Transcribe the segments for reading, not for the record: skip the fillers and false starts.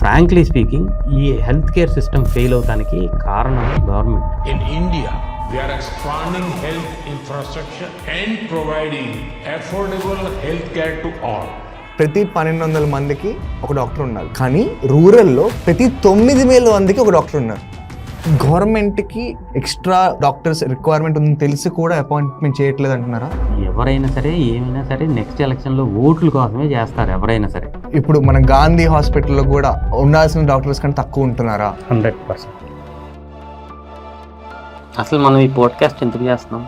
Frankly speaking ఈ health care system fail అవడానికి కారణం government. In India, we are expanding health infrastructure and providing affordable health care to all. ప్రతి 1200 మందికి ఒక doctor ఉన్నారు, కానీ రూరల్లో ప్రతి 9,000 మందికి ఒక డాక్టర్ ఉన్నారు. గవర్నమెంట్కి ఎక్స్ట్రా డాక్టర్స్ రిక్వైర్మెంట్ ఉందని తెలిసి కూడా అపాయింట్మెంట్ చేయట్లేదు అంటున్నారా? ఎవరైనా సరే ఏమైనా సరే నెక్స్ట్ ఎలక్షన్లో ఓట్ల కోసమే చేస్తారు ఎవరైనా సరే. ఇప్పుడు మన గాంధీ హాస్పిటల్లో కూడా ఉండాల్సిన డాక్టర్స్ కంటే తక్కువ ఉంటున్నారా? 100%. అసలు మనం ఈ పోడ్కాస్ట్ ఎందుకు చేస్తున్నాం?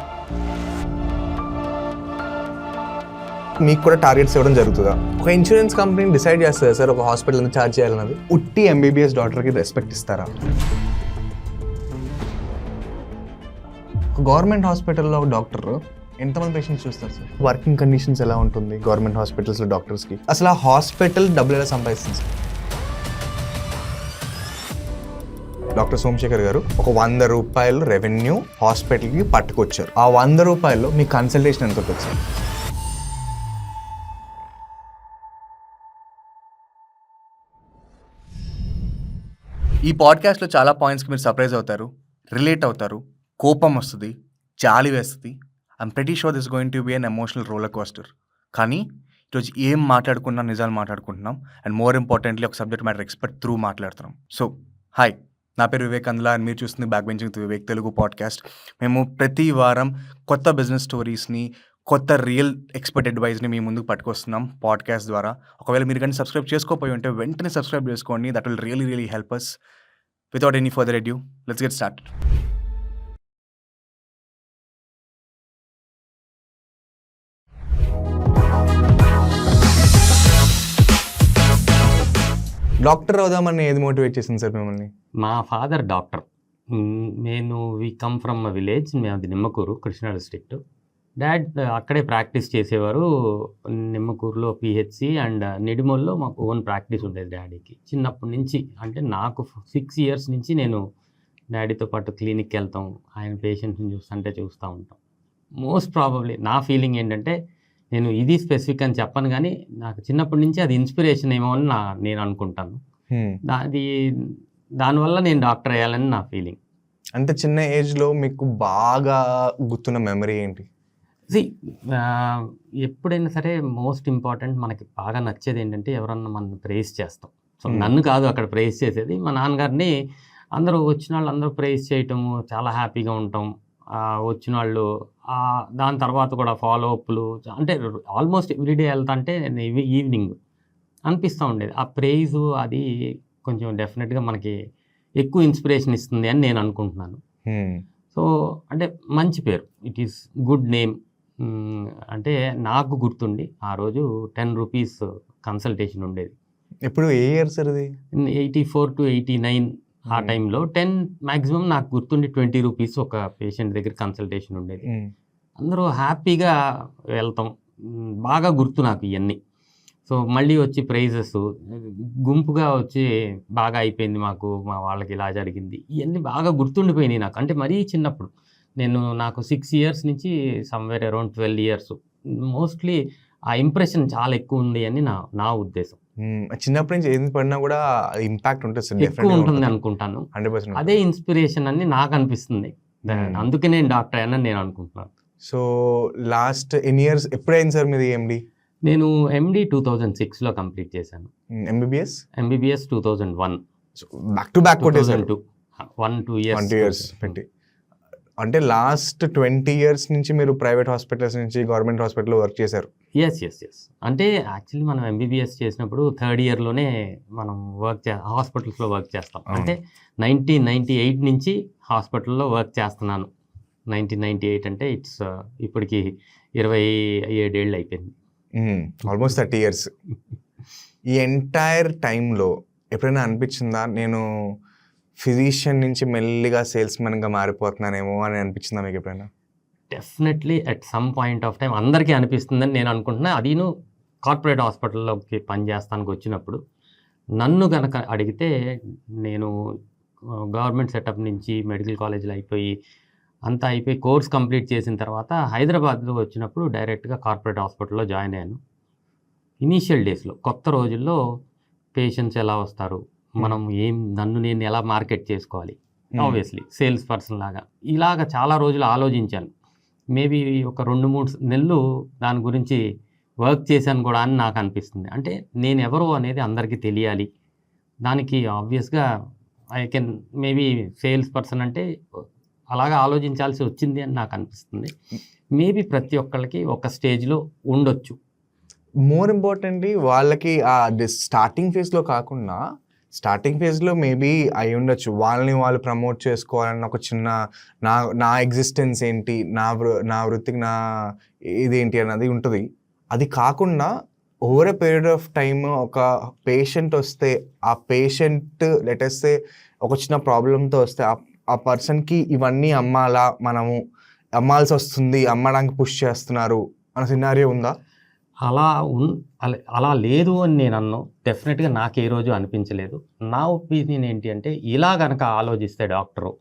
మీకు కూడా టార్గెట్స్ ఇవ్వడం జరుగుతుందా? ఒక ఇన్సూరెన్స్ కంపెనీ డిసైడ్ చేస్తుందా సార్ ఒక హాస్పిటల్ ఎంత ఛార్జ్ చేయాలన్నది? ఉట్టి ఎంబీబీఎస్ డాక్టర్కి రెస్పెక్ట్ ఇస్తారా? ఒక గవర్నమెంట్ హాస్పిటల్లో ఒక డాక్టర్ ఎంతమంది పేషెంట్స్ చూస్తారు సార్? వర్కింగ్ కండిషన్స్ ఎలా ఉంటుంది గవర్నమెంట్ హాస్పిటల్స్లో డాక్టర్స్కి? అసలు ఆ హాస్పిటల్ డబ్బులు ఎలా సంపాదిస్తుంది సార్? డాక్టర్ సోమశేఖర్ గారు ఒక 100 రూపాయలు రెవెన్యూ హాస్పిటల్కి పట్టుకొచ్చారు. ఆ 100 రూపాయల్లో మీ కన్సల్టేషన్ ఎంత ఉంటుంది సార్? ఈ పాడ్కాస్ట్లో చాలా పాయింట్స్కి మీరు సర్ప్రైజ్ అవుతారు, రిలేట్ అవుతారు, కోపం వస్తుంది, జాలి వేస్తుంది. I'm pretty sure this going to be an emotional roller coaster. కానీ ఈరోజు ఏం మాట్లాడుకున్నా నిజాలు మాట్లాడుకుంటున్నాం, అండ్ మోర్ ఇంపార్టెంట్లీ ఒక సబ్జెక్ట్ మ్యాటర్ ఎక్స్పర్ట్ త్రూ మాట్లాడుతున్నాం. సో హాయ్, నా పేరు వివేక్ అందులా, అండ్ మీరు చూస్తుంది back benching with Vivek Telugu podcast. మేము ప్రతి వారం కొత్త బిజినెస్ స్టోరీస్ని, కొత్త రియల్ ఎక్స్పర్ట్ అడ్వైస్ని మీ ముందుకు పట్టుకొస్తున్నాం పాడ్కాస్ట్ ద్వారా. ఒకవేళ మీరు కానీ సబ్స్క్రైబ్ చేసుకోకపోయి ఉంటే వెంటనే సబ్స్క్రైబ్ చేసుకోండి. That will really help us. Without any further adieu, let's get started. Doctor అవుదామని ఏది మోటివేట్ చేసింది సార్ మిమ్మల్ని? మా ఫాదర్ డాక్టర్. నేను we come from a village, అది నిమ్మకూరు, కృష్ణా డిస్ట్రిక్ట్. డాడ్ అక్కడే ప్రాక్టీస్ చేసేవారు. నిమ్మకూరులో పిహెచ్సి అండ్ నిడిమోల్లో మాకు ఓన్ ప్రాక్టీస్ ఉండేది డాడీకి. చిన్నప్పటి నుంచి అంటే నాకు 6 years నుంచి నేను డాడీతో పాటు క్లినిక్కి వెళ్తాం, ఆయన పేషెంట్స్ని చూస్తూ ఉంటాం. మోస్ట్ ప్రాబబ్లీ నా ఫీలింగ్ ఏంటంటే, నేను ఇది స్పెసిఫిక్ అని చెప్పను, కానీ నాకు చిన్నప్పటి నుంచి అది ఇన్స్పిరేషన్ ఏమో అని నేను అనుకుంటాను. దానివల్ల నేను డాక్టర్ అయ్యాలని నా ఫీలింగ్. అంటే చిన్న ఏజ్లో మీకు బాగా గుర్తున్న మెమరీ ఏంటి? ఎప్పుడైనా సరే మోస్ట్ ఇంపార్టెంట్ మనకి బాగా నచ్చేది ఏంటంటే ఎవరన్నా మనం ప్రైజ్ చేస్తాం. సో నన్ను కాదు అక్కడ ప్రైజ్ చేసేది, మా నాన్నగారిని. అందరూ వచ్చిన వాళ్ళు అందరూ ప్రైజ్ చేయటము, చాలా హ్యాపీగా ఉంటాం. వచ్చిన వాళ్ళు దాని తర్వాత కూడా ఫాలో అప్లు, అంటే ఆల్మోస్ట్ ఎవ్రీడే వెళ్తా అంటే ఈవినింగ్ అనిపిస్తూ ఉండేది. ఆ ప్రైజు అది కొంచెం డెఫినెట్గా మనకి ఎక్కువ ఇన్స్పిరేషన్ ఇస్తుంది అని నేను అనుకుంటున్నాను. సో అంటే మంచి పేరు, ఇట్ ఈస్ గుడ్ నేమ్. అంటే నాకు గుర్తుండి ఆ రోజు 10 రూపీస్ కన్సల్టేషన్ ఉండేది. ఎప్పుడు ఏ ఇయర్ సార్ అది? 84 to 89 ఆ టైంలో 10 మ్యాక్సిమం నాకు గుర్తుండి 20 రూపీస్ ఒక పేషెంట్ దగ్గర కన్సల్టేషన్ ఉండేది. అందరూ హ్యాపీగా వెళ్తాం, బాగా గుర్తు నాకు ఇవన్నీ. సో మళ్ళీ వచ్చి ప్రైజెస్ గుంపుగా వచ్చి బాగా అయిపోయింది మాకు, మా వాళ్ళకి ఇలా జరిగింది, ఇవన్నీ బాగా గుర్తుండిపోయినాయి నాకు. అంటే మరీ చిన్నప్పుడు నాకు 6 years నుంచి సమ్వేర్ అరౌండ్ 12 years మోస్ట్లీ ఆ ఇంప్రెషన్ చాలా ఎక్కువ ఉంది అని నా ఉద్దేశం. చిన్నప్పటి నుంచి ఏది పడినా కూడా ఇంపాక్ట్ ఉంటుంది, ఎక్కువ ఉంటుంది అనుకుంటాను. 100% అదే ఇన్స్పిరేషన్ అని నాకు అనిపిస్తుంది. అందుకే నేను డాక్టర్ అయ్యానని నేను అనుకుంటున్నాను. సో లాస్ట్ ఎన్ని ఇయర్స్ ఎప్పుడైంది సార్ మీది ఎండి? నేను ఎండి 2006లో కంప్లీట్ చేశాను. MBBS 2001. Back to back 2002 1-2 years పెట్టి. అంటే లాస్ట్ 20 years నుంచి మీరు ప్రైవేట్ హాస్పిటల్స్ నుంచి గవర్నమెంట్ హాస్పిటల్లో వర్క్ చేశారు? ఎస్. అంటే యాక్చువల్లీ మనం ఎంబీబీఎస్ చేసినప్పుడు 3rd yearలోనే మనం హాస్పిటల్స్లో వర్క్ చేస్తాం. అంటే 1998 నుంచి హాస్పిటల్లో వర్క్ చేస్తున్నాను. 1998 అంటే ఇట్స్ ఇప్పటికి 27 ఏళ్ళు అయిపోయింది. Almost 30 years. ఈ ఎంటైర్ టైంలో ఎప్పుడైనా అనిపించిందా నేను ఫిజిషియన్ నుంచి మెల్లిగా సేల్స్మెన్గా మారిపోతున్నానేమో అని అనిపించిందా మీకు ఎప్పుడైనా? Definitely at some point of time అందరికీ అనిపిస్తుందని నేను అనుకుంటున్నా. అదీను కార్పొరేట్ హాస్పిటల్లోకి పనిచేస్తానికి వచ్చినప్పుడు నన్ను కనుక అడిగితే, నేను గవర్నమెంట్ సెటప్ నుంచి మెడికల్ కాలేజీలో అంతా అయిపోయి కోర్స్ కంప్లీట్ చేసిన తర్వాత హైదరాబాద్లో వచ్చినప్పుడు డైరెక్ట్గా కార్పొరేట్ హాస్పిటల్లో జాయిన్ అయ్యాను. ఇనీషియల్ డేస్లో కొత్త రోజుల్లో పేషెంట్స్ ఎలా వస్తారు, మనం నన్ను నేను ఎలా మార్కెట్ చేసుకోవాలి, ఆబ్వియస్లీ సేల్స్ పర్సన్ లాగా ఇలాగ చాలా రోజులు ఆలోచించాను. మేబీ ఒక 2-3 నెలలు దాని గురించి వర్క్ చేశాను కూడా అని నాకు అనిపిస్తుంది. అంటే నేను ఎవరు అనేది అందరికీ తెలియాలి. దానికి ఆబ్వియస్గా I can maybe sales person అంటే అలాగా ఆలోచించాల్సి వచ్చింది అని నాకు అనిపిస్తుంది. మేబీ ప్రతి ఒక్కళ్ళకి ఒక స్టేజ్లో ఉండొచ్చు. మోర్ ఇంపార్టెంట్లీ వాళ్ళకి ఆ స్టార్టింగ్ ఫేజ్లో కాకుండా స్టార్టింగ్ ఫేజ్లో మేబీ అయి ఉండొచ్చు, వాళ్ళని వాళ్ళు ప్రమోట్ చేసుకోవాలన్న ఒక చిన్న నా ఎగ్జిస్టెన్స్ ఏంటి, నా వృత్తికి నా ఇదేంటి అన్నది ఉంటుంది. అది కాకుండా over a period of time ఒక పేషెంట్ వస్తే ఆ పేషెంట్ లెటెస్తే ఒక చిన్న ప్రాబ్లంతో వస్తే ఆ పర్సన్కి ఇవన్నీ మనము అమ్మాల్సి వస్తుంది, అమ్మడానికి పుష్ చేస్తున్నారు అన్న సినారియో ఉందా? అలా లేదు అని నేను అన్నాను. డెఫినెట్గా నాకు ఏ రోజు అనిపించలేదు. నా ఒపీనియన్ ఏంటి అంటే ఇలా కనుక ఆలోచిస్తే డాక్టరు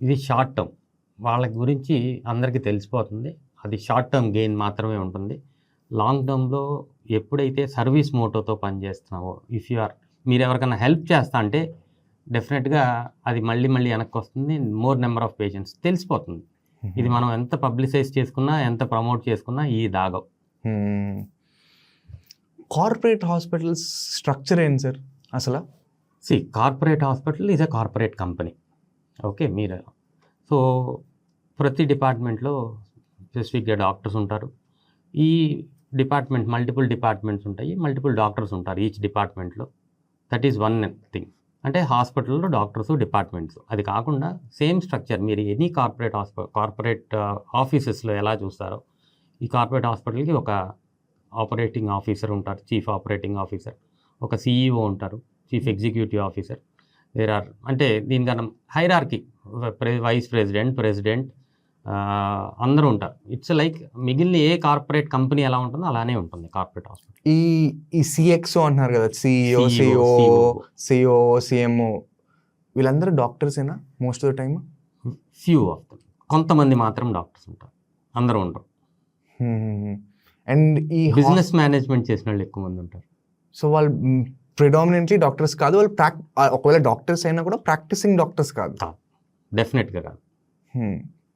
ఇది షార్ట్ టర్మ్, వాళ్ళ గురించి అందరికీ తెలిసిపోతుంది, అది షార్ట్ టర్మ్ గెయిన్ మాత్రమే ఉంటుంది. లాంగ్ టర్మ్లో ఎప్పుడైతే సర్వీస్ మోటోతో పనిచేస్తున్నావో మీరు ఎవరికైనా హెల్ప్ చేస్తా అంటే డెఫినెట్గా అది మళ్ళీ వెనక్కి వస్తుంది. మోర్ నెంబర్ ఆఫ్ పేషెంట్స్ తెలిసిపోతుంది. ఇది మనం ఎంత పబ్లిసైజ్ చేసుకున్నా ఎంత ప్రమోట్ చేసుకున్నా ఈ దాగవు. కార్పొరేట్ హాస్పిటల్స్ స్ట్రక్చర్ ఏంటి సార్ అసలు? Corporate hospital is a corporate company. Okay, so ప్రతి డిపార్ట్మెంట్లో స్పెసిఫిక్గా డాక్టర్స్ ఉంటారు. ఈ డిపార్ట్మెంట్ మల్టిపుల్ డిపార్ట్మెంట్స్ ఉంటాయి, మల్టిపుల్ డాక్టర్స్ ఉంటారు ఈచ్ డిపార్ట్మెంట్లో. That is one thing. అంటే హాస్పిటల్లో డాక్టర్స్ డిపార్ట్మెంట్స్. అది కాకుండా సేమ్ స్ట్రక్చర్ మీరు ఎనీ కార్పొరేట్ ఆఫీసెస్లో ఎలా చూస్తారో ఈ కార్పొరేట్ హాస్పిటల్కి ఒక ఆపరేటింగ్ ఆఫీసర్ ఉంటారు, చీఫ్ ఆపరేటింగ్ ఆఫీసర్, ఒక సిఈఓ ఉంటారు, చీఫ్ ఎగ్జిక్యూటివ్ ఆఫీసర్. అంటే దీనికన్నా హైరార్కీ వైస్ ప్రెసిడెంట్ అందరూ ఉంటారు. ఇట్స్ లైక్ మిగిలిన ఏ కార్పొరేట్ కంపెనీ ఎలా ఉంటుందో అలానే ఉంటుంది కార్పొరేట్ హాస్పిటల్. ఈ సిఎక్స్ఓ అంటున్నారు కదా, సిఓ సిఎంఓ, వీళ్ళందరూ డాక్టర్సేనా most of the time? Few of them, కొంతమంది మాత్రం డాక్టర్స్ ఉంటారు, అందరూ ఉండరు. అండ్ ఈ బిజినెస్ మేనేజ్మెంట్ చేసిన వాళ్ళు ఎక్కువ మంది ఉంటారు. సో వాళ్ళు ప్రిడామినెంట్లీ డాక్టర్స్ కాదు, వాళ్ళు ఒకవేళ డాక్టర్స్ అయినా కూడా ప్రాక్టీసింగ్ డాక్టర్స్ కాదు. డెఫినెట్గా కాదు.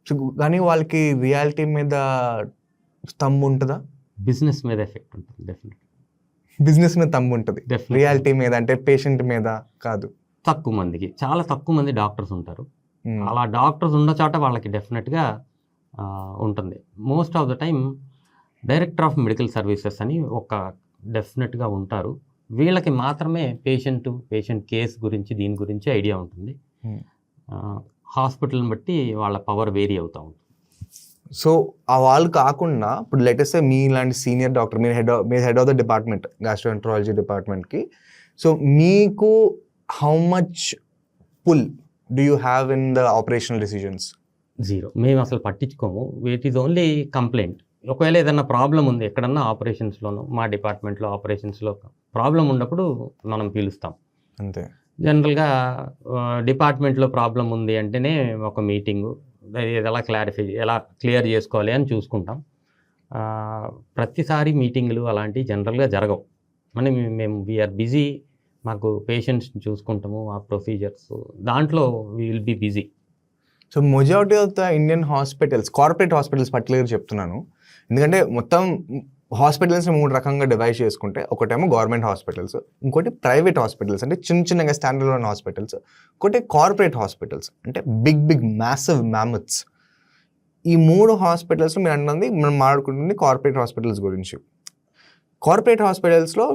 సో కానీ వాళ్ళకి రియాలిటీ మీద థంబ్ ఉంటుందా? బిజినెస్ మీద ఎఫెక్ట్ ఉంటుంది. డెఫినెట్ బిజినెస్ మీద థంబ్ ఉంటుంది, రియాలిటీ మీద అంటే పేషెంట్ మీద కాదు. తక్కువ మందికి, చాలా తక్కువ మంది డాక్టర్స్ ఉంటారు. అలా డాక్టర్స్ ఉన్న చోట వాళ్ళకి డెఫినెట్గా ఉంటుంది. Most of the time director of medical services అని ఒక డెఫినెట్గా ఉంటారు. వీళ్ళకి మాత్రమే పేషెంట్ కేస్ గురించి దీని గురించి ఐడియా ఉంటుంది. హాస్పిటల్ని బట్టి వాళ్ళ పవర్ వేరీ అవుతూ ఉంటుంది. సో ఆ వాళ్ళు కాకుండా ఇప్పుడు లేటెస్ట్ మీ ఇలాంటి సీనియర్ డాక్టర్, మీరు head of the department, gastroenterology డిపార్ట్మెంట్కి, సో మీకు how much pull do you have in the operational decisions? Zero. మేము అసలు పట్టించుకోము. It is only complaint. ఒకవేళ ఏదన్నా ప్రాబ్లం ఉంది ఎక్కడన్నా ఆపరేషన్స్లోనూ, మా డిపార్ట్మెంట్లో ఆపరేషన్స్లో ప్రాబ్లం ఉన్నప్పుడు మనం పిలుస్తాం అంతే. జనరల్గా డిపార్ట్మెంట్లో ప్రాబ్లం ఉంది అంటేనే ఒక మీటింగు, ఎలా క్లియర్ చేసుకోవాలి అని చూసుకుంటాం. ప్రతిసారి మీటింగులు అలాంటివి జనరల్గా జరగవు. మేము వీఆర్ బిజీ, మాకు పేషెంట్స్ని చూసుకుంటాము, ఆ ప్రొసీజర్స్ దాంట్లో we will be busy. So majority of the Indian hospitals, corporate hospitals పర్టికులర్గా చెప్తున్నాను, ఎందుకంటే మొత్తం హాస్పిటల్స్ని 3 రకంగా డివైడ్ చేసుకుంటే, ఒకటేమో గవర్నమెంట్ హాస్పిటల్స్, ఇంకోటి ప్రైవేట్ హాస్పిటల్స్ అంటే చిన్నగా స్టాండర్డ్ లోన్ హాస్పిటల్స్, ఇంకోటి కార్పొరేట్ హాస్పిటల్స్ అంటే బిగ్ మ్యాసివ్ మ్యామత్స్. ఈ 3 హాస్పిటల్స్ మనం మాట్లాడుకుంటుంది కార్పొరేట్ హాస్పిటల్స్ గురించి. కార్పొరేట్ హాస్పిటల్స్లో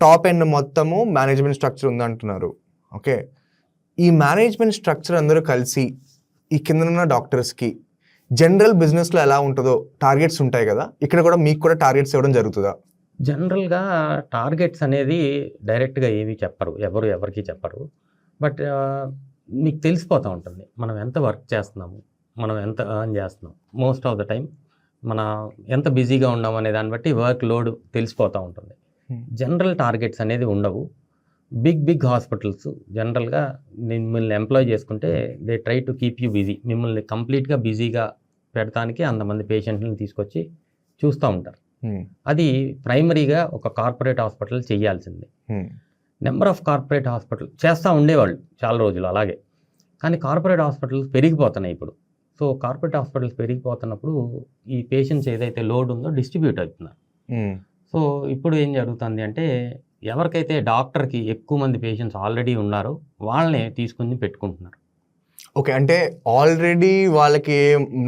టాప్ ఎండ్ మొత్తము మేనేజ్మెంట్ స్ట్రక్చర్ ఉందంటున్నారు. ఓకే, ఈ మేనేజ్మెంట్ స్ట్రక్చర్ అందరూ కలిసి ఈ కిందనున్న డాక్టర్స్కి జనరల్ బిజినెస్లో ఎలా ఉంటుందో టార్గెట్స్ ఉంటాయి కదా, ఇక్కడ కూడా మీకు కూడా టార్గెట్స్ ఇవ్వడం జరుగుతుందా? జనరల్గా టార్గెట్స్ అనేది డైరెక్ట్గా ఏమీ చెప్పరు, ఎవరికి చెప్పరు. బట్ మీకు తెలిసిపోతూ ఉంటుంది మనం ఎంత వర్క్ చేస్తున్నాము, మనం ఎంత ఎర్న్ చేస్తున్నాం. మోస్ట్ ఆఫ్ ద టైం మన ఎంత బిజీగా ఉన్నాం అనే దాన్ని బట్టి వర్క్ లోడ్ తెలిసిపోతూ ఉంటుంది. జనరల్ టార్గెట్స్ అనేది ఉండవు. బిగ్ హాస్పిటల్స్ జనరల్గా మిమ్మల్ని ఎంప్లాయ్ చేసుకుంటే they try to keep you busy. మిమ్మల్ని కంప్లీట్గా బిజీగా పెడతానికి అంతమంది పేషెంట్లను తీసుకొచ్చి చూస్తూ ఉంటారు. అది ప్రైమరీగా ఒక కార్పొరేట్ హాస్పిటల్ చేయాల్సిందే. నెంబర్ ఆఫ్ కార్పొరేట్ హాస్పిటల్ చేస్తూ ఉండేవాళ్ళు చాలా రోజులు అలాగే. కానీ కార్పొరేట్ హాస్పిటల్స్ పెరిగిపోతున్నాయి ఇప్పుడు. సో కార్పొరేట్ హాస్పిటల్స్ పెరిగిపోతున్నప్పుడు ఈ పేషెంట్స్ ఏదైతే లోడ్ ఉందో డిస్ట్రిబ్యూట్ అవుతున్నారు. సో ఇప్పుడు ఏం జరుగుతుంది అంటే ఎవరికైతే డాక్టర్కి ఎక్కువ మంది పేషెంట్స్ ఆల్రెడీ ఉన్నారో వాళ్ళనే తీసుకుని పెట్టుకుంటున్నారు. ఓకే, అంటే ఆల్రెడీ వాళ్ళకి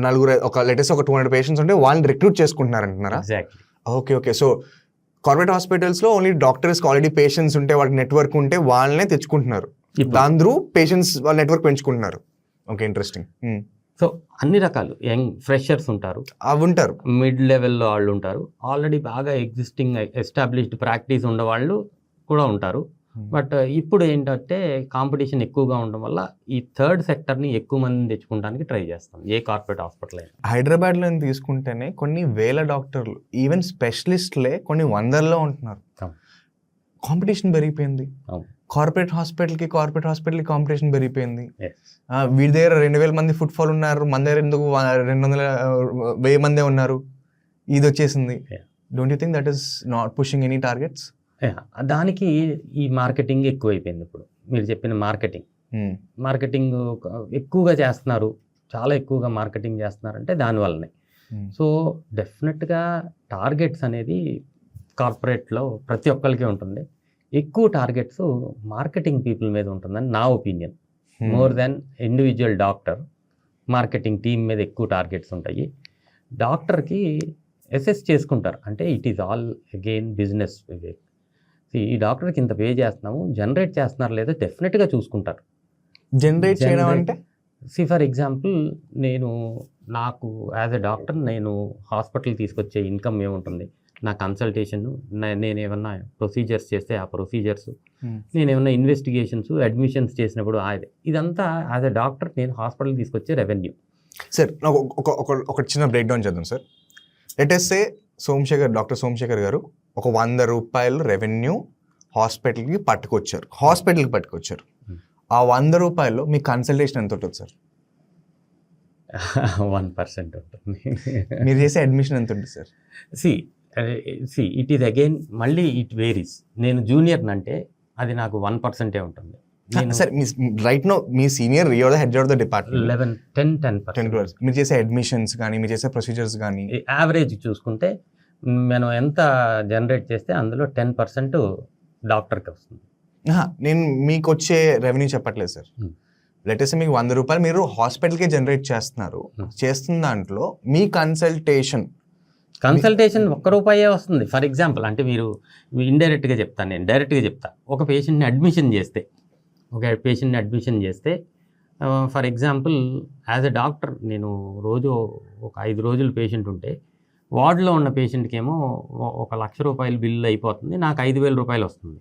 నలుగురు ఒక లేటెస్ట్ ఒక 200 పేషెంట్స్ ఉంటే వాళ్ళని రిక్రూట్ చేసుకుంటున్నారు అంటున్నారా? ఎగ్జాక్ట్లీ. ఓకే. సో కార్పొరేట్ హాస్పిటల్స్లో ఓన్లీ డాక్టర్స్కి ఆల్రెడీ పేషెంట్స్ ఉంటే వాళ్ళకి నెట్వర్క్ ఉంటే వాళ్ళనే తెచ్చుకుంటున్నారు. దాని త్రూ పేషెంట్స్ వాళ్ళ నెట్వర్క్ పెంచుకుంటున్నారు. Okay, interesting. సో అన్ని రకాలు యంగ్ ఫ్రెషర్స్ ఉంటారు, అవి ఉంటారు, మిడ్ లెవెల్లో వాళ్ళు ఉంటారు, ఆల్రెడీ బాగా ఎగ్జిస్టింగ్ ఎస్టాబ్లిష్డ్ ప్రాక్టీస్ ఉన్న వాళ్ళు కూడా ఉంటారు. బట్ ఇప్పుడు ఏంటంటే కాంపిటీషన్ ఎక్కువగా ఉండడం వల్ల ఈ థర్డ్ సెక్టర్ని ఎక్కువ మందిని తెచ్చుకోవడానికి ట్రై చేస్తాం ఏ కార్పొరేట్ హాస్పిటల్ అయినా. హైదరాబాద్లో తీసుకుంటేనే కొన్ని వేల డాక్టర్లు, ఈవెన్ స్పెషలిస్ట్లే కొన్ని వందల్లో ఉంటున్నారు. కాంపిటీషన్ పెరిగిపోయింది. కార్పొరేట్ హాస్పిటల్కి కాంపిటీషన్ పెరిగిపోయింది. వీడి దగ్గర 2000 మంది ఫుట్ఫాల్ ఉన్నారు, మన దగ్గర ఎందుకు 200,000 మందే ఉన్నారు, ఇది వచ్చేసింది. Don't you think that is not pushing any targets? దానికి ఈ మార్కెటింగ్ ఎక్కువైపోయింది. ఇప్పుడు మీరు చెప్పిన మార్కెటింగ్ ఎక్కువగా చేస్తున్నారు, చాలా ఎక్కువగా మార్కెటింగ్ చేస్తున్నారంటే దానివల్లనే. సో డెఫినెట్గా టార్గెట్స్ అనేది కార్పొరేట్లో ప్రతి ఒక్కరికి ఉంటుంది. ఎక్కువ టార్గెట్స్ మార్కెటింగ్ పీపుల్ మీద ఉంటుందని నా opinion. More than individual doctor, marketing team మీద ఎక్కువ టార్గెట్స్ ఉంటాయి. డాక్టర్కి అసెస్ చేసుకుంటారు, అంటే it is all again business. ఈ డాక్టర్కి ఇంత పే చేస్తున్నాము, జనరేట్ చేస్తున్నారు లేదో డెఫినెట్గా చూసుకుంటారు. జనరేట్ చేయడం అంటే ఫర్ ఎగ్జాంపుల్ నాకు యాజ్ ఎ డాక్టర్ నేను హాస్పిటల్ తీసుకొచ్చే ఇన్కమ్ ఏముంటుంది, నా కన్సల్టేషన్, నేను ఏమన్నా ప్రొసీజర్స్ చేస్తే ఆ ప్రొసీజర్స్, నేను ఏమన్నా ఇన్వెస్టిగేషన్స్ అడ్మిషన్స్ చేసినప్పుడు ఇదంతా యాజ్ ఎ డాక్టర్ నేను హాస్పిటల్ తీసుకొచ్చే రెవెన్యూ. సార్ ఒక చిన్న బ్రేక్ డౌన్ చేద్దాం sir. Let us say doctor Somashekar garu ఒక 100 రూపాయలు రెవెన్యూ హాస్పిటల్కి పట్టుకొచ్చారు. ఆ 100 రూపాయల్లో మీ కన్సల్టేషన్ ఎంత ఉంటుంది సార్? 1% ఉంటుంది. మీరు చేసే అడ్మిషన్ ఎంత ఉంటుంది sir? See it is again మళ్ళీ ఇట్ వేరీస్. నేను జూనియర్ అంటే అది నాకు 1% ఉంటుంది. సార్ రైట్ నో మీ senior, you're the head of the department. 10% మీరు చేసే అడ్మిషన్స్ కానీ మీరు చేసే ప్రొసీజర్స్ కానీ యావరేజ్ చూసుకుంటే మనం ఎంత జనరేట్ చేస్తే అందులో 10% డాక్టర్కి వస్తుంది. నేను మీకు వచ్చే రెవెన్యూ చెప్పట్లేదు సార్. లెట్ us say మీకు 100 రూపాయలు మీరు హాస్పిటల్కే జనరేట్ చేస్తున్నారు. చేస్తున్న దాంట్లో మీ కన్సల్టేషన్ 1 రూపాయే వస్తుంది. ఫర్ ఎగ్జాంపుల్ అంటే మీరు ఇండైరెక్ట్గా చెప్తాను, నేను డైరెక్ట్గా చెప్తా. ఒక పేషెంట్ని అడ్మిషన్ చేస్తే for example as a doctor నేను రోజు ఒక 5 రోజులు పేషెంట్ ఉంటే వార్డులో ఉన్న పేషెంట్కి ఏమో 1,00,000 రూపాయలు బిల్లు అయిపోతుంది, నాకు 5,000 రూపాయలు వస్తుంది.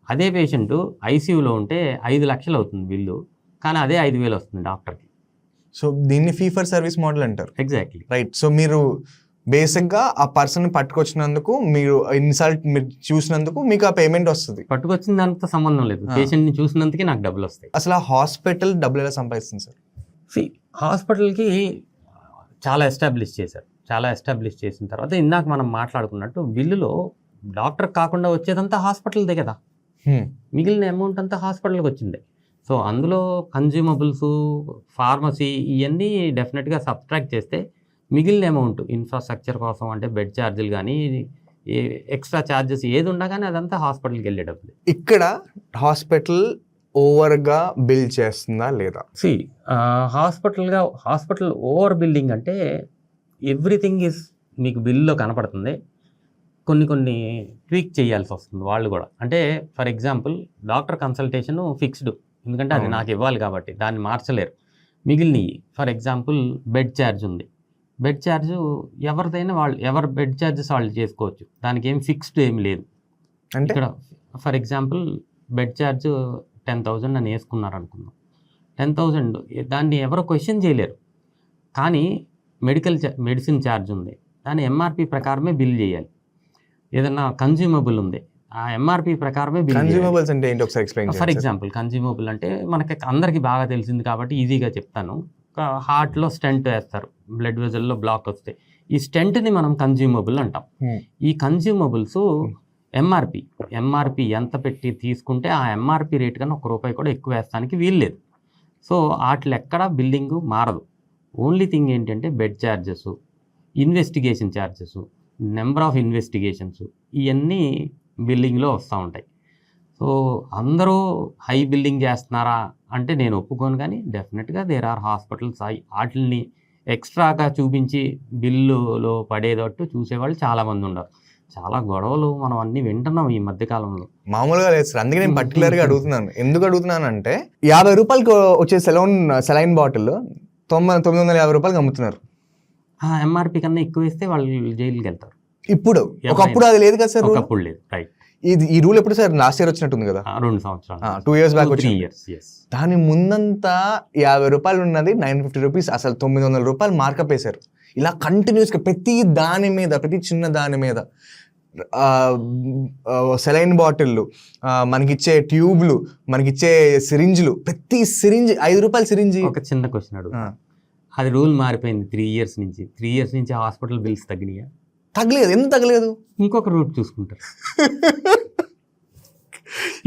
అదే పేషెంట్ ఐసీయూలో ఉంటే 5 లక్షలు అవుతుంది బిల్లు, కానీ అదే 5,000 వస్తుంది డాక్టర్కి. సో దీన్ని ఫీ ఫర్ సర్వీస్ మోడల్ అంటారు. Exactly right. సో మీరు బేసిక్గా ఆ పర్సన్ పట్టుకొచ్చినందుకు, మీరు ఇన్సల్ట్ మీరు చూసినందుకు మీకు ఆ పేమెంట్ వస్తుంది. పట్టుకొచ్చిన దానితో సంబంధం లేదు, పేషెంట్ని చూసినందుకే నాకు డబ్బులు వస్తాయి. అసలు ఆ హాస్పిటల్ డబ్బులు ఎలా సంపాదిస్తుంది సార్? హాస్పిటల్కి చాలా ఎస్టాబ్లిష్ చేసిన తర్వాత ఇందాక మనం మాట్లాడుకున్నట్టు బిల్లులో డాక్టర్ కాకుండా వచ్చేదంతా హాస్పిటల్దే కదా, మిగిలిన అమౌంట్ అంతా హాస్పిటల్కి వచ్చింది. సో అందులో కన్జ్యూమబుల్స్, ఫార్మసీ ఇవన్నీ డెఫినెట్గా సబ్ట్రాక్ట్ చేస్తే మిగిలిన అమౌంట్ ఇన్ఫ్రాస్ట్రక్చర్ కోసం అంటే బెడ్ ఛార్జీలు కానీ ఎక్స్ట్రా ఛార్జెస్ ఏది ఉన్నా కానీ అదంతా హాస్పిటల్కి వెళ్ళేటప్పుడు. ఇక్కడ హాస్పిటల్ ఓవర్గా బిల్ చేస్తుందా లేదా? హాస్పిటల్ ఓవర్ బిల్డింగ్ అంటే ఎవ్రీథింగ్ ఈజ్ మీకు బిల్లో కనపడుతుంది. కొన్ని ట్వీక్ చేయాల్సి వస్తుంది వాళ్ళు కూడా. అంటే for example doctor consultation fixed, ఎందుకంటే అది నాకు ఇవ్వాలి కాబట్టి దాన్ని మార్చలేరు. మిగిలినవి ఫర్ ఎగ్జాంపుల్ బెడ్ ఛార్జ్ ఉంది, బెడ్ ఛార్జ్ ఎవరిదైనా ఎవరి బెడ్ ఛార్జెస్ వాళ్ళు చేసుకోవచ్చు, దానికి ఏం ఫిక్స్డ్ ఏమి లేదు. అంటే ఇక్కడ ఫర్ ఎగ్జాంపుల్ బెడ్ ఛార్జ్ 10,000 అని వేసుకున్నారు అనుకుందాం. 10,000 దాన్ని ఎవరో క్వశ్చన్ చేయలేరు. కానీ మెడిసిన్ ఛార్జ్ ఉంది, దాన్ని ఎంఆర్పి ప్రకారమే బిల్ చేయాలి. ఏదన్నా కన్జ్యూమబుల్ ఉంది, ఆ ఎంఆర్పి ప్రకారమే బిల్. కన్జ్యూమబుల్స్ అంటే ఏంటి ఒకసారి ఎక్స్ప్లెయిన్ చేయండి. ఫర్ ఎగ్జాంపుల్ కన్జ్యూమబుల్ అంటే మనకి అందరికీ బాగా తెలిసింది కాబట్టి ఈజీగా చెప్తాను. హార్ట్లో స్టెంట్ వేస్తారు, బ్లడ్ వెజల్లో బ్లాక్ వస్తాయి. ఈ స్టెంట్ని మనం కన్జ్యూమబుల్ అంటాం. ఈ కన్జ్యూమబుల్స్ ఎంఆర్పి ఎంత పెట్టి తీసుకుంటే ఆ ఎంఆర్పి రేట్ కన్నా ₹1 కూడా ఎక్కువ వేస్తానికి వీల్లేదు. సో వాటిలో ఎక్కడ బిల్డింగు మారదు. ఓన్లీ థింగ్ ఏంటంటే bed charges, investigation charges, number of investigations ఇవన్నీ బిల్డింగ్లో వస్తూ ఉంటాయి. సో అందరూ హై బిల్డింగ్ చేస్తున్నారా అంటే నేను ఒప్పుకోను, కానీ డెఫినెట్గా దేర్ ఆర్ హాస్పిటల్స్ వాటిని ఎక్స్ట్రాగా చూపించి బిల్లులో పడేటట్టు చూసేవాళ్ళు చాలామంది ఉన్నారు. చాలా గొడవలు మనం అన్నీ వింటున్నాం ఈ మధ్యకాలంలో. మామూలుగా లేదు సార్, అందుకే నేను పర్టికులర్గా అడుగుతున్నాను. ఎందుకు అడుగుతున్నాను అంటే ₹50 వచ్చే సెలైన్ బాటిల్ ₹950 అమ్ముతున్నారు. ఎంఆర్పి కన్నా ఎక్కువ వేస్తే వాళ్ళు జైలుకి వెళ్తారు. ఇప్పుడు ఒకప్పుడు అది లేదు కదా సార్, ఒకప్పుడు లేదు. రైట్. ఈ రూల్ ఎప్పుడు సార్? లాస్ట్ ఇయర్ వచ్చినట్టుంది కదా, 2 సంవత్సరాలు, 2 years బ్యాక్ 3 years. దాని ముందంతా ₹50 ఉన్నది ₹950, అసలు ₹900 మార్కప్ వేశారు. ఇలా కంటిన్యూస్గా ప్రతి దాని మీద, ప్రతి చిన్న దాని మీద సెలైన్ బాటిళ్ళు, మనకిచ్చే ట్యూబ్లు, మనకిచ్చే సిరింజ్లు, ప్రతి సిరింజ్ ₹5 సిరింజ్. ఒక చిన్న క్వశ్చన్ అడుగు, అది రూల్ మారిపోయింది 3 years నుంచి. 3 years నుంచి హాస్పిటల్ బిల్స్ తగ్గినాయా? తగ్గలేదు. ఎందుకు తగ్గలేదు? ఇంకొక రూట్ చూసుకుంటారు.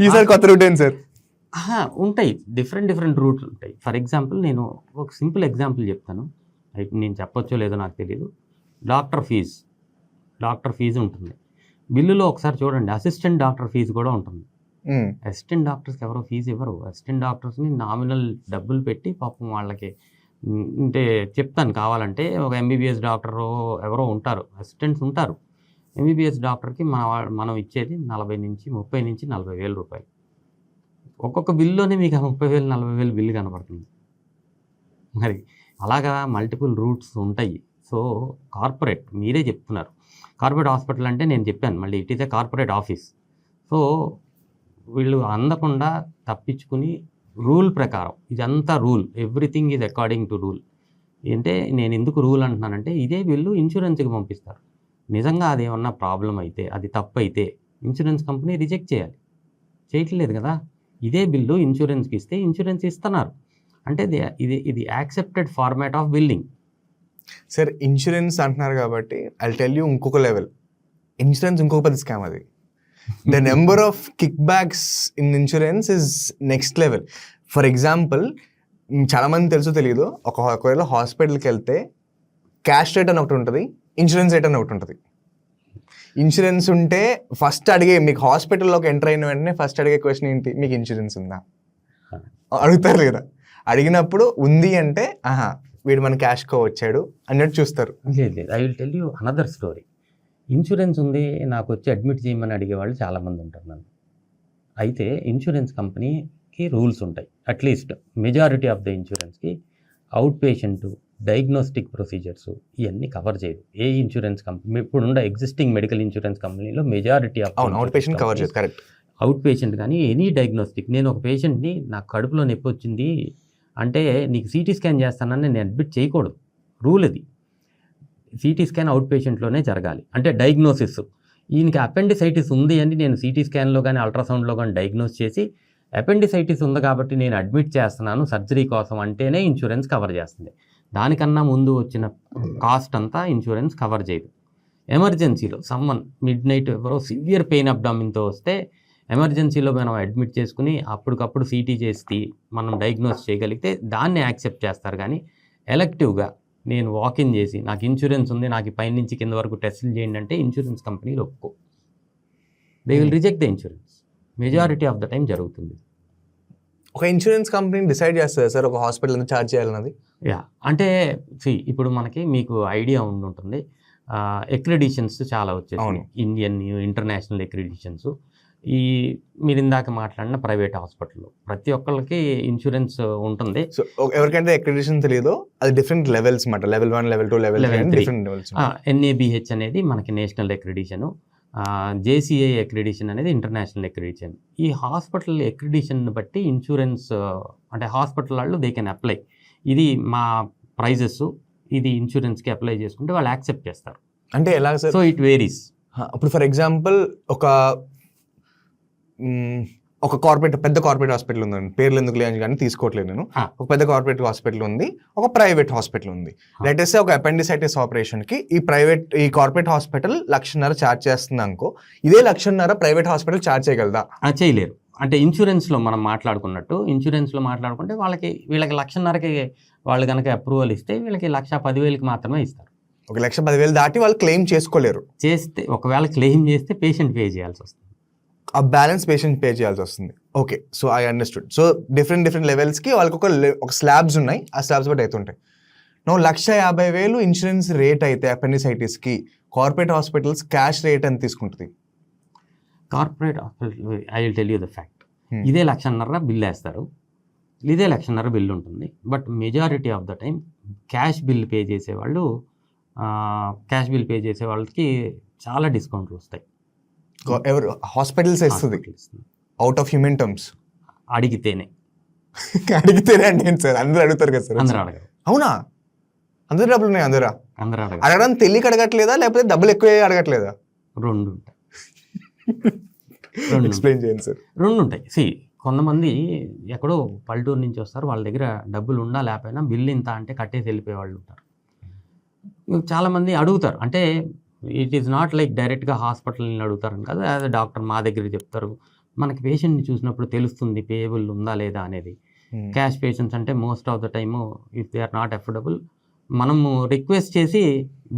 ఈసారి కొత్త రూట్ ఏంటి సార్? ఉంటాయి, డిఫరెంట్ రూట్లు ఉంటాయి. ఫర్ ఎగ్జాంపుల్ నేను ఒక సింపుల్ ఎగ్జాంపుల్ చెప్తాను, నేను చెప్పొచ్చో లేదో నాకు తెలియదు. డాక్టర్ ఫీజు ఉంటుంది బిల్లులో. ఒకసారి చూడండి, అసిస్టెంట్ డాక్టర్ ఫీజు కూడా ఉంటుంది. అసిస్టెంట్ డాక్టర్స్కి ఎవరో ఫీజు ఇవ్వరు. అసిస్టెంట్ డాక్టర్స్ని నామినల్ డబ్బులు పెట్టి పాపం వాళ్ళకి, అంటే చెప్తాను కావాలంటే, ఒక ఎంబీబీఎస్ డాక్టర్ ఎవరో ఉంటారు, అసిస్టెంట్స్ ఉంటారు. ఎంబీబీఎస్ డాక్టర్కి మనం ఇచ్చేది 30,000 నుంచి 40,000 రూపాయలు. ఒక్కొక్క బిల్లులోనే మీకు 30,000 40,000 బిల్లు కనపడుతుంది. మరి అలాగా మల్టిపుల్ రూట్స్ ఉంటాయి. సో కార్పొరేట్, మీరే చెప్తున్నారు కార్పొరేట్ హాస్పిటల్ అంటే, నేను చెప్పాను మళ్ళీ it is a corporate office. So వీళ్ళు అందకుండా తప్పించుకుని రూల్ ప్రకారం, ఇదంతా rule, everything is according to rule. అంటే నేను ఎందుకు రూల్ అంటున్నానంటే, ఇదే బిల్లు ఇన్సూరెన్స్కి పంపిస్తారు. నిజంగా అది ఏమన్నా ప్రాబ్లం అయితే, అది తప్పు అయితే ఇన్సూరెన్స్ కంపెనీ రిజెక్ట్ చేయాలి. చేయట్లేదు కదా. ఇదే బిల్లు ఇన్సూరెన్స్కి ఇస్తే ఇన్సూరెన్స్ ఇస్తున్నారు అంటే ఇది accepted format of building. Sir insurance అంటున్నారు కాబట్టి ఐ టెల్ యూ ఇంకొక లెవెల్. ఇన్సూరెన్స్ ఇంకొక పెద్ద స్కామ్. అది the number of kick backs in insurance is next level. For example, చాలామంది తెలుసో తెలియదు, ఒకవేళ హాస్పిటల్కి వెళ్తే క్యాష్ రేట్ అని ఒకటి ఉంటుంది, ఇన్సూరెన్స్ రేట్ అని ఒకటి ఉంటుంది. ఇన్సూరెన్స్ ఉంటే ఫస్ట్ అడిగే, మీకు హాస్పిటల్లోకి ఎంటర్ అయిన వెంటనే ఫస్ట్ అడిగే క్వశ్చన్ ఏంటి, మీకు ఇన్సూరెన్స్ ఉందా అడుగుతారు లేదా? అడిగినప్పుడు ఉంది అంటే, వీడు మన క్యాష్కో వచ్చాడు అన్నట్టు చూస్తారు. లేదు, I will tell you another story. Insurance ఉంది నాకు వచ్చి అడ్మిట్ చేయమని అడిగే వాళ్ళు చాలామంది ఉంటారు నన్ను. అయితే ఇన్సూరెన్స్ కంపెనీకి రూల్స్ ఉంటాయి. అట్లీస్ట్ మెజారిటీ ఆఫ్ ద ఇన్సూరెన్స్కి అవుట్ పేషెంట్, డయాగ్నోస్టిక్ ప్రొసీజర్స్ ఇవన్నీ కవర్ చేయదు ఏ ఇన్సూరెన్స్ కంపెనీ. ఇప్పుడున్న ఎగ్జిస్టింగ్ మెడికల్ ఇన్సూరెన్స్ కంపెనీలో majority of out patient cover చేయదు. కరెక్ట్. అవుట్ పేషెంట్ కానీ ఎనీ డయాగ్నోస్టిక్. నేను ఒక పేషెంట్ని, నాకు కడుపులో నొప్పి వచ్చింది అంటే నీకు సిటీ స్కాన్ చేస్తానని నేను అడ్మిట్ చేయకూడదు, రూల్ అది. సిటీ స్కాన్ అవుట్ పేషెంట్లోనే జరగాలి. అంటే డయాగ్నోసిస్, ఈయనకి అపెండిసైటిస్ ఉంది అని నేను సిటీ స్కాన్లో కానీ అల్ట్రాసౌండ్లో కానీ డయాగ్నోస్ చేసి అపెండిసైటిస్ ఉంది కాబట్టి నేను అడ్మిట్ చేస్తున్నాను సర్జరీ కోసం అంటేనే ఇన్సూరెన్స్ కవర్ చేస్తుంది. దానికన్నా ముందు వచ్చిన కాస్ట్ అంతా ఇన్సూరెన్స్ కవర్ చేయదు. ఎమర్జెన్సీలో సమ్మన్ మిడ్ నైట్ ఎవరో సివియర్ పెయిన్ అబ్డామిన్తో వస్తే ఎమర్జెన్సీలో మనం అడ్మిట్ చేసుకుని అప్పటికప్పుడు సీటీ చేసి మనం డయాగ్నోస్ చేయగలిగితే దాన్ని యాక్సెప్ట్ చేస్తారు. కానీ ఎలెక్టివ్గా నేను వాకిన్ చేసి నాకు ఇన్సూరెన్స్ ఉంది, నాకు పైనుంచి కింద వరకు టెస్టులు చేయండి అంటే ఇన్సూరెన్స్ కంపెనీలు ఒప్పుకో. They will reject the insurance. Majority of the time జరుగుతుంది. ఒక ఇన్సూరెన్స్ కంపెనీ డిసైడ్ చేస్తుంది సార్ ఒక హాస్పిటల్ ఎంత ఛార్జ్ చేయాలన్నది? అంటే ఇప్పుడు మనకి మీకు ఐడియా ఉంటుంది, ఎక్రిడిషన్స్ చాలా వచ్చేసి ఇండియన్, ఇంటర్నేషనల్ ఎక్రిడిషన్స్. ఈ మీరు ఇందాక మాట్లాడిన ప్రైవేట్ హాస్పిటల్లో ప్రతి ఒక్కరికి ఇన్సూరెన్స్ ఉంటుంది. సో ఎవరికైతే అక్రిడిటేషన్ తెలియదో అది డిఫరెంట్ లెవెల్స్ మాట, level 1, level 2, level 3 different levels. NABH అనేది మనకి నేషనల్ అక్రిడిషన్, JCI అక్రిడిషన్ అనేది ఇంటర్నేషనల్ అక్రిడిషన్. ఈ హాస్పిటల్ అక్రిడిషన్ బట్టి ఇన్సూరెన్స్ అంటే హాస్పిటల్ వాళ్ళు దే కెన్ అప్లై. ఇది మా ప్రైజెస్, ఇది ఇన్సూరెన్స్కి అప్లై చేసుకుంటే వాళ్ళు యాక్సెప్ట్ చేస్తారు. అంటే ఎలా సార్? So it varies. ఇప్పుడు ఫర్ ఎగ్జాంపుల్ ఒక ఒక పెద్ద కార్పొరేట్ హాస్పిటల్ ఉందండి, పేర్లు ఎందుకు లేని కానీ తీసుకోవట్లేదు నేను. ఒక పెద్ద కార్పొరేట్ హాస్పిటల్ ఉంది, ఒక ప్రైవేట్ హాస్పిటల్ ఉంది. లెటెస్ట్ ఒక అపెండిసైటిస్ ఆపరేషన్ కి ఈ కార్పొరేట్ హాస్పిటల్ 1,50,000 ఛార్జ్ చేస్తుంది అనుకో, ఇదే 1,50,000 ప్రైవేట్ హాస్పిటల్ ఛార్జ్ చేయగలదా? చేయలేరు. అంటే ఇన్సూరెన్స్లో మనం మాట్లాడుకున్నట్టు, ఇన్సూరెన్స్లో మాట్లాడుకుంటే వీళ్ళకి 1,50,000కి వాళ్ళు కనుక అప్రూవల్ ఇస్తే వీళ్ళకి 1,10,000కి మాత్రమే ఇస్తారు. 1,10,000 దాటి వాళ్ళు క్లెయిమ్ చేసుకోలేరు. చేస్తే ఒకవేళ క్లెయిమ్ చేస్తే పేషెంట్ పే చేయాల్సి వస్తుంది. ఆ బ్యాలెన్స్ పేషెంట్ పే చేయాల్సి వస్తుంది. Okay, so I understood. So different లెవెల్స్కి వాళ్ళకి ఒక స్లాబ్స్ ఉన్నాయి, ఆ స్లాబ్స్ బట్టి అవుతుంటాయి. 1,50,000 ఇన్సూరెన్స్ రేట్ అయితే అపెండిసైటిస్కి కార్పొరేట్ హాస్పిటల్స్ క్యాష్ రేట్ ఎంత తీసుకుంటుంది? Corporate hospital I will tell you the fact, ఇదే 1,50,000 బిల్ వేస్తారు, ఇదే 1,50,000 బిల్ ఉంటుంది. But majority of the time cash bill pay చేసే వాళ్ళకి చాలా డిస్కౌంట్లు వస్తాయి. ఎవరు హాస్పిటల్స్ ఇస్తుంది అవుట్ ఆఫ్ హ్యూమన్ టర్మ్స్? అడిగితేనే అంటే సార్ అందరూ అడుగుతారు కదా సార్? అందరూ అడగరు. అవునా? అందరు డబ్బులు ఉన్నాయి, అందరూ అడగడం తెలియక అడగట్లేదా, లేకపోతే డబ్బులు ఎక్కువ అడగట్లేదా? రెండు ఉంటాయి. ఎక్స్ప్లెయిన్ చేయండి సార్. రెండు ఉంటాయి. కొంతమంది ఎక్కడో పల్లెటూరు నుంచి వస్తారు, వాళ్ళ దగ్గర డబ్బులు ఉన్నా లేకపోయినా బిల్లు ఇంత అంటే కట్టేసి వెళ్ళిపోయే వాళ్ళు ఉంటారు. చాలామంది అడుగుతారు, అంటే ఇట్ ఈస్ నాట్ లైక్ డైరెక్ట్గా హాస్పిటల్ని అడుగుతారని కాదు, యాజ్ అ డాక్టర్ మా దగ్గర చెప్తారు. మనకి పేషెంట్ని చూసినప్పుడు తెలుస్తుంది పేయబుల్ ఉందా లేదా అనేది. క్యాష్ పేషెంట్స్ అంటే most of the time if they are not affordable మనము రిక్వెస్ట్ చేసి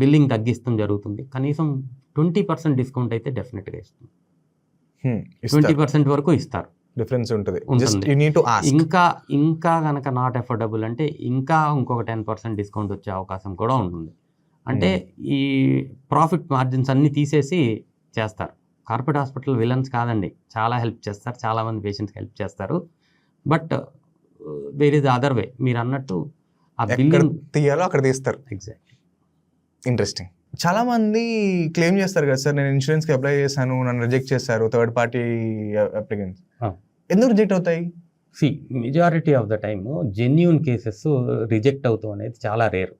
బిల్లింగ్ తగ్గిస్తాం జరుగుతుంది. కనీసం 20% డిస్కౌంట్ అయితే డెఫినెట్గా ఇస్తుంది. 20% వరకు ఇస్తారు. డిఫరెన్స్ ఉంటుంది. ఇంకా కనుక నాట్ అఫోర్డబుల్ అంటే ఇంకా ఇంకొక 10% డిస్కౌంట్ వచ్చే అవకాశం కూడా ఉంటుంది. అంటే ఈ ప్రాఫిట్ మార్జిన్స్ అన్నీ తీసేసి చేస్తారు. కార్పొరేట్ హాస్పిటల్ విలన్స్ కాదండి, చాలా హెల్ప్ చేస్తారు, చాలామంది పేషెంట్స్కి హెల్ప్ చేస్తారు. But where is other way, మీరు అన్నట్టు ఆ బిల్లింగ్ తీయాలో అక్కడ తీస్తారు. ఎగ్జాక్ట్లీ. ఇంట్రెస్టింగ్. చాలా మంది క్లెయిమ్ చేస్తారు కదా సార్, నేను ఇన్సూరెన్స్కి అప్లై చేశాను, నన్ను రిజెక్ట్ చేశారు థర్డ్ పార్టీ అప్లికెంట్స్. ఎందుకు రిజెక్ట్ అవుతాయి? Majority of the time genuine cases reject అవుతాం అనేది చాలా రేర్.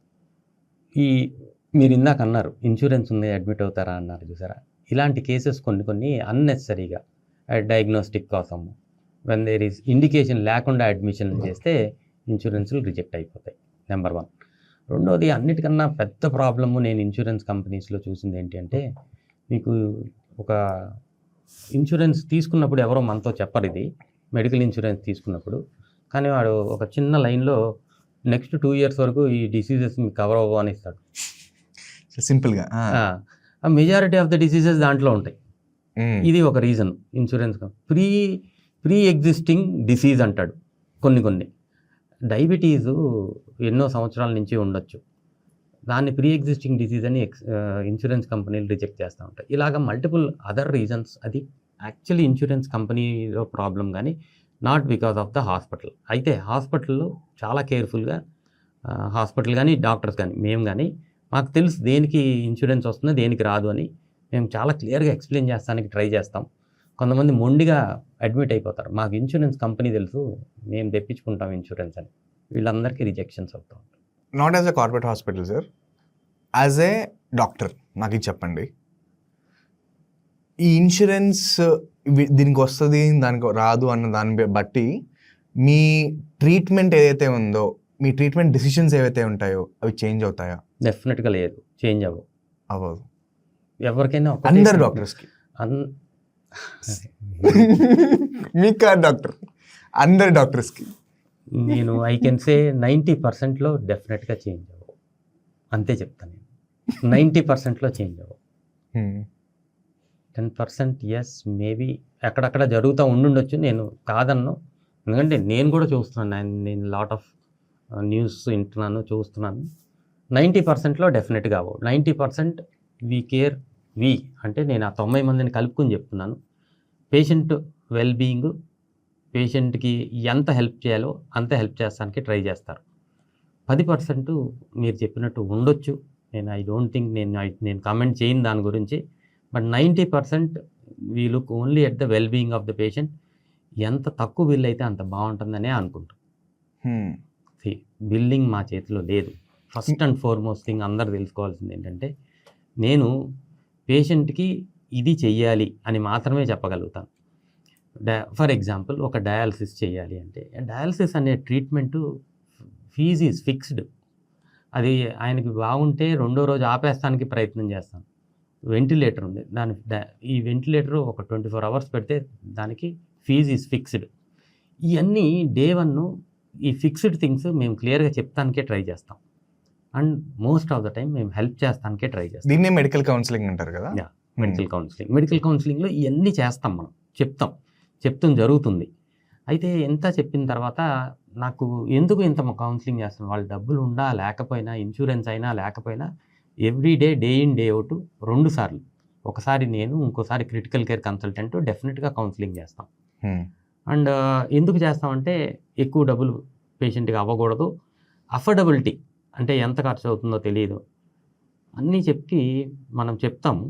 మీరు ఇందాక అన్నారు ఇన్సూరెన్స్ ఉంది అడ్మిట్ అవుతారా అన్నారు చూసారా, ఇలాంటి కేసెస్ కొన్ని అన్నెసరీగా డయాగ్నోస్టిక్ కోసము వెన్ దేర్ ఈస్ ఇండికేషన్ లేకుండా అడ్మిషన్ చేస్తే ఇన్సూరెన్స్లు రిజెక్ట్ అయిపోతాయి. నెంబర్ 1. రెండోది, అన్నిటికన్నా పెద్ద ప్రాబ్లము నేను ఇన్సూరెన్స్ కంపెనీస్లో చూసింది ఏంటి అంటే, మీకు ఒక ఇన్సూరెన్స్ తీసుకున్నప్పుడు ఎవరో మనతో చెప్పరు, ఇది మెడికల్ ఇన్సూరెన్స్ తీసుకున్నప్పుడు, కానీ వాడు ఒక చిన్న లైన్లో నెక్స్ట్ 2 years వరకు ఈ డిసీజెస్ మీకు కవర్ అవ్వవు అని ఇస్తాడు. సింపుల్గా మెజారిటీ ఆఫ్ ద డిసీజెస్ దాంట్లో ఉంటాయి. ఇది ఒక reason. Insurance pre existing disease అంటాడు. కొన్ని డయాబెటీసు ఎన్నో సంవత్సరాల నుంచి ఉండొచ్చు, దాన్ని ప్రీ ఎగ్జిస్టింగ్ డిసీజ్ అని ఇన్సూరెన్స్ కంపెనీలు రిజెక్ట్ చేస్తూ ఉంటాయి. ఇలాగ మల్టిపుల్ అదర్ రీజన్స్. అది యాక్చువల్లీ ఇన్సూరెన్స్ కంపెనీలో ప్రాబ్లం, కానీ not because of the hospital. అయితే హాస్పిటల్లో చాలా కేర్ఫుల్గా, హాస్పిటల్ కానీ డాక్టర్స్ కానీ మేము కానీ మాకు తెలుసు దేనికి ఇన్సూరెన్స్ వస్తుందో దేనికి రాదు అని మేము చాలా క్లియర్గా ఎక్స్ప్లెయిన్ చేస్తానికి ట్రై చేస్తాం. కొంతమంది మొండిగా అడ్మిట్ అయిపోతారు, మాకు ఇన్సూరెన్స్ కంపెనీ తెలుసు మేము తెప్పించుకుంటాం ఇన్సూరెన్స్ అని. వీళ్ళందరికీ రిజెక్షన్స్ అవుతూ ఉంటాయి. Not as a corporate hospital sir, as a doctor నాకు ఇది చెప్పండి, ఈ ఇన్సూరెన్స్ దీనికి వస్తుంది దానికి రాదు అన్న దాన్ని బట్టి మీ ట్రీట్మెంట్ ఏదైతే ఉందో, మీ ట్రీట్మెంట్ డిసిషన్స్ ఏవైతే ఉంటాయో అవి చేంజ్ అవుతాయా? డెఫినెట్గా లేదు, చేంజ్ అవ్వదు. ఎవరికైనా అందరు డాక్టర్స్కి మీ కాదు డాక్టర్, అందరు డాక్టర్స్కి నేను ఐ కెన్ సే 90%లో డెఫినెట్గా చేంజ్ అవ్వవు, అంతే చెప్తాను నేను. 90%లో చేంజ్ అవ్వవు. 10% ఎస్ మేబీ ఎక్కడక్కడ జరుగుతూ ఉండుండొచ్చు, నేను కాదన్ను. ఎందుకంటే నేను కూడా చూస్తున్నాను, నేను లాట్ ఆఫ్ న్యూస్ వింటున్నాను, చూస్తున్నాను. 90%లో డెఫినెట్గా అవ్వవు. 90% వీ కేర్, అంటే నేను ఆ 90 మందిని కలుపుకొని చెప్తున్నాను. పేషెంట్ వెల్బీయింగ్, పేషెంట్కి ఎంత హెల్ప్ చేయాలో అంత హెల్ప్ చేస్తానికి ట్రై చేస్తారు. 10% మీరు చెప్పినట్టు ఉండొచ్చు, నేను ఐ డోంట్ థింక్, నేను కామెంట్ చేయను దాని గురించి. But 90% we look only at the wellbeing of the patient. ఎంత తక్కువ బిల్ అయితే అంత బాగుంటుందనే అనుకుంటాం. బిల్లింగ్ మా చేతిలో లేదు. ఫస్ట్ అండ్ ఫార్మోస్ట్ థింగ్ అందరు తెలుసుకోవాల్సింది ఏంటంటే, నేను పేషెంట్కి ఇది చెయ్యాలి అని మాత్రమే చెప్పగలుగుతాను. ఫర్ ఎగ్జాంపుల్ ఒక డయాలసిస్ చేయాలి అంటే డయాలసిస్ అనే ట్రీట్మెంటు ఫీజ్ ఈజ్ ఫిక్స్డ్. అది ఆయనకి బాగుంటే రెండో రోజు ఆపేస్తానికి ప్రయత్నం చేస్తాం. వెంటిలేటర్ ఉంది, ఈ వెంటిలేటర్ ఒక 24 అవర్స్ పెడితే దానికి ఫీజ్ ఈజ్ ఫిక్స్డ్. ఇవన్నీ డే 1 ఈ ఫిక్స్డ్ థింగ్స్ మేము క్లియర్గా చెప్తానికే ట్రై చేస్తాం. And most of the time మేము హెల్ప్ చేస్తానికే ట్రై చేస్తాం. దీన్నే మెడికల్ కౌన్సిలింగ్ అంటారు కదా. మెడికల్ కౌన్సిలింగ్లో ఇవన్నీ చేస్తాం, మనం చెప్తాం జరుగుతుంది. అయితే ఎంత చెప్పిన తర్వాత నాకు ఎందుకు ఇంత కౌన్సిలింగ్ చేస్తున్నాం, వాళ్ళ డబ్బులు ఉండా లేకపోయినా, ఇన్సూరెన్స్ అయినా లేకపోయినా, everyday day in day out 2 సార్లు, ఒకసారి నేను, ఇంకోసారి క్రిటికల్ కేర్ కన్సల్టెంట్ డెఫినెట్గా కౌన్సిలింగ్ చేస్తాం. అండ్ ఎందుకు చేస్తామంటే ఎక్కువ డబ్బులు పేషెంట్కి అవ్వకూడదు, అఫోర్డబిలిటీ అంటే ఎంత ఖర్చు అవుతుందో తెలియదు అన్నీ చెప్పి మనం చెప్తాము.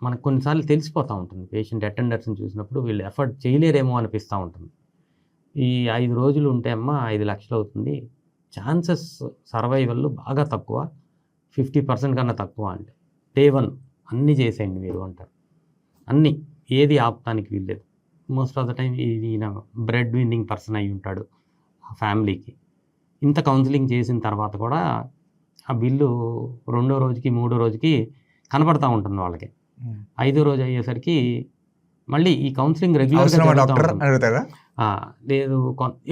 మనకు కొన్నిసార్లు తెలిసిపోతూ ఉంటుంది, పేషెంట్ అటెండర్స్ని చూసినప్పుడు వీళ్ళు ఎఫర్ట్ చేయలేరేమో అనిపిస్తూ ఉంటుంది. ఈ 5 రోజులు ఉంటే అమ్మ 5 లక్షలు అవుతుంది, ఛాన్సెస్ సర్వైవల్ బాగా తక్కువ, 50% కన్నా తక్కువ అంటే డే 1 అన్నీ చేసేయండి మీరు అంటారు. అన్నీ ఏది ఆపటానికి వీల్లేదు. మోస్ట్ ఆఫ్ ద టైం ఈయన బ్రెడ్ విన్నింగ్ పర్సన్ అయి ఉంటాడు ఆ ఫ్యామిలీకి. ఇంత కౌన్సిలింగ్ చేసిన తర్వాత కూడా ఆ బిల్లు 2వ రోజుకి 3వ రోజుకి కనపడతా ఉంటుంది వాళ్ళకి. 5వ రోజు అయ్యేసరికి మళ్ళీ ఈ కౌన్సిలింగ్ రెగ్యులర్గా లేదు.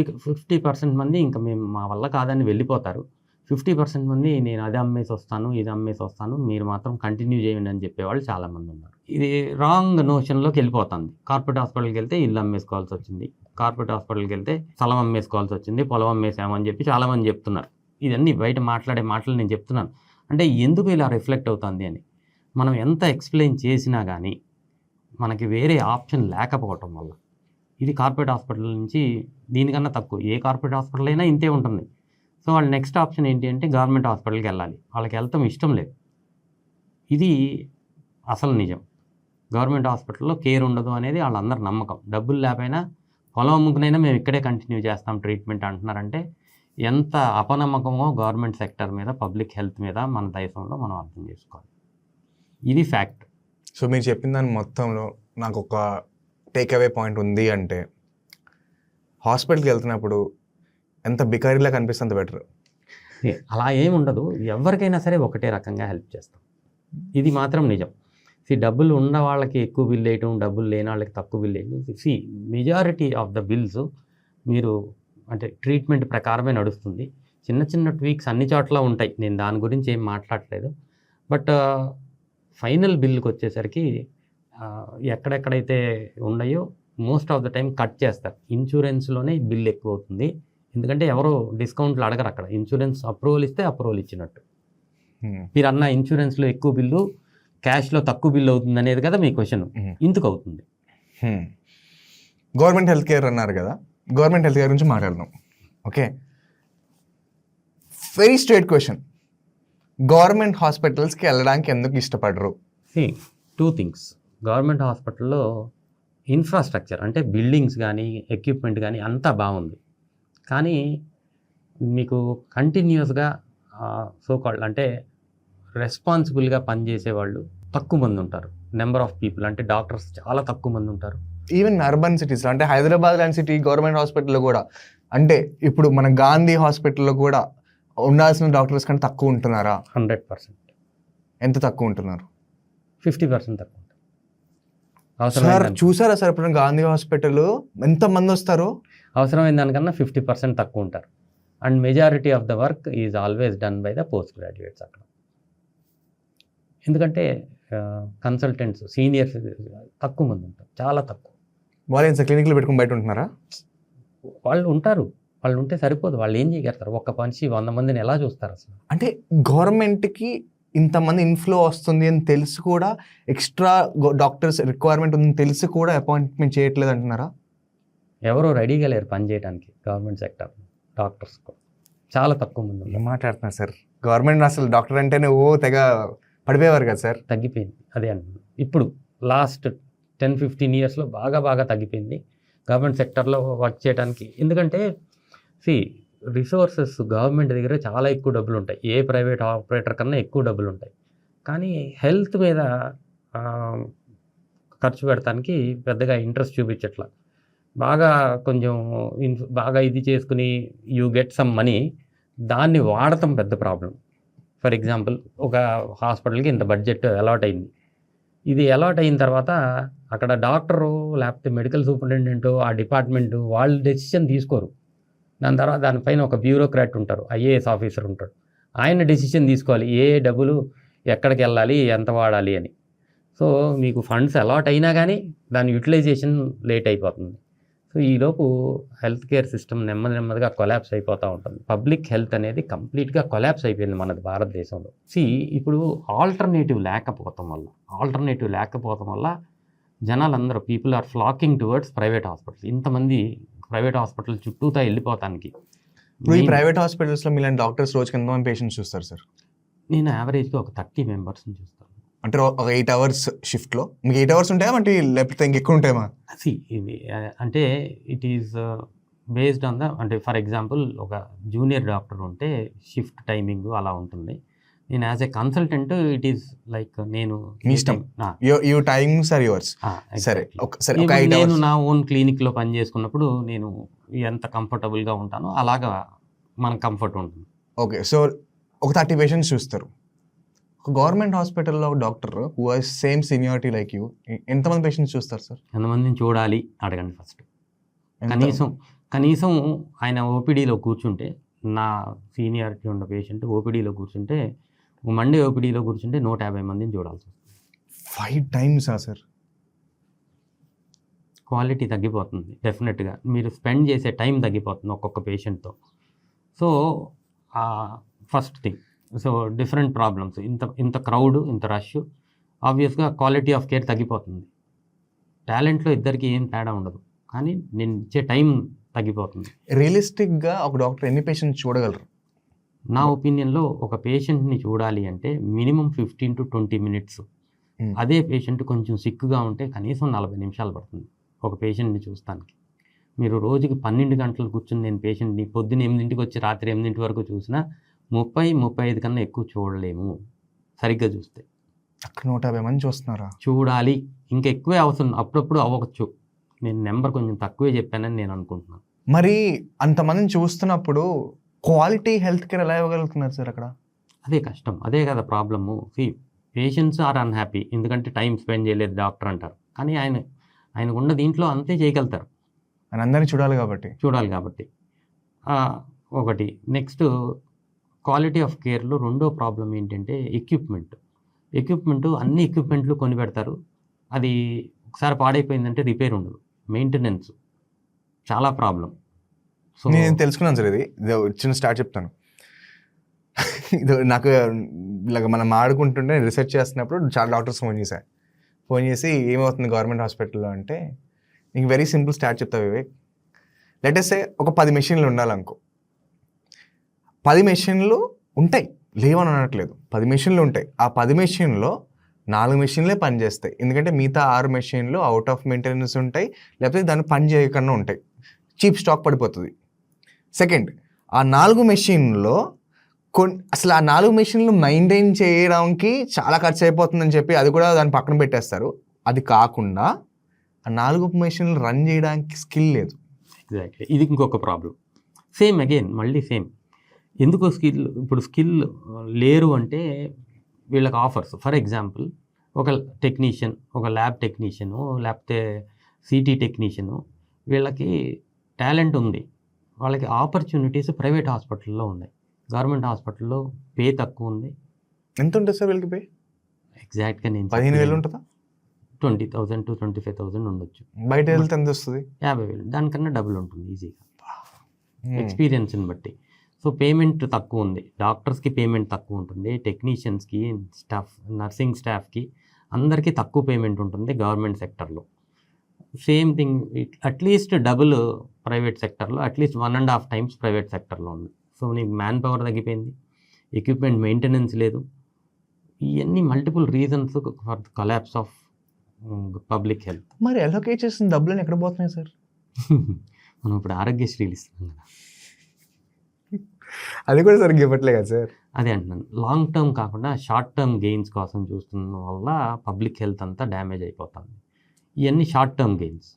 ఇక 50% మంది ఇంకా మేము మా వల్ల కాదని వెళ్ళిపోతారు. 50% మంది నేను అది అమ్మేసి వస్తాను, ఇది అమ్మేసి వస్తాను, మీరు మాత్రం కంటిన్యూ చేయండి అని చెప్పేవాళ్ళు చాలామంది ఉన్నారు. ఇది రాంగ్ నోషన్లోకి వెళ్ళిపోతుంది. కార్పొరేట్ హాస్పిటల్కి వెళ్తే ఇల్లు అమ్మేసుకోవాల్సి వచ్చింది, కార్పొరేట్ హాస్పిటల్కి వెళ్తే స్థలం అమ్మేసుకోవాల్సి వచ్చింది, పొలం అమ్మేసామని చెప్పి చాలామంది చెప్తున్నారు. ఇదన్నీ బయట మాట్లాడే మాటలు నేను చెప్తున్నాను. అంటే ఎందుకు ఇలా రిఫ్లెక్ట్ అవుతుంది అని మనం ఎంత ఎక్స్ప్లెయిన్ చేసినా కానీ మనకి వేరే ఆప్షన్ లేకపోవటం వల్ల ఇది కార్పొరేట్ హాస్పిటల్ నుంచి దీనికన్నా తక్కువ ఏ కార్పొరేట్ హాస్పిటల్ అయినా ఇంతే ఉంటుంది. సో వాళ్ళ నెక్స్ట్ ఆప్షన్ ఏంటి అంటే గవర్నమెంట్ హాస్పిటల్కి వెళ్ళాలి, వాళ్ళకి వెళ్తాం ఇష్టం లేదు. ఇది అసలు నిజం. గవర్నమెంట్ హాస్పిటల్లో కేర్ ఉండదు అనేది వాళ్ళందరి నమ్మకం. డబ్బులు లేకపోయినా పొలం అమ్ముకునైనా మేము ఇక్కడే కంటిన్యూ చేస్తాం ట్రీట్మెంట్ అంటున్నారంటే ఎంత అపనమ్మకమో గవర్నమెంట్ సెక్టర్ మీద, పబ్లిక్ హెల్త్ మీద మన దేశంలో మనం అర్థం చేసుకోవాలి. ఇది ఫ్యాక్ట్. సో మీరు చెప్పిన దాని మొత్తంలో నాకు ఒక టేక్ అవే పాయింట్ ఉంది అంటే, హాస్పిటల్కి వెళ్తున్నప్పుడు ఎంత బికారీలా కనిపిస్తే అంత బెటర్. అలా ఏముండదు, ఎవరికైనా సరే ఒకటే రకంగా హెల్ప్ చేస్తాం. ఇది మాత్రం నిజం. డబ్బులు ఉన్న వాళ్ళకి ఎక్కువ బిల్ వేయటం, డబ్బులు లేని వాళ్ళకి తక్కువ బిల్ వేయటం. మెజారిటీ ఆఫ్ ద బిల్స్ మీరు అంటే ట్రీట్మెంట్ ప్రకారమే నడుస్తుంది. చిన్న చిన్న ట్వీక్స్ అన్ని చోట్ల ఉంటాయి, నేను దాని గురించి ఏం మాట్లాడలేదు. బట్ ఫైనల్ బిల్కి వచ్చేసరికి ఎక్కడెక్కడైతే ఉన్నాయో most of the time cut చేస్తారు. ఇన్సూరెన్స్లోనే బిల్ ఎక్కువ అవుతుంది, ఎందుకంటే ఎవరో డిస్కౌంట్లు అడగరు అక్కడ. ఇన్సూరెన్స్ అప్రూవల్ ఇస్తే అప్రూవల్ ఇచ్చినట్టు. మీరు అన్న ఇన్సూరెన్స్లో ఎక్కువ బిల్లు, క్యాష్లో తక్కువ బిల్లు అవుతుంది అనేది కదా మీ క్వశ్చన్. ఇందుకు అవుతుంది. గవర్నమెంట్ హెల్త్ కేర్ అన్నారు కదా, గవర్నమెంట్ హెల్త్ కేర్ గురించి మాట్లాడదాం. Okay, very straight question, government హాస్పిటల్స్కి వెళ్ళడానికి ఎందుకు ఇష్టపడరు? 2 థింగ్స్. గవర్నమెంట్ హాస్పిటల్లో ఇన్ఫ్రాస్ట్రక్చర్ అంటే బిల్డింగ్స్ కానీ ఎక్విప్మెంట్ కానీ అంతా బాగుంది, కానీ మీకు కంటిన్యూస్గా సోకాల్డ్ అంటే రెస్పాన్సిబుల్గా పనిచేసే వాళ్ళు తక్కువ మంది ఉంటారు. నెంబర్ ఆఫ్ పీపుల్ అంటే డాక్టర్స్ చాలా తక్కువ మంది ఉంటారు. ఈవెన్ అర్బన్ సిటీస్లో అంటే హైదరాబాద్ లాంటి సిటీ గవర్నమెంట్ హాస్పిటల్లో కూడా, అంటే ఇప్పుడు మన గాంధీ హాస్పిటల్లో కూడా ఉండాల్సిన డాక్టర్స్ కంటే తక్కువ ఉంటున్నారా? 100%. ఎంత తక్కువ ఉంటున్నారు? 50% తక్కువ. సార్ చూసారా సార్ ఇప్పుడు గాంధీ హాస్పిటల్ ఎంతమంది వస్తారో? అవసరమైన దానికన్నా 50% తక్కువ ఉంటారు. And majority of the work is always done by the post graduates అక్కడ. ఎందుకంటే కన్సల్టెంట్స్ సీనియర్స్ తక్కువ మంది ఉంటారు, చాలా తక్కువ. వాళ్ళు ఎంత క్లినిక్లో పెట్టుకుని బయట ఉంటున్నారా? వాళ్ళు ఉంటారు, వాళ్ళు ఉంటే సరిపోదు. వాళ్ళు ఏం చేయగలుగుతారు? ఒక్క మనిషి 100 మందిని ఎలా చూస్తారు అసలు? అంటే గవర్నమెంట్కి ఇంతమంది ఇన్ఫ్లో వస్తుంది అని తెలిసి కూడా, ఎక్స్ట్రా డాక్టర్స్ రిక్వైర్మెంట్ ఉందని తెలిసి కూడా అపాయింట్మెంట్ చేయట్లేదు అంటున్నారా? ఎవరో రెడీగా లేరు పని చేయడానికి గవర్నమెంట్ సెక్టర్. డాక్టర్స్ చాలా తక్కువ మంది. ఏం మాట్లాడుతున్నారు సార్? గవర్నమెంట్ అసలు డాక్టర్ అంటేనే తెగ పడిపోయేవారు కదా సార్. తగ్గిపోయింది, అదే అంటున్నాను. ఇప్పుడు లాస్ట్ 10-15 ఇయర్స్లో బాగా తగ్గిపోయింది గవర్నమెంట్ సెక్టర్లో వర్క్ చేయడానికి. ఎందుకంటే రిసోర్సెస్ గవర్నమెంట్ దగ్గర చాలా ఎక్కువ డబ్బులు ఉంటాయి, ఏ ప్రైవేట్ ఆపరేటర్ కన్నా ఎక్కువ డబ్బులు ఉంటాయి. కానీ హెల్త్ మీద ఖర్చు పెడతానికి పెద్దగా ఇంట్రెస్ట్ చూపించట్లా. బాగా కొంచెం బాగా ఇది చేసుకుని యూ గెట్ సమ్ మనీ, దాన్ని వాడటం పెద్ద ప్రాబ్లం. ఫర్ ఎగ్జాంపుల్ ఒక హాస్పిటల్కి ఇంత బడ్జెట్ అలాట్ అయింది. ఇది అలాట్ అయిన తర్వాత అక్కడ డాక్టరు లేకపోతే మెడికల్ సూపరింటెండెంట్ ఆ డిపార్ట్మెంటు వాళ్ళు డెసిషన్ తీసుకోరు. దాని తర్వాత దానిపైన ఒక బ్యూరోక్రాట్ ఉంటారు, ఐఏఎస్ ఆఫీసర్ ఉంటాడు. ఆయన డెసిషన్ తీసుకోవాలి ఏ డబ్బులు ఎక్కడికి వెళ్ళాలి, ఎంత వాడాలి అని. సో మీకు ఫండ్స్ అలాట్ అయినా కానీ దాని యూటిలైజేషన్ లేట్ అయిపోతుంది. సో ఈలోపు హెల్త్ కేర్ సిస్టమ్ నెమ్మదిగా కొలాప్స్ అయిపోతూ ఉంటుంది. పబ్లిక్ హెల్త్ అనేది కంప్లీట్గా కొలాప్స్ అయిపోయింది మనది భారతదేశంలో. ఇప్పుడు ఆల్టర్నేటివ్ లేకపోవటం వల్ల జనాలందరూ people are flocking towards private hospitals. ఇంతమంది ప్రైవేట్ హాస్పిటల్ చుట్టూతా వెళ్ళిపోతానికి. ఇప్పుడు ఈ ప్రైవేట్ హాస్పిటల్స్లో మీలాంటి డాక్టర్స్ రోజుకి ఎంతమంది పేషెంట్స్ చూస్తారు సార్? నేను యావరేజ్గా ఒక 30 మెంబర్స్ని చూస్తాను. అంటే ఒక 8 hours షిఫ్ట్లో మీకు 8 hours ఉంటాయా అంటే లేకపోతే ఇంకెక్కువ ఉంటాయా? ఇది అంటే ఇట్ ఈస్ బేస్డ్ ఆన్ అంటే ఫర్ ఎగ్జాంపుల్ ఒక జూనియర్ డాక్టర్ ఉంటే షిఫ్ట్ టైమింగ్ అలా ఉంటుంది. నేను as a consultant it is like నేను మీ ఇష్టం, యూ టైమింగ్స్ ఆర్ యువర్స్. సరే నేను నా ఓన్ క్లినిక్లో పని చేసుకున్నప్పుడు నేను ఎంత కంఫర్టబుల్గా ఉంటానో అలాగా మనకు కంఫర్ట్ ఉంటుంది. ఓకే, సో ఒక 30 పేషెంట్స్ చూస్తారు. ఒక గవర్నమెంట్ హాస్పిటల్లో ఒక doctor who has same seniority like you ఎంతమంది పేషెంట్స్ చూస్తారు సార్? ఎంతమందిని చూడాలి అడగండి ఫస్ట్. కనీసం ఆయన ఓపీడీలో కూర్చుంటే, నా సీనియారిటీ ఉన్న పేషెంట్ ఓపీడీలో కూర్చుంటే, మండే ఓపీడీలో కూర్చుంటే 150 మందిని చూడాల్సి వస్తుంది. 5 times సార్? క్వాలిటీ తగ్గిపోతుంది డెఫినెట్గా. మీరు స్పెండ్ చేసే టైం తగ్గిపోతుంది ఒక్కొక్క పేషెంట్తో. So first thing. So different problems, ఇంత క్రౌడ్, ఇంత రష్, ఆబ్వియస్గా క్వాలిటీ ఆఫ్ కేర్ తగ్గిపోతుంది. టాలెంట్లో ఇద్దరికి ఏం తేడా ఉండదు, కానీ నేను ఇచ్చే టైం తగ్గిపోతుంది. రియలిస్టిక్గా ఒక డాక్టర్ ఎన్ని పేషెంట్స్ చూడగలరు? నా ఒపీనియన్లో ఒక పేషెంట్ని చూడాలి అంటే మినిమం 15 to 20 minutes. అదే పేషెంట్ కొంచెం సిక్గా ఉంటే కనీసం 40 నిమిషాలు పడుతుంది ఒక పేషెంట్ని చూస్తానికి. మీరు రోజుకి 12 గంటలు కూర్చుని నేను పేషెంట్ని పొద్దున్న 8 వచ్చి రాత్రి 8 వరకు చూసినా 30-35 కన్నా ఎక్కువ చూడలేము సరిగ్గా చూస్తే. అక్కడ 150 మంది చూస్తున్నారా? చూడాలి, ఇంకా ఎక్కువే అవసరం, అప్పుడప్పుడు అవ్వచ్చు. నేను నెంబర్ కొంచెం తక్కువే చెప్పానని నేను అనుకుంటున్నాను. మరి అంతమందిని చూస్తున్నప్పుడు క్వాలిటీ హెల్త్ కేర్ ఎలా ఇవ్వగలుగుతున్నారు సార్ అక్కడ? అదే కష్టం, అదే కదా ప్రాబ్లము. పేషెంట్స్ ఆర్ అన్హ్యాపీ, ఎందుకంటే టైం స్పెండ్ చేయలేదు డాక్టర్ అంటారు. కానీ ఆయనకు ఉన్న దీంట్లో అంతే చేయగలుగుతారు, ఆయన అందరినీ చూడాలి కాబట్టి. ఒకటి. నెక్స్ట్ క్వాలిటీ ఆఫ్ కేర్లో రెండో ప్రాబ్లం ఏంటంటే ఎక్విప్మెంట్ అన్ని ఎక్విప్మెంట్లు కొని పెడతారు. అది ఒకసారి పాడైపోయిందంటే రిపేర్ ఉండదు. మెయింటెనెన్స్ చాలా ప్రాబ్లం. సో నేను తెలుసుకున్నాను సార్. ఇది చిన్న స్టార్ట్ చెప్తాను. ఇది నాకు ఇలాగ మనం ఆడుకుంటుంటే రీసెర్చ్ చేస్తున్నప్పుడు చాలా డాక్టర్స్ ఫోన్ చేసి ఏమవుతుంది గవర్నమెంట్ హాస్పిటల్లో అంటే, నీకు వెరీ సింపుల్ స్టార్ట్ చెప్తా వివేక్. లెట్ us say ఒక 10 మెషిన్లు ఉండాలనుకో. 10 మెషిన్లు ఉంటాయి, లేవని అనట్లేదు. 10 మెషిన్లు ఉంటాయి. ఆ 10 మెషిన్లో 4 మెషిన్లే పని చేస్తాయి, ఎందుకంటే మిగతా 6 మెషిన్లు అవుట్ ఆఫ్ మెయింటెనెన్స్ ఉంటాయి, లేకపోతే దాన్ని పని చేయకుండా ఉంటాయి, చీప్ స్టాక్ పడిపోతుంది. సెకండ్, ఆ 4 మెషిన్లో అసలు ఆ 4 మెషిన్లు మెయింటైన్ చేయడానికి చాలా ఖర్చు అయిపోతుందని చెప్పి అది కూడా దాన్ని పక్కన పెట్టేస్తారు. అది కాకుండా ఆ 4 మెషిన్లు రన్ చేయడానికి స్కిల్ లేదు. ఎగ్జాక్ట్లీ, ఇది ఇంకొక ప్రాబ్లం. సేమ్ అగైన్ మళ్ళీ సేమ్. ఎందుకో స్కిల్ లేరు అంటే వీళ్ళకి ఆఫర్స్. ఫర్ ఎగ్జాంపుల్ ఒక టెక్నీషియన్, ఒక ల్యాబ్ టెక్నీషియను, లేకపోతే సిటీ టెక్నీషియను, వీళ్ళకి టాలెంట్ ఉంది, వాళ్ళకి ఆపర్చునిటీస్ ప్రైవేట్ హాస్పిటల్లో ఉన్నాయి. గవర్నమెంట్ హాస్పిటల్లో పే తక్కువ ఉంది. ఎంత ఉంటుంది సార్ వీళ్ళకి పే? ఎగ్జాక్ట్గా నేను 15,000 ఉంటుందా? 20,000 to 25,000 ఉండొచ్చు. బయట వెళ్తే ఎంత వస్తుంది? 50,000. దానికన్నా డబుల్ ఉంటుంది ఈజీగా, ఎక్స్పీరియన్స్ని బట్టి. సో పేమెంట్ తక్కువ ఉంది, డాక్టర్స్కి పేమెంట్ తక్కువ ఉంటుంది, టెక్నీషియన్స్కి, నర్సింగ్ స్టాఫ్కి అందరికీ తక్కువ పేమెంట్ ఉంటుంది గవర్నమెంట్ సెక్టర్లో. Same thing at least double private సెక్టర్లో, అట్లీస్ట్ 1.5 times ప్రైవేట్ సెక్టర్లో ఉంది. సో నీకు మ్యాన్ పవర్ తగ్గిపోయింది, ఎక్విప్మెంట్ మెయింటెనెన్స్ లేదు. ఇవన్నీ multiple reasons for the collapse of public health. మరి అలొకేట్ చేసిన డబ్బులు ఎక్కడ పోతున్నాయి సార్? మనం ఇప్పుడు ఆరోగ్యశ్రీలు ఇస్తున్నాం కదా, అది కూడా సరిగ్గా ఇవ్వట్లే కదా సార్. అదే అంటున్నాను, లాంగ్ టర్మ్ కాకుండా షార్ట్ టర్మ్ గెయిన్స్ కోసం చూస్తున్న వల్ల పబ్లిక్ హెల్త్ అంతా డ్యామేజ్ అయిపోతుంది. ఇవన్నీ షార్ట్ టర్మ్ గెయిన్స్.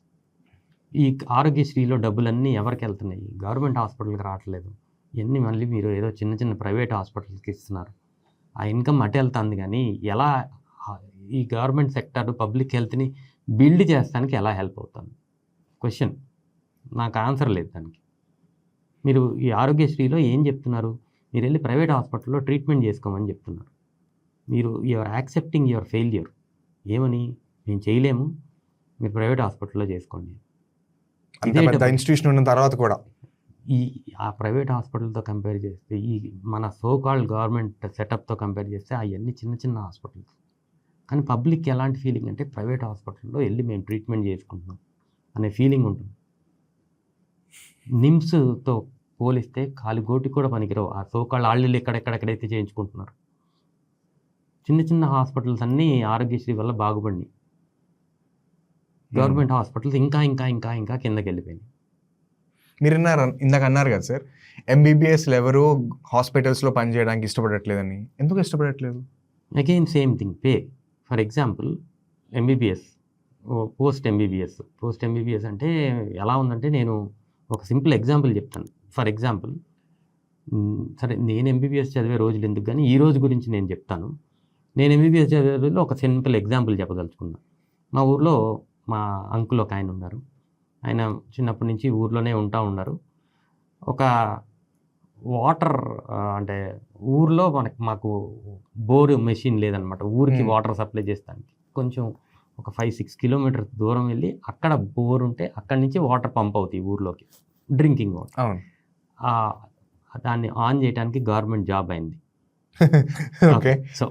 ఈ ఆరోగ్యశ్రీలో డబ్బులన్నీ ఎవరికి వెళ్తున్నాయి? గవర్నమెంట్ హాస్పిటల్కి రావట్లేదు. ఇవన్నీ మళ్ళీ మీరు ఏదో చిన్న చిన్న ప్రైవేట్ హాస్పిటల్స్కి ఇస్తున్నారు. ఆ ఇన్కమ్ అటు వెళ్తుంది కానీ ఎలా ఈ గవర్నమెంట్ సెక్టర్ పబ్లిక్ హెల్త్ని బిల్డ్ చేస్తానికి ఎలా హెల్ప్ అవుతుంది? క్వశ్చన్, నాకు ఆన్సర్ లేదు దానికి. మీరు ఈ ఆరోగ్యశ్రీలో ఏం చెప్తున్నారు? మీరు వెళ్ళి ప్రైవేట్ హాస్పిటల్లో ట్రీట్మెంట్ చేసుకోమని చెప్తున్నారు. మీరు యూఆర్ యాక్సెప్టింగ్ యువర్ ఫెయిల్యూర్. ఏమని? మేము చేయలేము, మీరు ప్రైవేట్ హాస్పిటల్లో చేసుకోండి. ఇన్స్టిట్యూషన్ ఉన్న తర్వాత కూడా ఆ ప్రైవేట్ హాస్పిటల్తో కంపేర్ చేస్తే ఈ మన సో కాల్డ్ గవర్నమెంట్ సెటప్తో కంపేర్ చేస్తే అవన్నీ చిన్న చిన్న హాస్పిటల్స్. కానీ పబ్లిక్ ఎలాంటి ఫీలింగ్ అంటే ప్రైవేట్ హాస్పిటల్లో వెళ్ళి మేము ట్రీట్మెంట్ చేసుకుంటున్నాం అనే ఫీలింగ్ ఉంటుంది. నిమ్స్తో పోలిస్తే కాలిగోటి కూడా పనికిరావు ఆ సో కాల్డ్ ఆళ్ళు ఎక్కడెక్కడెక్కడైతే చేయించుకుంటున్నారు. చిన్న చిన్న హాస్పిటల్స్ అన్నీ ఆరోగ్యశ్రీ వల్ల బాగుపడినాయి. గవర్నమెంట్ హాస్పిటల్స్ ఇంకా ఇంకా ఇంకా ఇంకా కిందకి వెళ్ళిపోయినాయి. మీరు ఇందాక అన్నారు కదా సార్, ఎంబీబీఎస్లు ఎవరు హాస్పిటల్స్లో పనిచేయడానికి ఇష్టపడట్లేదని. ఎందుకు ఇష్టపడట్లేదు? Again same thing, pay. For example MBBS, post MBBS అంటే ఎలా ఉందంటే, నేను ఒక సింపుల్ ఎగ్జాంపుల్ చెప్తాను. ఫర్ ఎగ్జాంపుల్, సరే నేను ఎంబీబీఎస్ చదివే రోజులు ఎందుకు కానీ ఈ రోజు గురించి నేను చెప్తాను. నేను ఎంబీబీఎస్ చదివే రోజుల్లో ఒక సింపుల్ ఎగ్జాంపుల్ చెప్పదలుచుకున్నాను. మా ఊర్లో మా అంకుల్ ఒక ఆయన ఉన్నారు. ఆయన చిన్నప్పటి నుంచి ఊర్లోనే ఉన్నారు. ఒక వాటర్ అంటే ఊర్లో మాకు బోరు మెషిన్ లేదనమాట. ఊరికి వాటర్ సప్లై చేస్తానికి కొంచెం ఒక 5-6 కిలోమీటర్స్ దూరం వెళ్ళి అక్కడ బోర్ ఉంటే అక్కడి నుంచి వాటర్ పంప్ అవుతాయి ఊర్లోకి, డ్రింకింగ్ వాటర్. దాన్ని ఆన్ చేయడానికి గవర్నమెంట్ జాబ్ అయింది. Okay, so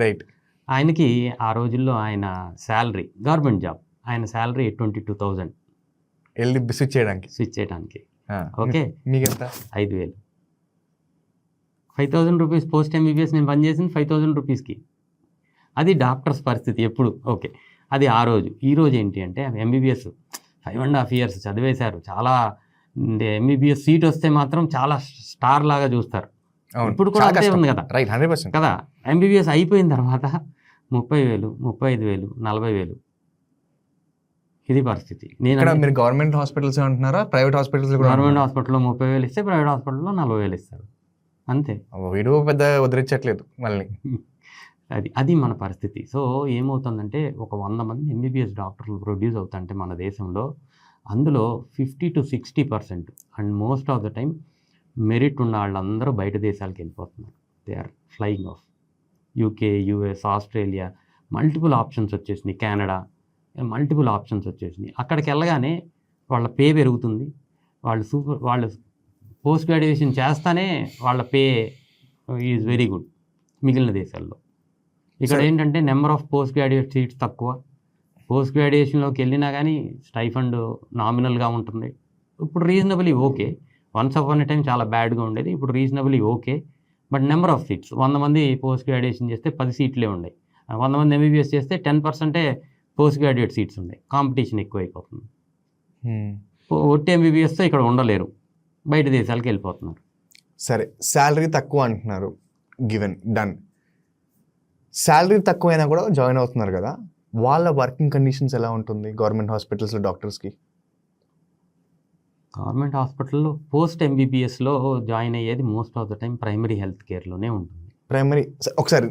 right. ఆయనకి ఆ రోజుల్లో ఆయన శాలరీ, గవర్నమెంట్ జాబ్, ఆయన శాలరీ 22,000 వెళ్ళి స్విచ్ చేయడానికి. ఓకే, మీకెంత? 5,000. 5,000 రూపీస్ పోస్ట్ ఎంబీబీఎస్ నేను పనిచేసింది 5,000 రూపీస్కి. అది డాక్టర్స్ పరిస్థితి ఎప్పుడు. ఓకే, అది ఆ రోజు. ఈ రోజు ఏంటి అంటే ఎంబీబీఎస్ 5.5 years చదివేశారు. చాలా ఎంబీబీఎస్ సీట్ వస్తే మాత్రం చాలా స్టార్ లాగా చూస్తారు. ఇప్పుడు కూడా అంతే ఉంది కదా, రైట్, 100% కదా. ఎంబీబీఎస్ అయిపోయిన తర్వాత 30,000, 35,000, 40,000 ఇది పరిస్థితి. మీరు గవర్నమెంట్ హాస్పిటల్స్ అంటున్నారా, ప్రైవేట్ హాస్పిటల్స్? గవర్నమెంట్ హాస్పిటల్లో 30,000 ఇస్తే ప్రైవేట్ హాస్పిటల్లో 40,000 ఇస్తారు, అంతే. వీడు పెద్ద వదిలించట్లేదు మళ్ళీ. అది మన పరిస్థితి. సో ఏమవుతుందంటే, ఒక 100 మంది ఎంబీబీఎస్ డాక్టర్లు ప్రొడ్యూస్ అవుతుంటే మన దేశంలో, అందులో 50-60% and most of the time merit ఉన్న వాళ్ళందరూ బయట దేశాలకు వెళ్ళిపోతున్నారు. They are flying off. UK, US, Australia, multiple options వచ్చేసినాయి. కెనడా, మల్టిపుల్ ఆప్షన్స్ వచ్చేసినాయి. అక్కడికి వెళ్ళగానే వాళ్ళ పే పెరుగుతుంది. వాళ్ళు పోస్ట్ గ్రాడ్యుయేషన్ చేస్తానే వాళ్ళ పే ఈజ్ వెరీ గుడ్ మిగిలిన దేశాల్లో. ఇక్కడ ఏంటంటే number of post graduate seats తక్కువ. పోస్ట్ గ్రాడ్యుయేషన్లోకి వెళ్ళినా కానీ స్టైఫండ్ నామినల్గా ఉంటుంది. ఇప్పుడు reasonably okay. Once upon a time చాలా బ్యాడ్గా ఉండేది, ఇప్పుడు reasonably okay. But number of seats, 100 మంది పోస్ట్ గ్రాడ్యుయేషన్ చేస్తే 10 సీట్లే ఉన్నాయి. 100 మంది ఎంబీబీఎస్ చేస్తే 10% పోస్ట్ గ్రాడ్యుయేట్ సీట్స్ ఉన్నాయి. కాంపిటీషన్ ఎక్కువ అయిపోతుంది. ఒట్టి ఎంబీబీఎస్తో ఇక్కడ ఉండలేరు, బయట దేశాలకు వెళ్ళిపోతున్నారు. సరే, శాలరీ తక్కువ అంటున్నారు, గివెన్, డన్. శాలరీ తక్కువైనా కూడా జాయిన్ అవుతున్నారు కదా, వాళ్ళ వర్కింగ్ కండిషన్స్ ఎలా ఉంటుంది గవర్నమెంట్ హాస్పిటల్స్లో డాక్టర్స్కి? గవర్నమెంట్ హాస్పిటల్లో పోస్ట్ ఎంబీబీఎస్లో జాయిన్ అయ్యేది most of the time primary health కేర్లోనే ఉంటుంది. ప్రైమరీ, ఒకసారి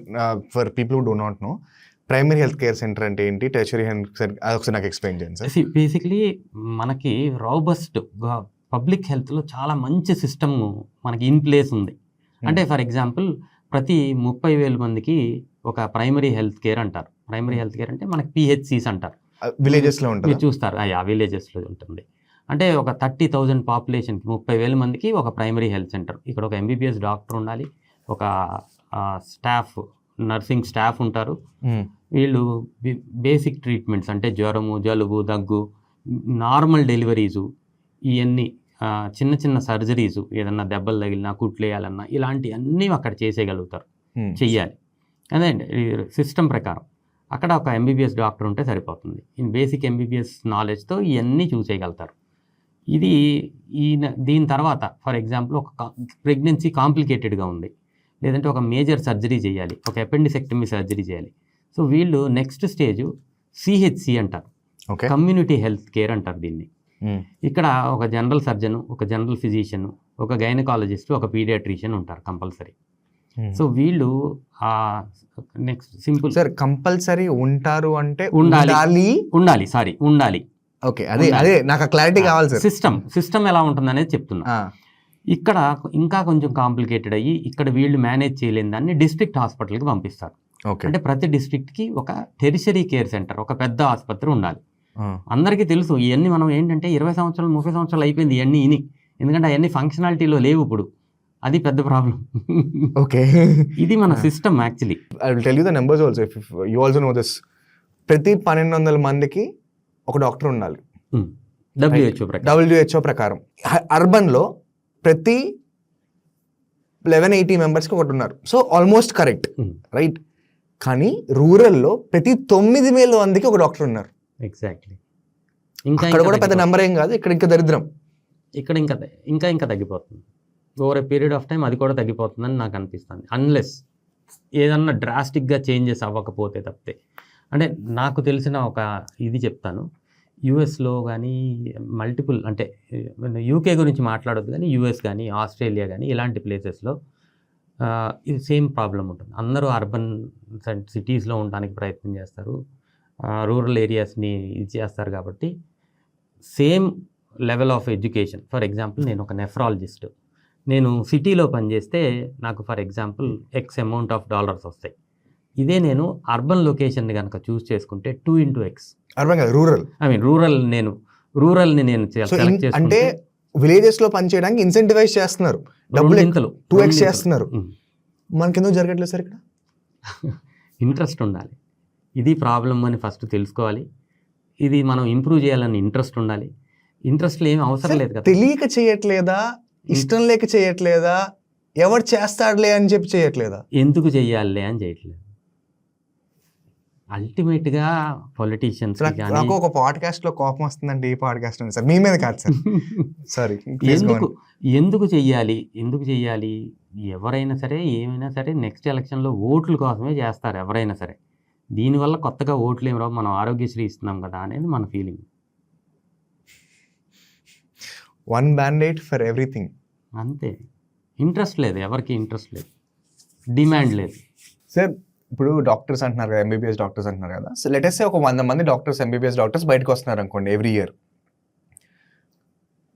for people who do not know, primary health care centre అంటే ఏంటి, టెర్షరీ హెల్త్ సెంటర్, అది ఒకసారి నాకు ఎక్స్ప్లెయిన్ చేయండి సార్. బేసిక్లీ మనకి రాబస్ట్ పబ్లిక్ హెల్త్లో చాలా మంచి సిస్టమ్ మనకి ఇన్ ప్లేస్ ఉంది. అంటే ఫర్ ఎగ్జాంపుల్, ప్రతి 30,000 మందికి ఒక ప్రైమరీ హెల్త్ కేర్ అంటారు. ప్రైమరీ హెల్త్ కేర్ అంటే మనకి పిహెచ్సిస్ అంటారు. విలేజెస్లో ఉంటుంది, మీరు చూస్తారు. విలేజెస్లో ఉంటుంది. అంటే ఒక 30,000 పాపులేషన్కి 30,000 మందికి ఒక ప్రైమరీ హెల్త్ సెంటర్. ఇక్కడ ఒక ఎంబీబీఎస్ డాక్టర్ ఉండాలి, ఒక స్టాఫ్, నర్సింగ్ స్టాఫ్ ఉంటారు. వీళ్ళు బేసిక్ ట్రీట్మెంట్స్ అంటే జ్వరము, జలుబు, దగ్గు, నార్మల్ డెలివరీసు, ఇవన్నీ చిన్న చిన్న సర్జరీసు, ఏదన్నా దెబ్బలు తగిలినా, కుట్లేయాలన్నా ఇలాంటివన్నీ అక్కడ చేసేయగలుగుతారు, చెయ్యాలి. అదే సిస్టమ్ ప్రకారం అక్కడ ఒక ఎంబీబీఎస్ డాక్టర్ ఉంటే సరిపోతుంది. ఇన్ బేసిక్ ఎంబీబీఎస్ నాలెడ్జ్తో ఇవన్నీ చూసేయగలుగుతారు. దీని తర్వాత ఫర్ ఎగ్జాంపుల్ ఒక ప్రెగ్నెన్సీ కాంప్లికేటెడ్గా ఉంది, లేదంటే ఒక మేజర్ సర్జరీ చేయాలి, ఒక అపెండిసెక్టమీ సర్జరీ చేయాలి. సో వీళ్ళు నెక్స్ట్ స్టేజ్ సిహెచ్సి అంటారు. ఓకే. కమ్యూనిటీ హెల్త్ కేర్ అంటారు దీన్ని. ఇక్కడ ఒక జనరల్ సర్జన్, ఒక జనరల్ ఫిజిషియన్, ఒక గైనకాలజిస్ట్, ఒక పీడియాట్రిషియన్ ఉంటారు కంపల్సరీ. సో వీళ్ళు నెక్స్ట్ సింపుల్ సార్ కంపల్సరీ ఉంటారు అంటే ఉండాలి. ఓకే, అదే నాకు క్లారిటీ కావాలి సార్. సిస్టమ్ ఎలా ఉంటుంది అనేది చెప్తున్నా. ఇక్కడ ఇంకా కొంచెం కాంప్లికేటెడ్ అయ్యి ఇక్కడ వీళ్ళు మేనేజ్ చేయలేని దాన్ని డిస్ట్రిక్ట్ హాస్పిటల్కి పంపిస్తారు. అంటే ప్రతి డిస్ట్రిక్ట్కి ఒక టెరిషరీ కేర్ సెంటర్, ఒక పెద్ద ఆసుపత్రి ఉండాలి. అందరికీ తెలుసు ఇవన్నీ మనం ఏంటంటే 20 సంవత్సరాలు 30 సంవత్సరాలు అయిపోయింది ఇవన్నీ ఎందుకంటే అవన్నీ ఫంక్షనాలిటీలో లేవు ఇప్పుడు. అది పెద్ద ప్రాబ్లం. ఓకే, ఇది మన system actually. I will tell you the numbers also if you also know this. ప్రతి 1200 మందికి ఒక డాక్టర్ ఉండాలి WHO ప్రకారం. అర్బన్లో ప్రతి 1180 మెంబర్స్కి ఒకటి ఉన్నారు. So almost correct, right? కానీ రూరల్లో ప్రతి 9,000 మందికి ఒక డాక్టర్ ఉన్నారు. ఎగ్జాక్ట్లీ. ఇక్కడ కూడా పెద్ద నెంబర్ ఏం కాదు, ఇక్కడ ఇంకా దరిద్రం. ఇక్కడ ఇంకా తగ్గిపోతుంది. Over a period of time అది కూడా తగ్గిపోతుందని నాకు అనిపిస్తుంది, అన్లెస్ ఏదన్నా డ్రాస్టిక్గా చేంజెస్ అవ్వకపోతే తప్పితే. అంటే నాకు తెలిసిన ఒక ఇది చెప్తాను. యుఎస్లో కానీ మల్టిపుల్, అంటే యూకే గురించి మాట్లాడొద్దు కానీ యుఎస్ కానీ ఆస్ట్రేలియా కానీ ఇలాంటి ప్లేసెస్లో ఇది సేమ్ ప్రాబ్లం ఉంటుంది. అందరూ అర్బన్ సిటీస్లో ఉండడానికి ప్రయత్నం చేస్తారు, రూరల్ ఏరియాస్ని ఇది చేస్తారు. కాబట్టి same level of education. For example నేను ఒక నెఫ్రాలజిస్ట్, నేను సిటీలో పనిచేస్తే నాకు for example X amount of dollars వస్తాయి. ఇదే నేను అర్బన్ లొకేషన్ని కనుక చూస్ చేసుకుంటే 2x. అర్బన్ కాదు, రూరల్. రూరల్ని నేను సెలెక్ట్ చేసుకుంటే అంటే విలేజెస్లో పనిచేయడానికి ఇన్సెంటివైజ్ చేస్తున్నారు, డబ్బులు 2x చేస్తున్నారు. మనకెందుకు జరగట్లేదు సార్ ఇక్కడ? ఇంట్రెస్ట్ ఉండాలి. ఇది ప్రాబ్లం అని ఫస్ట్ తెలుసుకోవాలి. ఇది మనం ఇంప్రూవ్ చేయాలని ఇంట్రెస్ట్ ఉండాలి. ఇంట్రెస్ట్లో ఏమి అవసరం లేదు కదా. తెలియక చేయట్లేదా, ఇష్టం లేక చేయట్లేదా, ఎవరు చేస్తాడులే అని చెప్పి చేయట్లేదా, ఎందుకు చెయ్యాలి అని చేయట్లేదు. అల్టిమేట్గా పొలిటీషియన్స్ నాకు ఒక పాడ్కాస్ట్లో కోపం వస్తుందండి. ఈ పాడ్కాస్ట్ ఉంది సార్, మీ మీద కాదు సార్, సారీ. ఎందుకు చెయ్యాలి? ఎవరైనా సరే ఏమైనా సరే నెక్స్ట్ ఎలక్షన్లో ఓట్ల కోసమే చేస్తారు ఎవరైనా సరే. దీనివల్ల కొత్తగా ఓట్లు ఏమి రావు, మనం ఆరోగ్యశ్రీ ఇస్తున్నాం కదా అనేది మన feeling. One Band-Aid for everything, అంతే. ఇంట్రెస్ట్ లేదు, ఎవరికి ఇంట్రెస్ట్ లేదు, డిమాండ్ లేదు. సార్ ఇప్పుడు డాక్టర్స్ అంటున్నారు కదా, MBBS డాక్టర్స్ అంటున్నారు కదా. సో లెటెస్ట్ ఒక 100 మంది డాక్టర్స్, MBBS డాక్టర్స్ బయటకు వస్తున్నారు అనుకోండి every year.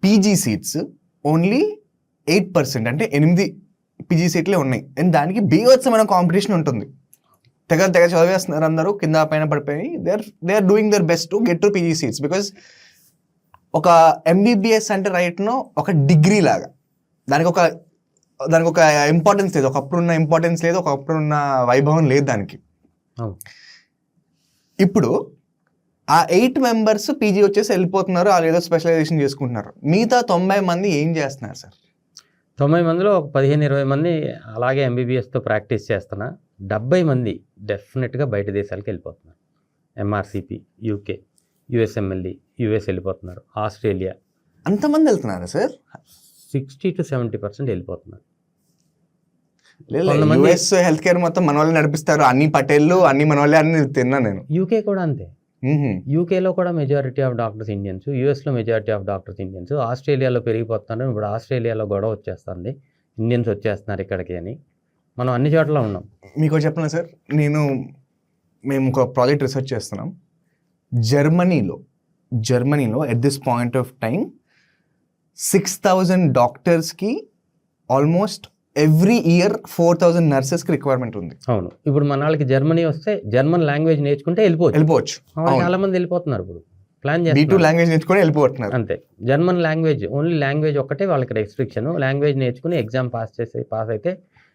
PG seats only 8%, అంటే 8 PG సీట్లే ఉన్నాయి. అండ్ దానికి బీభత్సమైన కాంపిటీషన్ ఉంటుంది. తెగ చదివేస్తున్నారు అందరూ, కింద పైన పడిపోయి they are doing their best to get to PG seats. Because ఒక MBBS అంటే రైట్నో ఒక డిగ్రీ లాగా, దానికి ఒక ఇంపార్టెన్స్ లేదు. ఒకప్పుడున్న ఇంపార్టెన్స్ లేదు, ఒకప్పుడున్న వైభవం లేదు దానికి. ఇప్పుడు ఆ 8 మెంబర్స్ PG వచ్చేసి వెళ్ళిపోతున్నారు, వాళ్ళు ఏదో స్పెషలైజేషన్ చేసుకుంటున్నారు. మిగతా 90 మంది ఏం చేస్తున్నారు సార్? 90 మందిలో ఒక 15-20 మంది అలాగే MBBSతో ప్రాక్టీస్ చేస్తున్నా. 70 మంది డెఫినెట్గా బయట దేశాలకు వెళ్ళిపోతున్నారు. MRCP, UK, USMLE, US వెళ్ళిపోతున్నారు. ఆస్ట్రేలియా. అంతమంది వెళ్తున్నారా సార్? 60 to 70% వెళ్ళిపోతున్నారు. US హెల్త్ కేర్ మొత్తం మన వాళ్ళు నడిపిస్తారు, అన్ని పటేళ్ళు అన్ని మన వాళ్ళే అని తిన్నా నేను. UK కూడా అంతే. యూకేలో కూడా మెజారిటీ ఆఫ్ డాక్టర్స్ ఇండియన్స్, యూఎస్లో మెజారిటీ ఆఫ్ డాక్టర్స్ ఇండియన్స్, ఆస్ట్రేలియాలో పెరిగిపోతున్నారు. ఇప్పుడు ఆస్ట్రేలియాలో గొడవ వచ్చేస్తుంది, ఇండియన్స్ వచ్చేస్తున్నారు ఇక్కడికి అని. మనం అన్ని చోట్ల ఉన్నాం. మీకు చెప్పనా సార్, మేము ఒక ప్రాజెక్ట్ రీసెర్చ్ చేస్తున్నాం. జర్మనీలో at this point of time 6,000 డాక్టర్స్కి ఆల్మోస్ట్ ఎవ్రీ ఇయర్ 4,000 నర్సెస్కి రిక్వైర్మెంట్ ఉంది. అవును, ఇప్పుడు మన వాళ్ళకి జర్మనీ వస్తే జర్మన్ లాంగ్వేజ్ నేర్చుకుంటే వెళ్ళిపోవచ్చు. చాలా మంది వెళ్ళిపోతున్నారు. ఇప్పుడు ప్లాన్ చేస్తారు లాంగ్వేజ్ నేర్చుకుని వెళ్ళిపోతున్నారు. అంతే. జర్మన్ లాంగ్వేజ్, ఓన్లీ లాంగ్వేజ్ ఒక్కటే వాళ్ళకి రెస్ట్రిక్షన్. లాంగ్వేజ్ నేర్చుకుని ఎగ్జామ్ పాస్ అయితే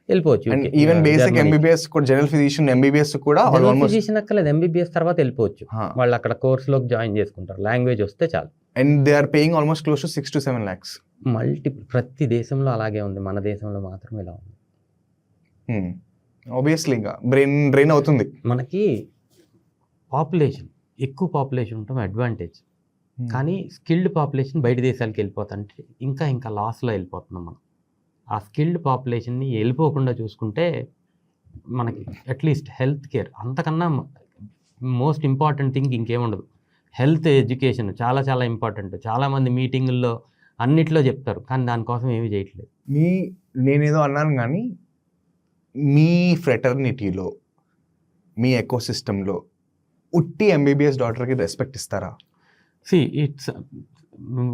వెళ్ళిపోవచ్చు. ఈవెన్ బేసిక్ MBBS కూడా, జనరల్ ఫిజిషియన్ MBBS కూడా ఫిజిషియన్ అక్కర్లేదు, MBBS తర్వాత వెళ్ళిపోవచ్చు. వాళ్ళు అక్కడ కోర్సులోకి జాయిన్ చేసుకుంటారు, లాంగ్వేజ్ వస్తే చాలు. And they are paying almost close to 6 to 7 lakhs. ప్రతి దేశంలో అలాగే ఉంది, మన దేశంలో మాత్రం ఇలా ఉంది. ఆబ్వియస్లీ బ్రెయిన్ అవుతుంది. మనకి పాపులేషన్, ఎక్కువ పాపులేషన్ ఉండటం అడ్వాంటేజ్. కానీ స్కిల్డ్ పాపులేషన్ బయట దేశాలకు వెళ్ళిపోతుంటే ఇంకా లాస్లో వెళ్ళిపోతున్నాం మనం. ఆ స్కిల్డ్ పాపులేషన్ని వెళ్ళిపోకుండా చూసుకుంటే మనకి అట్లీస్ట్ హెల్త్ కేర్, అంతకన్నా మోస్ట్ ఇంపార్టెంట్ థింగ్ ఇంకేముండదు. హెల్త్ ఎడ్యుకేషన్ చాలా చాలా ఇంపార్టెంట్. చాలామంది మీటింగుల్లో అన్నిట్లో చెప్తారు, కానీ దానికోసం ఏమీ చేయట్లేదు. నేనేదో అన్నాను కానీ మీ ఫ్రెటర్నిటీలో, మీ ఎకో సిస్టంలో ఉట్టి ఎంబీబీఎస్ డాక్టర్కి రెస్పెక్ట్ ఇస్తారా? ఇట్స్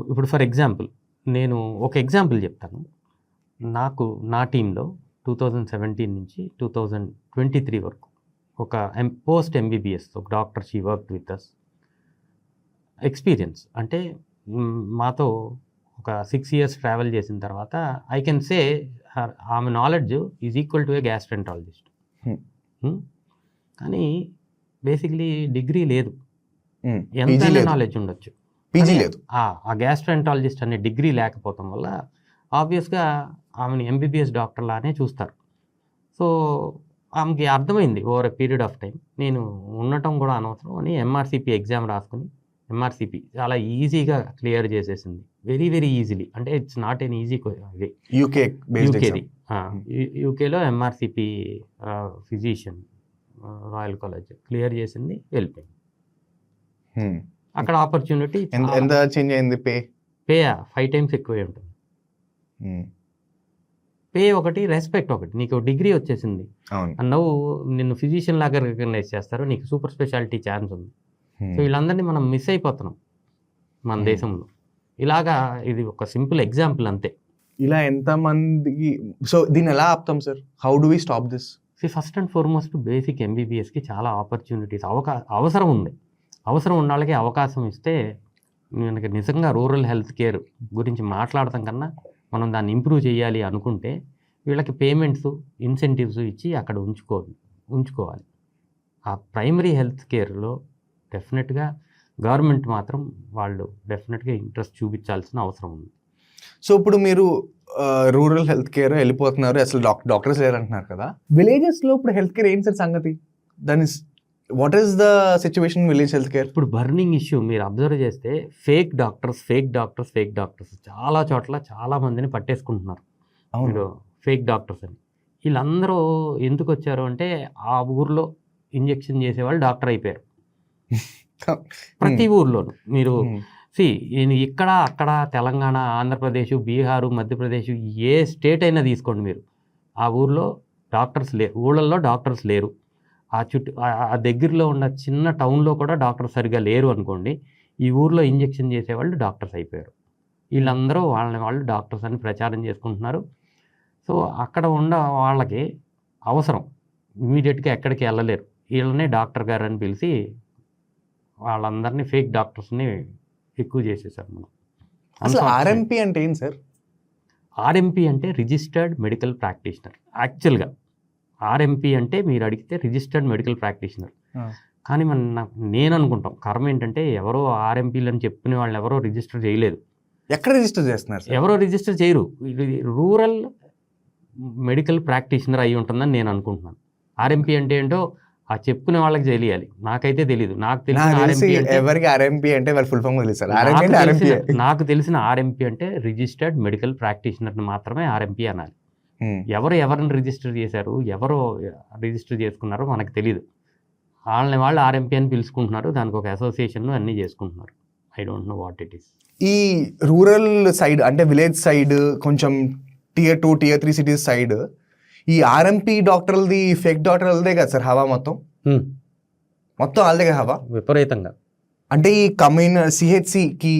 ఇప్పుడు ఫర్ ఎగ్జాంపుల్ నేను ఒక ఎగ్జాంపుల్ చెప్తాను. నాకు నా టీంలో 2017 నుంచి 2023 వరకు ఒక పోస్ట్ ఎంబీబీఎస్ ఒక doctor she work with us. Experience అంటే మాతో ఒక 6 years ట్రావెల్ చేసిన తర్వాత ఐ కెన్ సే ఆమె knowledge is equal to A gastroenterologist. కానీ బేసిక్లీ డిగ్రీ లేదు, ఎంత నాలెడ్జ్ ఉండొచ్చు, పీజీ లేదు. ఆ గ్యాస్ట్రెంటాలజిస్ట్ అనే డిగ్రీ లేకపోవడం వల్ల ఆబ్వియస్గా ఆమెను ఎంబీబీఎస్ డాక్టర్ లానే చూస్తారు. సో ఆమెకి అర్థమైంది over a period of time నేను ఉండటం కూడా అనవసరం అని ఎంఆర్సిపి ఎగ్జామ్ రాసుకుని ఎంఆర్సిపి చాలా ఈజీగా క్లియర్ చేసేసింది, వెరీ వెరీ ఈజీలీ. అంటే ఇట్స్ నాట్ ఎన్ ఈజీ ఇది, యూకేది. యూకేలో MRCP physician royal college clear చేసింది, వెళ్ళిపోయింది. అక్కడ ఆపర్చునిటీ ఎంత చేంజ్ అయింది? పే 5 times ఎక్కువే ఉంటుంది. పే ఒకటి, రెస్పెక్ట్ ఒకటి. నీకు డిగ్రీ వచ్చేసింది అన్నవు, నిన్ను ఫిజిషియన్ లాగా రికగ్నైజ్ చేస్తారు, నీకు సూపర్ స్పెషాలిటీ ఛాన్స్ ఉంది. సో వీళ్ళందరినీ మనం మిస్ అయిపోతున్నాం మన దేశంలో. ఇలాగా ఇది ఒక సింపుల్ ఎగ్జాంపుల్ అంతే. ఇలా ఎంతమందికి, సో దీన్ని ఎలా ఆపుతాం sir? How do we stop this? First and foremost basic ఎంబీబీఎస్కి చాలా ఆపర్చునిటీస్, అవసరం ఉంది. అవసరం ఉన్న వాళ్ళకి అవకాశం ఇస్తే మనకి నిజంగా రూరల్ హెల్త్ కేర్ గురించి మాట్లాడటం కన్నా మనం దాన్ని ఇంప్రూవ్ చేయాలి అనుకుంటే వీళ్ళకి పేమెంట్స్, ఇన్సెంటివ్స్ ఇచ్చి అక్కడ ఉంచుకోవాలి. ఆ ప్రైమరీ హెల్త్ కేర్లో డెఫినెట్గా గవర్నమెంట్ మాత్రం వాళ్ళు డెఫినెట్గా ఇంట్రెస్ట్ చూపించాల్సిన అవసరం ఉంది. సో ఇప్పుడు మీరు రూరల్ హెల్త్ కేర్ వెళ్ళిపోతున్నారు, అసలు డాక్టర్స్ లేరు అంటున్నారు కదా, విలేజెస్లో ఇప్పుడు హెల్త్ కేర్ ఏంటి సార్ సంగతి? దాని what is the situation village health care? ఇప్పుడు బర్నింగ్ ఇష్యూ మీరు అబ్జర్వ్ చేస్తే ఫేక్ డాక్టర్స్ చాలా చోట్ల చాలా మందిని పట్టేసుకుంటున్నారు. మీరు ఫేక్ డాక్టర్స్ అని. వీళ్ళందరూ ఎందుకు వచ్చారు అంటే ఆ ఊర్లో ఇంజెక్షన్ చేసేవాళ్ళు డాక్టర్ అయిపోయారు. ప్రతి ఊర్లోనూ మీరు ఇక్కడ అక్కడ తెలంగాణ, ఆంధ్రప్రదేశ్, బీహారు, మధ్యప్రదేశ్, ఏ స్టేట్ అయినా తీసుకోండి మీరు, ఆ ఊర్లో ఊళ్ళల్లో డాక్టర్స్ లేరు. ఆ దగ్గరలో ఉన్న చిన్న టౌన్లో కూడా డాక్టర్స్ సరిగా లేరు అనుకోండి, ఈ ఊర్లో ఇంజెక్షన్ చేసేవాళ్ళు డాక్టర్స్ అయిపోయారు. వీళ్ళందరూ వాళ్ళు డాక్టర్స్ అని ప్రచారం చేసుకుంటున్నారు. సో అక్కడ ఉన్న వాళ్ళకి అవసరం, ఇమీడియట్గా ఎక్కడికి వెళ్ళలేరు, వీళ్ళనే డాక్టర్ గారు అని పిలిచి వాళ్ళందరినీ ఫేక్ డాక్టర్స్ని ఎక్కువ చేసేసారు మనం. అసలు ఆర్ఎంపీ అంటే ఏంటి సార్? ఆర్ఎంపీ అంటే రిజిస్టర్డ్ మెడికల్ ప్రాక్టీషనర్. యాక్చువల్గా ఆర్ఎంపీ అంటే మీరు అడిగితే రిజిస్టర్డ్ మెడికల్ ప్రాక్టీషనర్. కానీ నేను అనుకుంటాం కర్మ ఏంటంటే ఎవరో ఆర్ఎంపీలు అని చెప్పిన వాళ్ళు ఎవరో రిజిస్టర్ చేయలేదు. ఎక్కడ రిజిస్టర్ చేస్తున్నారు? ఎవరో రిజిస్టర్ చేయరు. రూరల్ మెడికల్ ప్రాక్టీషనర్ అయి ఉంటుందని నేను అనుకుంటున్నాను. ఆర్ఎంపీ అంటే ఏంటో ఆ చెప్పుకునే వాళ్ళకి తెలియాలి, నాకైతే తెలీదు. నాకు తెలిసిన ఆర్ఎంపీ అంటే రిజిస్టర్డ్ మెడికల్ ప్రాక్టీషనర్ని మాత్రమే ఆర్ఎంపీ అనాలి. ఎవరిని రిజిస్టర్ చేశారు, ఎవరో రిజిస్టర్ చేసుకున్నారో మనకు తెలీదు. వాళ్ళు ఆర్ఎంపీ అని పిలుచుకుంటున్నారు, దానికి ఒక అసోసియేషన్ అన్నీ చేసుకుంటున్నారు. I don't know what it is. ఈ రూరల్ సైడ్ అంటే విలేజ్ సైడ్, కొంచెం Tier 2, Tier 3 సిటీస్ సైడ్ ఈ ఆర్ఎంపీ డాక్టర్లది, ఫేక్ డాక్టర్లదే కదా సార్ హవా మొత్తం వాళ్ళదే కదా హవా విపరీతంగా. అంటే ఈ సిహెచ్సికి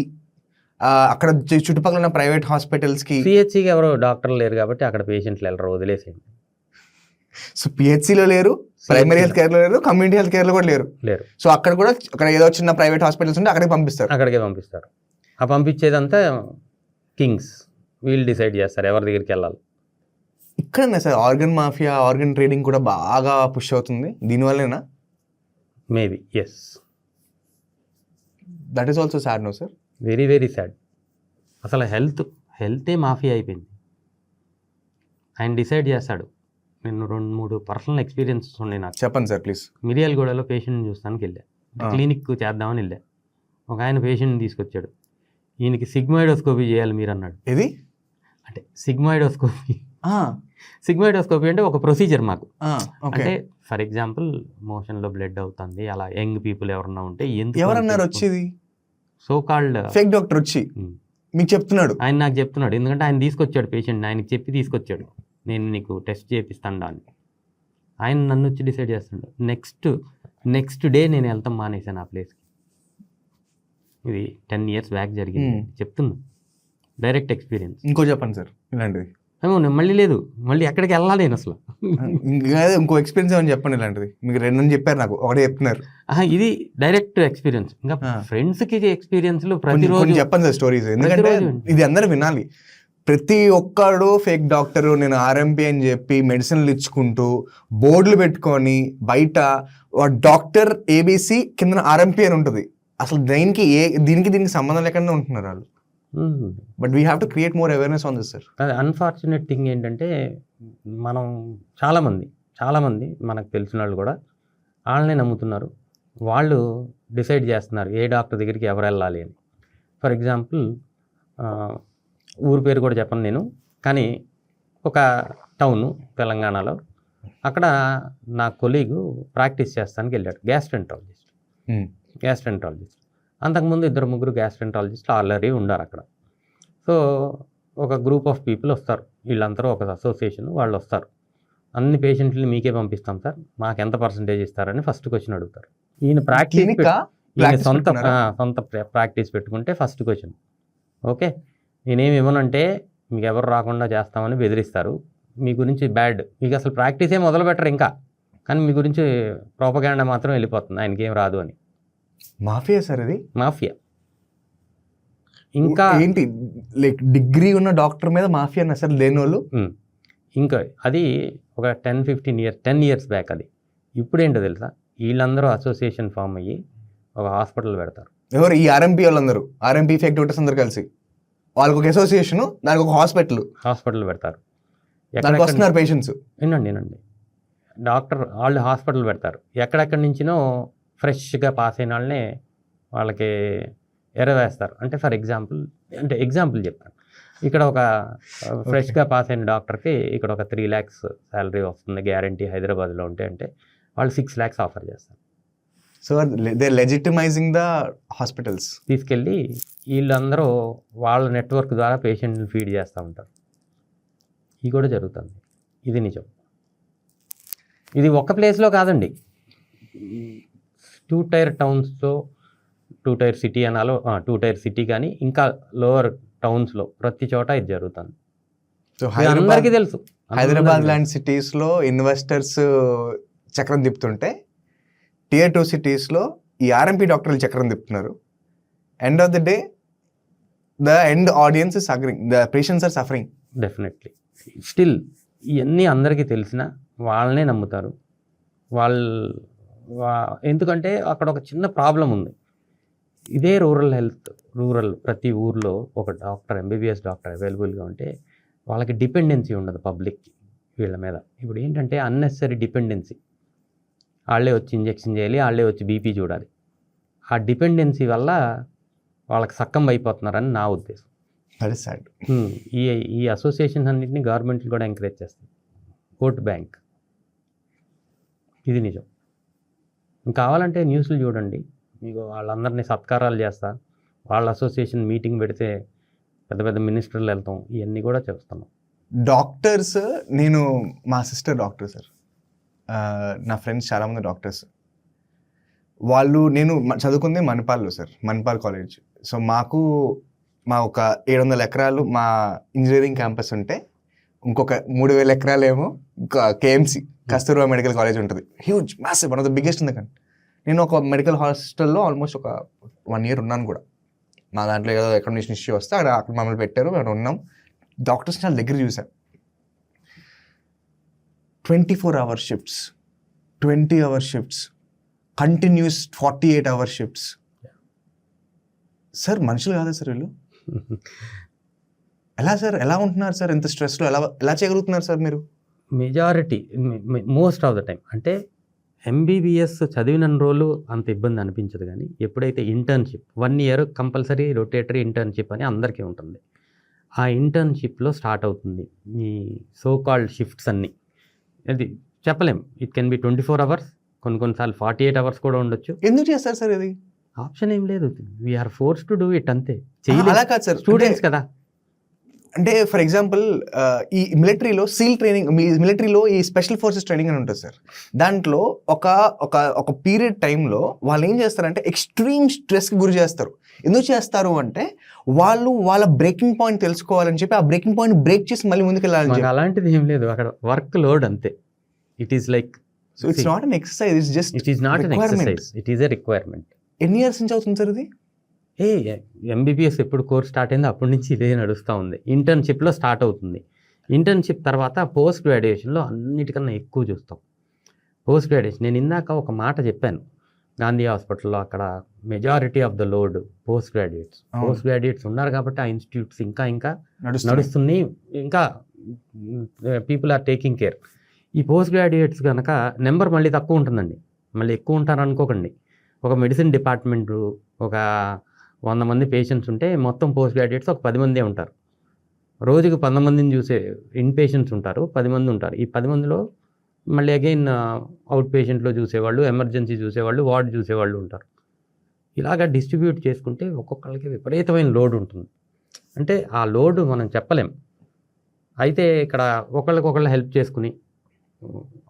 అక్కడ చుట్టుపక్కల ఉన్న ప్రైవేట్ హాస్పిటల్స్కి, సిహెచ్సికి ఎవరో డాక్టర్లు లేరు కాబట్టి అక్కడ పేషెంట్లు వెళ్ళరు, వదిలేసేయండి. సో పిహెచ్సిలో లేరు, ప్రైమరీ హెల్త్ కేర్లో లేరు, కమ్యూనిటీ హెల్త్ కేర్లో కూడా లేరు. సో అక్కడ కూడా అక్కడ ఏదో చిన్న ప్రైవేట్ హాస్పిటల్స్ ఉంటే అక్కడికే పంపిస్తారు. ఆ పంపించేదంతా కింగ్స్, వీళ్ళు డిసైడ్ చేస్తారు ఎవరి దగ్గరికి వెళ్ళాలి. ఇక్కడనే sir organ mafia, organ trading కూడా బాగా పుష్ అవుతుంది దీనివల్లేనా? Maybe yes. That is also sad no sir? Very very sad. అసలు హెల్తే మాఫియా అయిపోయింది. ఆయన డిసైడ్ చేస్తాడు. నేను 2-3 పర్సనల్ ఎక్స్పీరియన్సెస్ ఉన్నాయి నాకు. చెప్పండి సార్ ప్లీజ్. మిర్యాలగూడలో పేషెంట్ని చూస్తానికి వెళ్ళా, క్లినిక్ చేద్దామని వెళ్ళా. ఒక ఆయన పేషెంట్ని తీసుకొచ్చాడు, ఈయనకి సిగ్మాయిడోస్కోపీ చేయాలి మీరు అన్నాడు. ఇది అంటే సిగ్మాయిడోస్కోపీ ఓకే. అంటే ఒక ప్రొసీజర్ మాకు. అంటే ఫర్ ఎగ్జాంపుల్ మోషన్లో బ్లడ్ అవుతుంది, అలా యంగ్ పీపుల్ ఎవరన్నా ఉంటే ఎవరన్నారు వచ్చేది? సో కాల్డ్ ఫేక్ డాక్టర్ వచ్చి మీకు చెప్తున్నాడు? ఆయన నాకు చెప్తున్నాడు, ఎందుకంటే ఆయన తీసుకొచ్చాడు పేషెంట్, ఆయనకి చెప్పి తీసుకొచ్చాడు, నేను నీకు టెస్ట్ చేపిస్తాను అని. ఆయన నన్ను వచ్చి డిసైడ్ చేస్తున్నాడు. నెక్స్ట్ డే నేను వెళ్తాం మానేశాను ఆ ప్లేస్కి. ఇది 10 years బ్యాక్ జరిగింది, చెప్తున్నా, డైరెక్ట్ ఎక్స్పీరియన్స్. ఇంకో చెప్పండి సార్ ఇలాంటిది. ఏమో మళ్ళీ లేదు, మళ్ళీ ఎక్కడికి వెళ్ళాలి నేను అసలు. ఇంకో ఎక్స్పీరియన్స్ ఏమని చెప్పండి ఇలాంటిది. మీకు 2 చెప్పారు, నాకు ఒకటే చెప్తున్నారు. ఇది డైరెక్ట్ ఎక్స్పీరియన్స్. ఇంకా ఫ్రెండ్స్కి ఎక్స్పీరియన్స్లు ప్రతిరోజు చెప్పండి సార్ స్టోరీస్, ఎందుకంటే ఇది అందరూ వినాలి. ప్రతి ఒక్కడు ఫేక్ డాక్టర్, నేను ఆర్ఎంపీ అని చెప్పి మెడిసిన్లు ఇచ్చుకుంటూ బోర్డులు పెట్టుకొని బయట డాక్టర్ ఏబీసీ కింద ఆర్ఎంపీ అని ఉంటుంది. అసలు దీనికి సంబంధం లేకుండా ఉంటున్నారు వాళ్ళు. But we have to create more awareness on this sir. అది అన్ఫార్చునేట్ థింగ్ ఏంటంటే, మనం చాలామంది మనకు తెలిసిన వాళ్ళు కూడా వాళ్ళనే నమ్ముతున్నారు. వాళ్ళు డిసైడ్ చేస్తున్నారు ఏ డాక్టర్ దగ్గరికి ఎవరు వెళ్ళాలి అని. ఫర్ ఎగ్జాంపుల్ ఊరి పేరు కూడా చెప్పను నేను, కానీ ఒక టౌను తెలంగాణలో, అక్కడ నా కొలీగు ప్రాక్టీస్ చేస్తానికి వెళ్ళాడు, గ్యాస్ట్రెంట్రాలజిస్ట్. అంతకుముందు 2-3 గ్యాస్ట్రెంట్రాలజిస్టులు ఆల్రెడీ ఉన్నారు అక్కడ. సో ఒక గ్రూప్ ఆఫ్ పీపుల్ వస్తారు, వీళ్ళందరూ ఒక అసోసియేషన్ వాళ్ళు వస్తారు. అన్ని పేషెంట్లని మీకే పంపిస్తాం సార్, మాకు ఎంత పర్సంటేజ్ ఇస్తారని ఫస్ట్ క్వశ్చన్ అడుగుతారు. ఈయన సొంత ప్రాక్టీస్ పెట్టుకుంటే ఫస్ట్ క్వశ్చన్, ఓకే నేనేమి ఇవ్వనంటే మీకు ఎవరు రాకుండా చేస్తామని బెదిరిస్తారు, మీ గురించి బ్యాడ్, మీకు అసలు ప్రాక్టీసే మొదలు పెట్టరు ఇంకా, కానీ మీ గురించి ప్రోపగాండా మాత్రం వెళ్ళిపోతుంది, ఆయనకేం రాదు అని. మాఫియా సార్ ఇది, మాఫియా. ఇంకా ఏంటి, లైక్ డిగ్రీ ఉన్న డాక్టర్ మీద మాఫియా అసలు లేని వాళ్ళు. ఇంకా అది ఒక 10 years బ్యాక్ అది. ఇప్పుడు ఏంటో తెలుసా, వీళ్ళందరూ అసోసియేషన్ ఫామ్ అయ్యి ఒక హాస్పిటల్ పెడతారు. ఎవరు? ఈ ఆర్ఎంపీ వాళ్ళందరూ, ఆర్ఎంపీ ఫేక్ డాక్టర్స్ అందరూ కలిసి వాళ్ళకి ఒక అసోసియేషన్, దానికి ఒక హాస్పిటల్ పెడతారు. దానికి వస్తున్నారు పేషెంట్స్. వినండి, డాక్టర్ వాళ్ళు హాస్పిటల్ పెడతారు. ఎక్కడెక్కడి నుంచినో ఫ్రెష్గా పాస్ అయిన వాళ్ళనే వాళ్ళకి ఎరవేస్తారు. అంటే ఫర్ ఎగ్జాంపుల్ చెప్తాను, ఇక్కడ ఒక ఫ్రెష్గా పాస్ అయిన డాక్టర్కి ఇక్కడ ఒక 3 lakhs శాలరీ వస్తుంది గ్యారంటీ హైదరాబాద్లో ఉంటే, అంటే వాళ్ళు 6 lakhs ఆఫర్ చేస్తారు. So they legitimizing the hospitals. తీసుకెళ్ళి వీళ్ళందరూ వాళ్ళ నెట్వర్క్ ద్వారా పేషెంట్ని ఫీడ్ చేస్తూ ఉంటారు. ఇది కూడా జరుగుతుంది, ఇది నిజం. ఇది ఒక్క ప్లేస్లో కాదండి, 2 tier townsలో, 2 tier సిటీ అనాలో, 2 tier సిటీ కానీ ఇంకా లోవర్ టౌన్స్లో ప్రతి చోట ఇది జరుగుతుంది. సో అందరికీ తెలుసు. హైదరాబాద్ లాంటి సిటీస్లో ఇన్వెస్టర్స్ చక్రం తిప్పుతుంటే, Tier 2 సిటీస్లో ఈ ఆర్ఎంపీ డాక్టర్లు చక్రం తిప్పుతున్నారు. End of the day the end audience is suffering, the patients are suffering. Definitely. Still ఇవన్నీ అందరికీ తెలిసినా వాళ్ళనే నమ్ముతారు. ఎందుకంటే అక్కడ ఒక చిన్న ప్రాబ్లం ఉంది. ఇదే రూరల్ ప్రతి ఊర్లో ఒక డాక్టర్, ఎంబీబీఎస్ డాక్టర్ అవైలబుల్గా ఉంటే వాళ్ళకి డిపెండెన్సీ ఉండదు పబ్లిక్కి వీళ్ళ మీద. ఇప్పుడు ఏంటంటే అన్నెసరీ డిపెండెన్సీ, వాళ్ళే వచ్చి ఇంజెక్షన్ చేయాలి, వాళ్ళే వచ్చి బీపీ చూడాలి. ఆ డిపెండెన్సీ వల్ల వాళ్ళకి సక్కం అయిపోతున్నారని నా ఉద్దేశం. ఈ అసోసియేషన్ అన్నింటినీ గవర్నమెంట్లు కూడా ఎంకరేజ్ చేస్తాయి. ఓట్ బ్యాంక్, ఇది నిజం. కావాలంటే న్యూస్లు చూడండి, మీకు వాళ్ళందరినీ సత్కారాలు చేస్తా, వాళ్ళ అసోసియేషన్ మీటింగ్ పెడితే పెద్ద పెద్ద మినిస్టర్లు వెళ్తాం, ఇవన్నీ కూడా చేస్తున్నాం. డాక్టర్స్, మా సిస్టర్ డాక్టర్ సార్, నా ఫ్రెండ్స్ చాలామంది డాక్టర్స్. నేను చదువుకుంది మణిపాల్లో సార్, మణిపాల్ కాలేజ్. సో మా ఒక 700 ఎకరాలు మా ఇంజనీరింగ్ క్యాంపస్ ఉంటే, ఇంకొక 3000 ఎకరాలు ఏమో కేఎంసి కస్తూర్బా మెడికల్ కాలేజ్ ఉంటుంది. Huge, massive, one of the biggest in the country. నేను ఒక మెడికల్ హాస్టల్లో ఆల్మోస్ట్ ఒక 1 year ఉన్నాను కూడా. మా దాంట్లో ఏదో అకామిడేషన్ ఇష్యూ వస్తే అక్కడ మమ్మల్ని పెట్టారు, అక్కడ ఉన్నాం. డాక్టర్స్ నా దగ్గర చూసాను, 24 hour shifts, 20 hour shifts, continuous 48 hour shifts. Sir మనుషులు కాదా సార్ వీళ్ళు? ఎలా సార్, ఎలా ఉంటున్నారు సార్ ఇంత స్ట్రెస్లో? ఎలా చేయగలుగుతున్నారు సార్ మీరు? Majority, most of the time, అంటే ఎంబీబీఎస్ చదివిన రోజులు అంత ఇబ్బంది అనిపించదు, కానీ ఎప్పుడైతే internship 1 year compulsory rotatory internship అని అందరికీ ఉంటుంది. ఆ ఇంటర్న్షిప్లో స్టార్ట్ అవుతుంది ఈ సో కాల్డ్ షిఫ్ట్స్ అన్నీ. అది చెప్పలేం, ఇట్ కెన్ బి 24 అవర్స్, కొన్నిసార్లు 48 అవర్స్ కూడా ఉండొచ్చు. ఎందుకు చేస్తారు సార్ ఇది? ఆప్షన్ ఏం లేదు, we're force to do it అంతే. అలా కాదు సార్, స్టూడెంట్స్ కదా. అంటే ఫర్ ఎగ్జాంపుల్ ఈ మిలిటరీలో సీల్ ట్రైనింగ్, మిలిటరీలో ఈ స్పెషల్ ఫోర్సెస్ ట్రైనింగ్ అని ఉంటుంది సార్. దాంట్లో ఒక పీరియడ్ టైంలో వాళ్ళు ఏం చేస్తారంటే ఎక్స్ట్రీమ్ స్ట్రెస్కి గురి చేస్తారు. ఎందుకు చేస్తారు అంటే వాళ్ళు వాళ్ళ బ్రేకింగ్ పాయింట్ తెలుసుకోవాలని చెప్పి ఆ బ్రేకింగ్ పాయింట్ బ్రేక్ చేసి మళ్ళీ ముందుకు వెళ్ళాలని చెప్పి. అలాంటిది ఏం లేదు, అక్కడ వర్క్ లోడ్ అంతే. It is like, so it's not an exercise, it's just it is not an exercise, it is a requirement. ఎన్ని ఇయర్స్ నుంచి అవుతుంది సార్ ఇది? ఎంబీబీఎస్ ఎప్పుడు కోర్స్ స్టార్ట్ అయిందో అప్పటి నుంచి ఇదే నడుస్తూ ఉంది. ఇంటర్న్షిప్లో స్టార్ట్ అవుతుంది. ఇంటర్న్షిప్ తర్వాత పోస్ట్ గ్రాడ్యుయేషన్లో అన్నిటికన్నా ఎక్కువ చూస్తాం. పోస్ట్ గ్రాడ్యుయేషన్, నేను ఇందాక ఒక మాట చెప్పాను, గాంధీ హాస్పిటల్లో అక్కడ majority of the load post graduates ఉన్నారు కాబట్టి ఆ ఇన్స్టిట్యూట్స్ ఇంకా నడుస్తుంది, ఇంకా పీపుల్ ఆర్ టేకింగ్ కేర్. ఈ పోస్ట్ గ్రాడ్యుయేట్స్ కనుక నెంబర్ మళ్ళీ తక్కువ ఉంటుందండి, మళ్ళీ ఎక్కువ ఉంటారు అనుకోకండి. ఒక మెడిసిన్ డిపార్ట్మెంట్ ఒక 100 మంది పేషెంట్స్ ఉంటే మొత్తం పోస్ట్ గ్రాడ్యుయేట్స్ ఒక 10 మందే ఉంటారు. రోజుకి 100 మందిని చూసే ఇన్ పేషెంట్స్ ఉంటారు, 10 మంది ఉంటారు. ఈ 10 మందిలో మళ్ళీ అగైన్ అవుట్ పేషెంట్లో చూసేవాళ్ళు, ఎమర్జెన్సీ చూసేవాళ్ళు, వార్డ్ చూసేవాళ్ళు ఉంటారు. ఇలాగా డిస్ట్రిబ్యూట్ చేసుకుంటే ఒక్కొక్కరికి విపరీతమైన లోడ్ ఉంటుంది. అంటే ఆ లోడ్ మనం చెప్పలేం. అయితే ఇక్కడ ఒకళ్ళకొకళ్ళు హెల్ప్ చేసుకుని,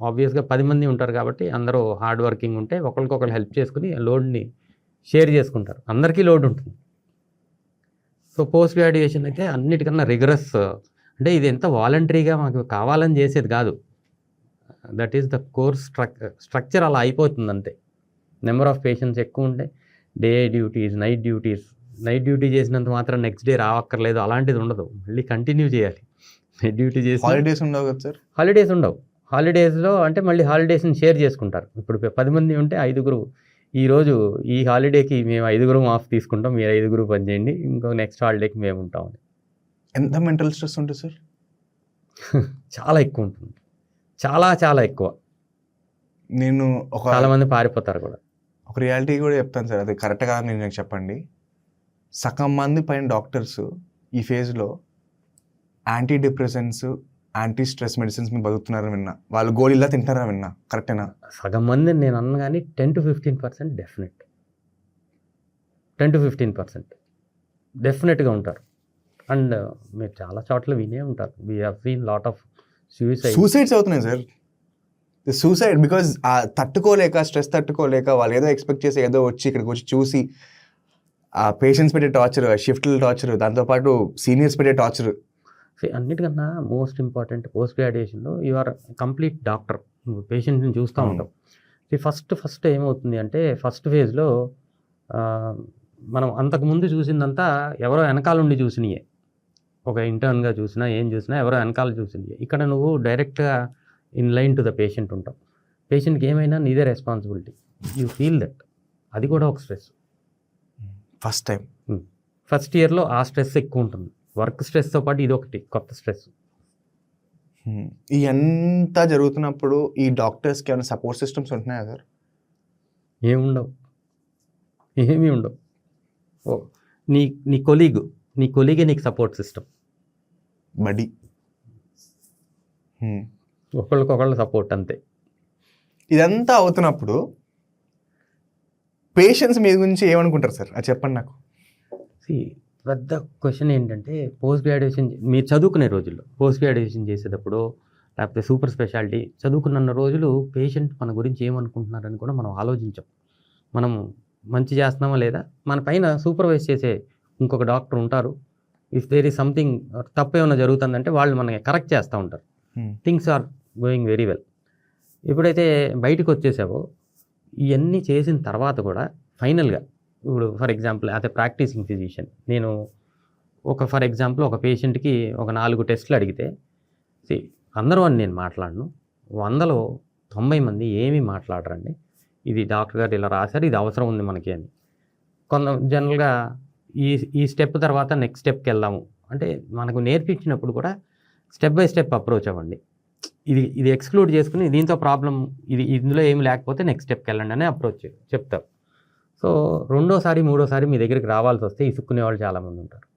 ఆబ్వియస్గా 10 మంది ఉంటారు కాబట్టి అందరూ హార్డ్ వర్కింగ్ ఉంటే ఒకరికొకరు హెల్ప్ చేసుకుని లోడ్ని షేర్ చేసుకుంటారు, అందరికీ లోడ్ ఉంటుంది. సో పోస్ట్ గ్రాడ్యుయేషన్ అయితే అన్నిటికన్నా రిగరస్, అంటే ఇది ఎంత వాలంటరీగా మాకు కావాలని చేసేది కాదు. That is the course structure అలా అయిపోతుంది అంతే. నెంబర్ ఆఫ్ పేషెంట్స్ ఎక్కువ ఉంటే డే డ్యూటీస్, నైట్ డ్యూటీ చేసినంత మాత్రం నెక్స్ట్ డే రావక్కర్లేదు, అలాంటిది ఉండదు, మళ్ళీ కంటిన్యూ చేయాలి. నైట్ డ్యూటీ చేసి హాలిడేస్ ఉండవు కదా సార్? హాలిడేస్ ఉండవు. హాలిడేస్లో అంటే మళ్ళీ హాలిడేస్ని షేర్ చేసుకుంటారు. ఇప్పుడు 10 మంది ఉంటే 5గురు ఈరోజు ఈ హాలిడేకి మేము 5గురు ఆఫ్ తీసుకుంటాం, మీరు 5గురు పని చేయండి, ఇంకో నెక్స్ట్ హాలిడేకి మేము ఉంటామని. ఎంత మెంటల్ స్ట్రెస్ ఉంటుంది సార్? చాలా ఎక్కువ ఉంటుంది, చాలా ఎక్కువ. నేను చాలా మంది పారిపోతారు కూడా. ఒక రియాలిటీ కూడా చెప్తాను సార్, అది కరెక్ట్ కాదు నేను నాకు చెప్పండి. సగం మంది పైన డాక్టర్స్ ఈ ఫేజ్లో anti depressants, anti stress medicines మీద బతుకుతున్నారని విన్నా, వాళ్ళు గోళీలా తింటారని విన్నా, కరెక్టేనా? సగం మంది నేను అన్న కానీ 10 to 15% డెఫినెట్, 10 to 15% డెఫినెట్గా ఉంటారు. అండ్ మీరు చాలా చోట్ల వినే ఉంటారు, we have seen lot of suicides అవుతున్నాయి సార్. సూసైడ్ బికాజ్ తట్టుకోలేక, స్ట్రెస్ తట్టుకోలేక వాళ్ళు ఏదో ఎక్స్పెక్ట్ చేసి ఏదో వచ్చి ఇక్కడికి వచ్చి చూసి ఆ పేషెంట్స్ పెట్టే టార్చర్, షిఫ్ట్ల టార్చర్, దాంతోపాటు సీనియర్స్ పెట్టే టార్చర్. అన్నిటికన్నా మోస్ట్ ఇంపార్టెంట్ పోస్ట్ గ్రాడ్యుయేషన్లో యు ఆర్ కంప్లీట్ డాక్టర్, నువ్వు పేషెంట్ని చూస్తూ ఉంటావు. ఫస్ట్ ఏమవుతుంది అంటే ఫస్ట్ ఫేజ్లో మనం అంతకుముందు చూసిందంతా ఎవరో వెనకాల ఉండి చూసినాయే, ఒక ఇంటర్న్గా చూసినా ఏం చూసినా ఎవరో వెనకాల చూసినాయే. ఇక్కడ నువ్వు డైరెక్ట్గా in line to the patient ఉంటావు. పేషెంట్కి ఏమైనా నీదే రెస్పాన్సిబిలిటీ, యూ ఫీల్ దట్. అది కూడా ఒక స్ట్రెస్. ఫస్ట్ ఇయర్లో ఆ స్ట్రెస్ ఎక్కువ ఉంటుంది, వర్క్ స్ట్రెస్తో పాటు ఇది ఒకటి కొత్త స్ట్రెస్. ఈ ఎంత జరుగుతున్నప్పుడు ఈ డాక్టర్స్కి ఏమైనా సపోర్ట్ సిస్టమ్స్ ఉంటున్నాయా సార్? ఏమీ ఉండవు. నీ కొలీగే నీకు సపోర్ట్ సిస్టమ్, బడి, ఒకళ్ళకొకళ్ళు సపోర్ట్ అంతే. ఇదంతా అవుతున్నప్పుడు పేషెంట్స్ మీ గురించి ఏమనుకుంటారు సార్, అది చెప్పండి నాకు. పెద్ద క్వశ్చన్ ఏంటంటే పోస్ట్ గ్రాడ్యుయేషన్ మీరు చదువుకునే రోజుల్లో, పోస్ట్ గ్రాడ్యుయేషన్ చేసేటప్పుడు లేకపోతే సూపర్ స్పెషాలిటీ చదువుకున్న రోజులు పేషెంట్ మన గురించి ఏమనుకుంటున్నారని కూడా మనం ఆలోచించాం. మనం మంచి చేస్తున్నామా లేదా, మన పైన సూపర్వైజ్ చేసే ఇంకొక డాక్టర్ ఉంటారు. ఇఫ్ దేర్ ఈజ్ సంథింగ్ తప్పు ఏమైనా జరుగుతుందంటే వాళ్ళు మనకి కరెక్ట్ చేస్తూ ఉంటారు. Things are going very well. ఎప్పుడైతే బయటకు వచ్చేసావో ఇవన్నీ చేసిన తర్వాత కూడా ఫైనల్గా ఇప్పుడు for example as a practicing physician నేను ఫర్ ఎగ్జాంపుల్ ఒక పేషెంట్కి ఒక 4 టెస్టులు అడిగితే అందరూ అని నేను మాట్లాడను, 100లో 90 మంది ఏమీ మాట్లాడరండి, ఇది డాక్టర్ గారు ఇలా రాశారు, ఇది అవసరం ఉంది మనకి అని. జనరల్గా ఈ స్టెప్ తర్వాత నెక్స్ట్ స్టెప్కి వెళ్దాము అంటే మనకు నేర్పించినప్పుడు కూడా స్టెప్ బై స్టెప్ అప్రోచ్ అవ్వండి. ఇది ఎక్స్క్లూడ్ చేసుకుని దీంతో ప్రాబ్లం ఇందులో ఏమి లేకపోతే నెక్స్ట్ స్టెప్కి వెళ్ళండి అనే అప్రోచ్ చెప్తారు. సో రెండోసారి మూడోసారి మీ దగ్గరికి రావాల్సి వస్తే ఇసుక్కునే వాళ్ళు చాలామంది ఉంటారు.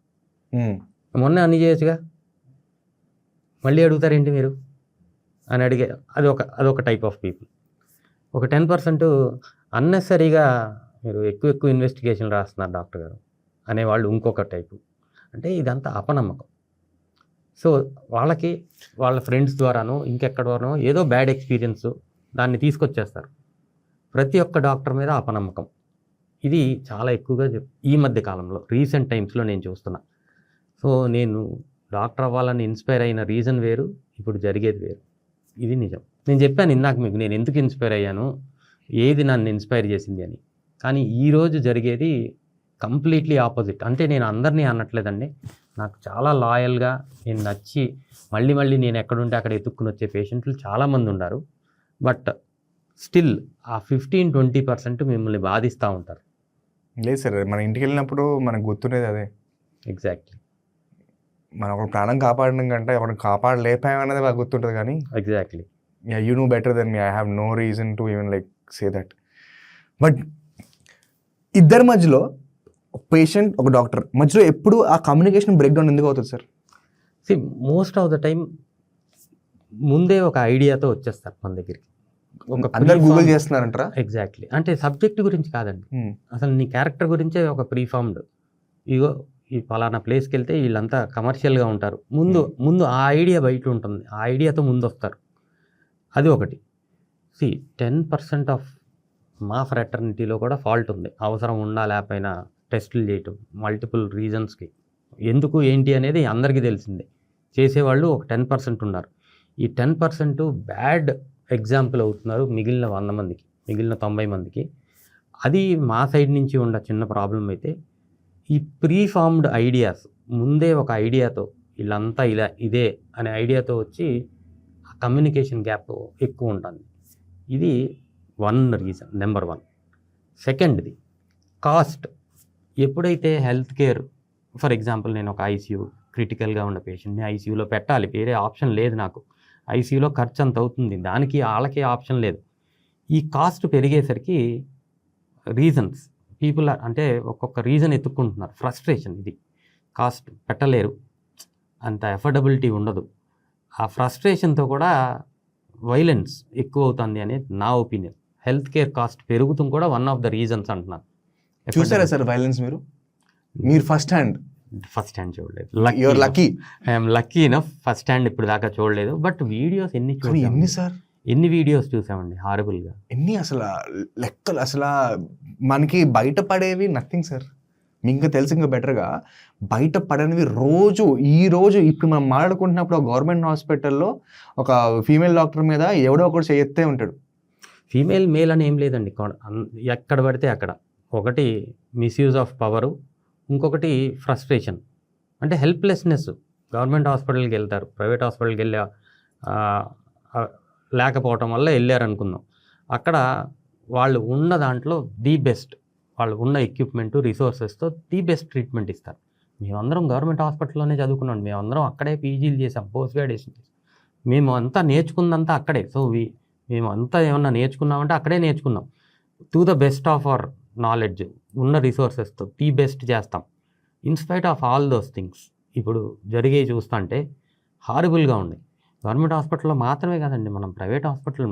మొన్న అన్ని చేయొచ్చుగా, మళ్ళీ అడుగుతారేంటి మీరు అని అడిగే అదొక టైప్ ఆఫ్ పీపుల్. ఒక 10% అన్నెసరీగా మీరు ఎక్కువ ఇన్వెస్టిగేషన్ రాస్తున్నారు డాక్టర్ గారు అనేవాళ్ళు ఇంకొక టైపు. అంటే ఇదంతా అపనమ్మకం. సో వాళ్ళకి వాళ్ళ ఫ్రెండ్స్ ద్వారానో ఇంకెక్కడ ద్వారానో ఏదో బ్యాడ్ ఎక్స్పీరియన్స్ దాన్ని తీసుకొచ్చేస్తారు. ప్రతి ఒక్క డాక్టర్ మీద అపనమ్మకం. ఇది చాలా ఎక్కువగా ఈ మధ్య కాలంలో రీసెంట్ టైమ్స్లో నేను చూస్తున్నా. సో నేను డాక్టర్ అవ్వాలని ఇన్స్పైర్ అయిన రీజన్ వేరు, ఇప్పుడు జరిగేది వేరు. ఇది నిజం. నేను చెప్పాను ఇందాక మీకు నేను ఎందుకు ఇన్స్పైర్ అయ్యాను, ఏది నన్ను ఇన్స్పైర్ చేసింది అని. కానీ ఈరోజు జరిగేది కంప్లీట్లీ ఆపోజిట్. అంటే నేను అందరినీ అనట్లేదండి, నాకు చాలా లాయల్గా నేను నచ్చి మళ్ళీ నేను ఎక్కడుంటే అక్కడ ఎత్తుక్కుని వచ్చే పేషెంట్లు చాలామంది ఉన్నారు. బట్ స్టిల్ ఆ 15-20% మిమ్మల్ని బాధిస్తూ ఉంటారు. లేదు సార్, మన ఇంటికి వెళ్ళినప్పుడు మనకు గుర్తుండేది అదే. ఎగ్జాక్ట్లీ. మనం ఒక ప్రాణం కాపాడడం కంటే ఒకరిని కాపాడలేపామనేది బాగా గుర్తుంటుంది. కానీ exactly you know better than me, I have no reason to even like say that. But ఇద్దరి మధ్యలో ఒక పేషెంట్ ఒక డాక్టర్ మధ్యలో ఎప్పుడు ఆ కమ్యూనికేషన్ బ్రేక్ డౌన్ ఎందుకు అవుతుంది sir? See most of the time ముందే ఒక ఐడియాతో వచ్చేస్తారు మన దగ్గరికి. అందరు గూగుల్ చేస్తున్నారంటారా? ఎగ్జాక్ట్లీ. అంటే సబ్జెక్ట్ గురించి కాదండి, అసలు నీ క్యారెక్టర్ గురించే ఒక ప్రీఫార్మ్డ్, ఇగో ఈ పలానా ప్లేస్కి వెళ్తే వీళ్ళంతా కమర్షియల్గా ఉంటారు, ముందు ఆ ఐడియా బయట ఉంటుంది, ఆ ఐడియాతో ముందు వస్తారు. అది ఒకటి. 10% ఆఫ్ మా ఫ్రాటర్నిటీలో కూడా ఫాల్ట్ ఉంది. అవసరం ఉన్నా లేకపోయినా టెస్టులు చేయటం మల్టిపుల్ రీజన్స్కి, ఎందుకు ఏంటి అనేది అందరికీ తెలిసిందే. చేసేవాళ్ళు ఒక 10% ఉన్నారు. ఈ 10% బ్యాడ్ ఎగ్జాంపుల్ అవుతున్నారు మిగిలిన 100 మందికి, మిగిలిన 90 మందికి. అది మా సైడ్ నుంచి ఉన్న చిన్న ప్రాబ్లం అయితే, ఈ ప్రీఫార్మ్డ్ ఐడియాస్ ముందే ఒక ఐడియాతో వీళ్ళంతా ఇలా ఇదే అనే ఐడియాతో వచ్చి ఆ కమ్యూనికేషన్ గ్యాప్ ఎక్కువ ఉంటుంది. ఇది వన్ రీజన్, నెంబర్ 1. సెకండ్ది కాస్ట్. ఎప్పుడైతే హెల్త్ కేర్, ఫర్ ఎగ్జాంపుల్ నేను ఒక ఐసీయూ క్రిటికల్గా ఉన్న పేషెంట్ని ఐసీయూలో పెట్టాలి, వేరే ఆప్షన్ లేదు నాకు, ఐసీయూలో ఖర్చు అంత అవుతుంది, దానికి వాళ్ళకి ఆప్షన్ లేదు. ఈ కాస్ట్ పెరిగేసరికి రీజన్స్ పీపుల్ అంటే ఒక్కొక్క రీజన్ ఎత్తుక్కుంటున్నారు. ఫ్రస్ట్రేషన్, ఇది కాస్ట్ పెట్టలేరు, అంత ఎఫర్డబిలిటీ ఉండదు. ఆ ఫ్రస్ట్రేషన్తో కూడా వైలెన్స్ ఎక్కువ అవుతుంది అనేది నా ఒపీనియన్. హెల్త్ కేర్ కాస్ట్ పెరుగుతుంది కూడా వన్ ఆఫ్ ద రీజన్స్ అంటున్నాను. చూసారా సార్ వైలెన్స్? మీరు ఫస్ట్ హ్యాండ్ చూడలేదు. I'm lucky enough first hand ఇప్పుడు దాకా చూడలేదు. బట్ వీడియోస్ ఎన్ని వీడియోస్ చూసామండి హారబుల్గా, ఎన్ని అసలు లెక్కలు. అసలు మనకి బయట పడేవి నథింగ్ సార్. మీకు ఇంకా తెలుసు ఇంకా బెటర్గా, బయట పడనివి రోజు ఇప్పుడు మనం మాట్లాడుకుంటున్నప్పుడు ఒక గవర్నమెంట్ హాస్పిటల్లో ఒక ఫీమేల్ డాక్టర్ మీద ఎవడో ఒకటి చేయెత్తే ఉంటాడు. ఫీమేల్ మేల్ అని ఏం లేదండి, ఎక్కడ పడితే అక్కడ. ఒకటి మిస్యూజ్ ఆఫ్ పవరు, ఇంకొకటి ఫ్రస్ట్రేషన్, అంటే హెల్ప్లెస్నెస్. గవర్నమెంట్ హాస్పిటల్కి వెళ్తారు, ప్రైవేట్ హాస్పిటల్కి వెళ్ళి లేకపోవటం వల్ల వెళ్ళారనుకుందాం. అక్కడ వాళ్ళు ఉన్న దాంట్లో ది బెస్ట్, వాళ్ళు ఉన్న ఎక్విప్మెంటు రిసోర్సెస్తో ది బెస్ట్ ట్రీట్మెంట్ ఇస్తారు. మేమందరం గవర్నమెంట్ హాస్పిటల్లోనే చదువుకున్నాం, మేమందరం అక్కడే పీజీలు చేసాం, పోస్ట్ గ్రాడ్యుయేషన్ చేసాం, మేము అంతా నేర్చుకుందంతా అక్కడే. సో మేము అంతా ఏమన్నా నేర్చుకున్నామంటే అక్కడే నేర్చుకున్నాం. To the best of our knowledge, ఉన్న రిసోర్సెస్తో ది బెస్ట్ చేస్తాం. In spite of all those things ఇప్పుడు జరిగేవి చూస్తుంటే హారబుల్గా ఉన్నాయి. గవర్నమెంట్ హాస్పిటల్లో మాత్రమే కాదండి, మనం ప్రైవేట్